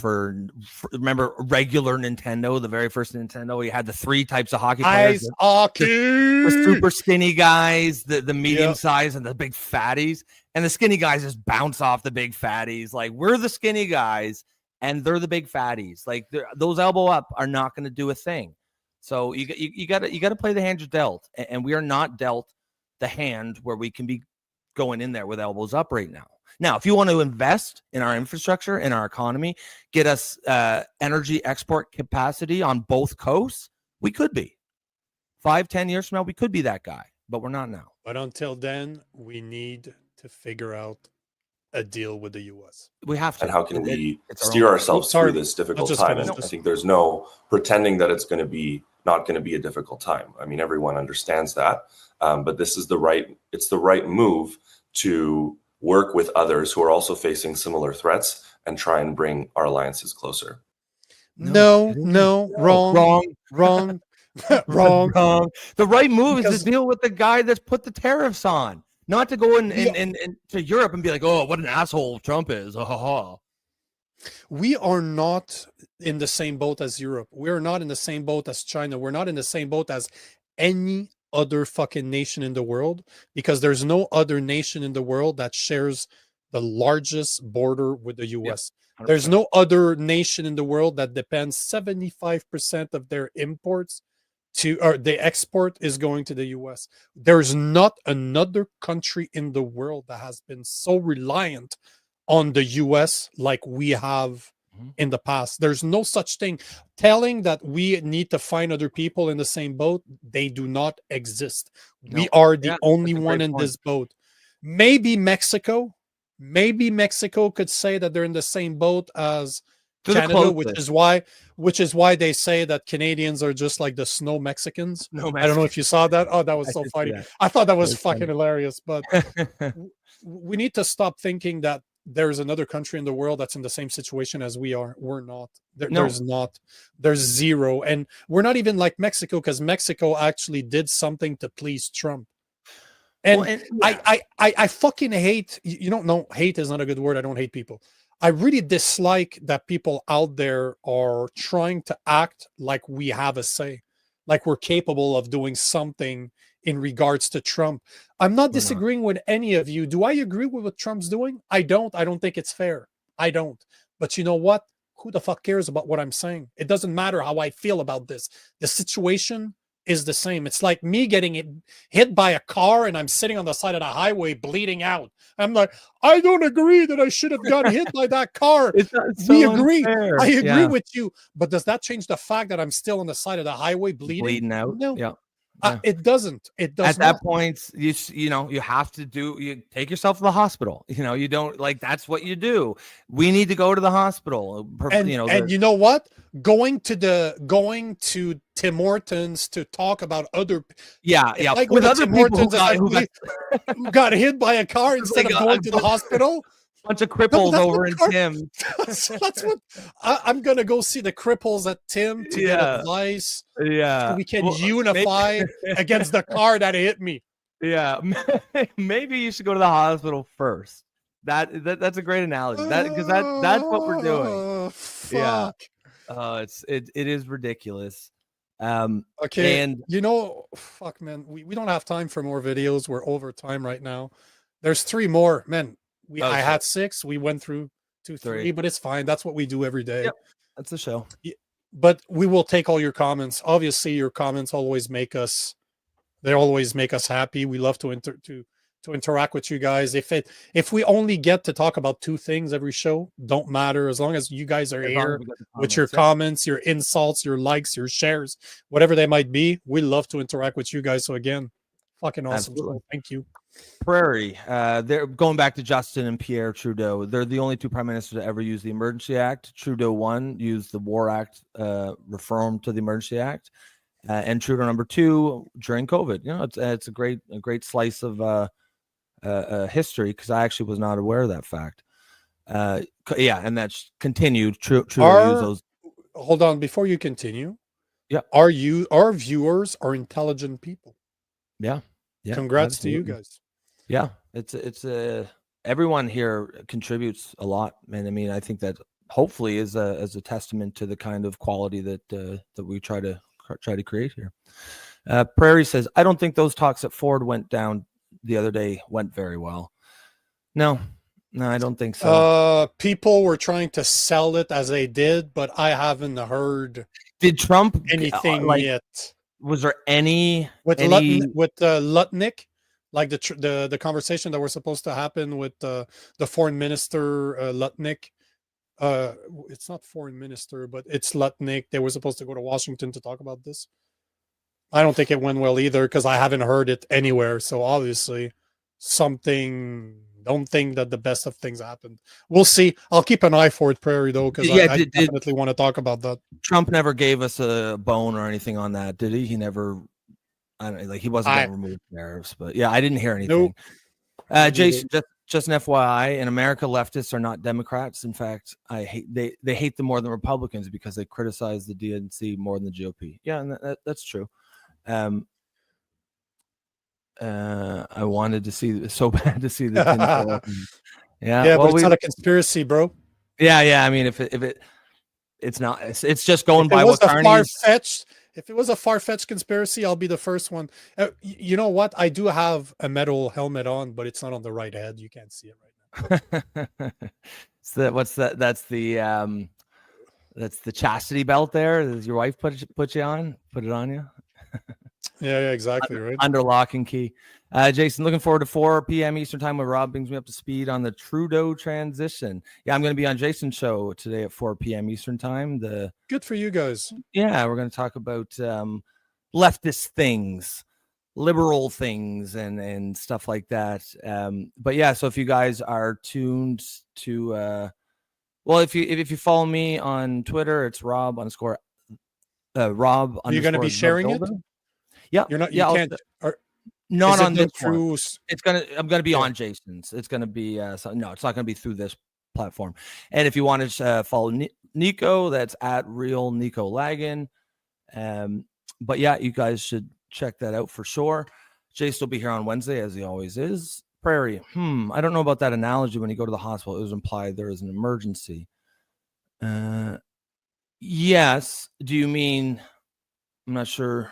remember regular Nintendo, the very first Nintendo. You had the 3 types of hockey players. Ice hockey, the super skinny guys, the medium size, and the big fatties. And the skinny guys just bounce off the big fatties. Like, we're the skinny guys, and they're the big fatties. Like, those elbow up are not going to do a thing. So you got to play the hand you're dealt, and we are not dealt the hand where we can be going in there with elbows up right now. Now, if you want to invest in our infrastructure, in our economy, get us energy export capacity on both coasts, we could be. 5-10 years from now, we could be that guy, but we're not now. But until then, we need to figure out a deal with the U.S. We have to. And how can we steer ourselves through this difficult time? And I think there's no pretending that it's going to be not going to be a difficult time. I mean, everyone understands that, but this is the right move to work with others who are also facing similar threats and try and bring our alliances closer. No, wrong. The right move is to deal with the guy that's put the tariffs on. Not to go in to Europe and be like, oh, what an asshole Trump is. We are not in the same boat as Europe. We are not in the same boat as China. We're not in the same boat as any other fucking nation in the world, because there's no other nation in the world that shares the largest border with the US. Yep, there's no other nation in the world that depends 75% of their imports or the export is going to the US. There's not another country in the world that has been so reliant on the US like we have in the past. There's no such thing. Telling that we need to find other people in the same boat, they do not exist. No. We are the only one in this boat. Maybe Mexico could say that they're in the same boat as Canada, which is why they say that Canadians are just like the snow Mexicans. I don't know if you saw that. Oh, that was so funny. I thought that was fucking hilarious. But we need to stop thinking that there's another country in the world that's in the same situation as we are. We're not. There's not. There's zero. And we're not even like Mexico, because Mexico actually did something to please Trump. And I fucking hate, hate is not a good word. I don't hate people. I really dislike that people out there are trying to act like we have a say, like we're capable of doing something in regards to Trump. I'm not disagreeing with any of you. Do I agree with what Trump's doing? I don't. I don't think it's fair. I don't. But you know what? Who the fuck cares about what I'm saying? It doesn't matter how I feel about this. The situation is the same. It's like me getting hit by a car and I'm sitting on the side of the highway bleeding out. I'm like, I don't agree that I should have got hit by that car. We agree. Unfair. I agree with you. But does that change the fact that I'm still on the side of the highway bleeding out? No. Yeah. It doesn't. It does. At that point, you know, you have to you take yourself to the hospital. You know, you don't like that's what you do. We need to go to the hospital. And you know, and you know what? Going to Tim Hortons to talk about other with other people who got hit by a car instead of going to the hospital. Bunch of cripples over in Tim. That's what I'm gonna go see the cripples at Tim to get advice. So we can unify against the car that hit me. Yeah, maybe you should go to the hospital first. That's a great analogy. Because that's what we're doing. Fuck. Yeah. It is ridiculous. Okay, and you know, fuck, man, we don't have time for more videos. We're over time right now. There's 3 more, man. I had 6. We went through 2, 3, but it's fine. That's what we do every day. Yep, that's the show. But we will take all your comments. Obviously, your comments always make us. They always make us happy. We love to interact with you guys. If we only get to talk about 2 things every show, don't matter. As long as you guys are here with your comments, your insults, your likes, your shares, whatever they might be, we love to interact with you guys. So again, fucking awesome. Thank you. Prairie, they're going back to Justin and Pierre Trudeau. They're the only 2 prime ministers to ever use the Emergency Act. Trudeau 1 used the War Act, reform to the Emergency Act, and Trudeau number 2 during COVID. You know, it's a great slice of history because I actually was not aware of that fact. And that's continued. Trudeau used those. Hold on, before you continue. Yeah, our viewers are intelligent people. Yeah. Congrats to you guys. Yeah, it's everyone here contributes a lot, man. I mean, I think that hopefully is a testament to the kind of quality that we try to create here. Prairie says, I don't think those talks at Ford went down the other day went very well. No, I don't think so. People were trying to sell it as they did, but I haven't heard. Did Trump anything yet? Was there any Lutnick, like the conversation that was supposed to happen with the foreign minister Lutnick? It's not foreign minister, but it's Lutnick. They were supposed to go to Washington to talk about this. I don't think it went well either because I haven't heard it anywhere. So obviously, something. Don't think that the best of things happened. We'll see. I'll keep an eye for it, Prairie, though, because I definitely want to talk about that. Trump never gave us a bone or anything on that, did he? He never. I don't like he wasn't going to remove tariffs, but yeah, I didn't hear anything. Nope. Jason, just an FYI, in America, leftists are not Democrats. In fact, they hate them more than Republicans because they criticize the DNC more than the GOP. Yeah, and that's true. I wanted to see so bad to see the tinfoil. Yeah, but it's not a conspiracy, bro. Yeah. I mean, if it's not, it's just going by what Carney. If it was a far-fetched conspiracy, I'll be the first one. You know what? I do have a metal helmet on, but it's not on the right head. You can't see it right now. So what's that? That's the chastity belt there. Does your wife put it on you? Yeah, exactly. Right. Under lock and key. Jason, looking forward to 4 p.m. Eastern time when Rob brings me up to speed on the Trudeau transition. Yeah, I'm going to be on Jason's show today at 4 p.m. Eastern time. Good for you guys. Yeah, we're going to talk about leftist things, liberal things, and stuff like that. But yeah, so if you guys are tuned to, if you follow me on Twitter, it's Rob _. Rob. Are you going to be sharing it? Yeah, you're not. You can't. Not on this one. I'm gonna be on Jason's. It's gonna be no, it's not gonna be through this platform. And if you want to follow Nico, that's at Real Nico Lagan. But yeah, you guys should check that out for sure. Jason will be here on Wednesday as he always is. Prairie. I don't know about that analogy. When you go to the hospital, it was implied there is an emergency. Yes. Do you mean? I'm not sure.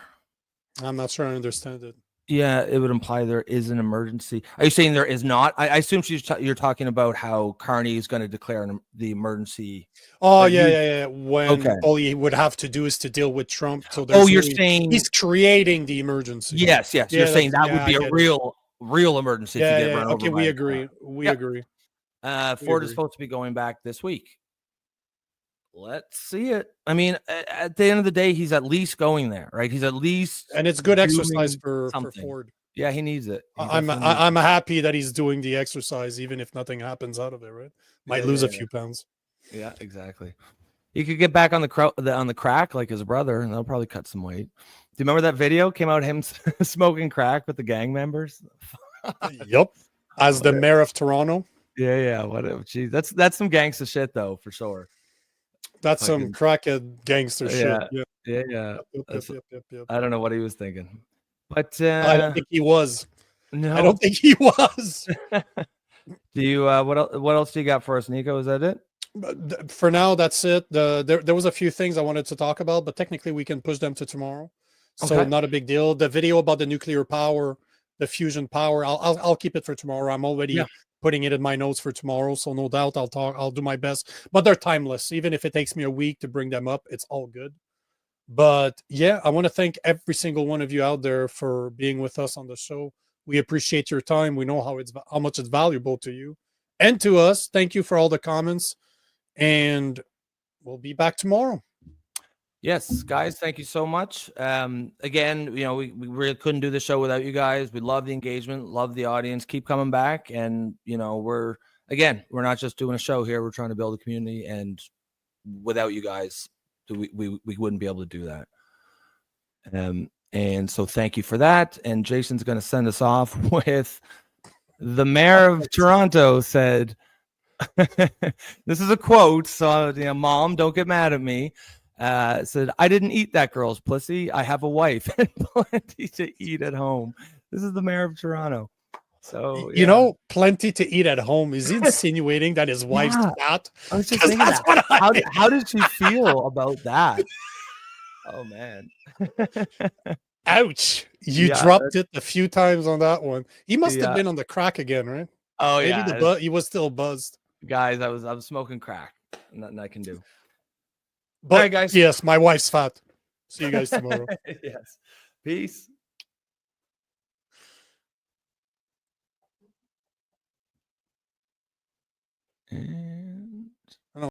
I'm not sure I understand it. Yeah, it would imply there is an emergency. Are you saying there is not? I assume you're talking about how Carney is going to declare the emergency. Oh, yeah. When all he would have to do is to deal with Trump. So there's you're saying he's creating the emergency. Yes. You're saying that would be a real emergency to get run over. Okay, we agree. We agree. Ford is supposed to be going back this week. Let's see it. I mean, at the end of the day, he's at least going there, right? He's at least, and it's good exercise for Ford. Yeah, he needs it. I'm happy that he's doing the exercise, even if nothing happens out of it. Right? Might lose a few pounds. Yeah, exactly. He could get back on the crack like his brother, and they'll probably cut some weight. Do you remember that video came out him smoking crack with the gang members? Yep, as the mayor of Toronto. Yeah. Whatever. Geez, that's some gangster shit though, for sure. That's some crackhead gangster shit. Yeah. Yep. I don't know what he was thinking, but I don't think he was. No, I don't think he was. Do you? What else do you got for us, Nico? Is that it? For now, that's it. There was a few things I wanted to talk about, but technically we can push them to tomorrow, so not a big deal. The video about the nuclear power, the fusion power, I'll keep it for tomorrow. I'm already putting it in my notes for tomorrow, so no doubt I'll do my best. But they're timeless. Even if it takes me a week to bring them up, it's all good. But yeah, I want to thank every single one of you out there for being with us on the show. We appreciate your time. We know how much it's valuable to you and to us. Thank you for all the comments, and we'll be back tomorrow. Yes, guys, thank you so much. Again, we really couldn't do the show without you guys. We love the engagement, love the audience. Keep coming back, and we're not just doing a show here. We're trying to build a community, and without you guys, we wouldn't be able to do that. And so thank you for that. And Jason's going to send us off with the mayor of Toronto said, this is a quote. So, Mom, don't get mad at me. Said, I didn't eat that girl's pussy. I have a wife and plenty to eat at home. This is the mayor of Toronto. So, plenty to eat at home. Is he insinuating that his wife's fat? I was just thinking that. How did she feel about that? Oh, man. Ouch. You dropped it a few times on that one. He must have been on the crack again, right? Oh, maybe he was still buzzed. Guys, I was smoking crack. Nothing I can do. But, all right, guys. Yes, my wife's fat. See you guys tomorrow. Yes. Peace. And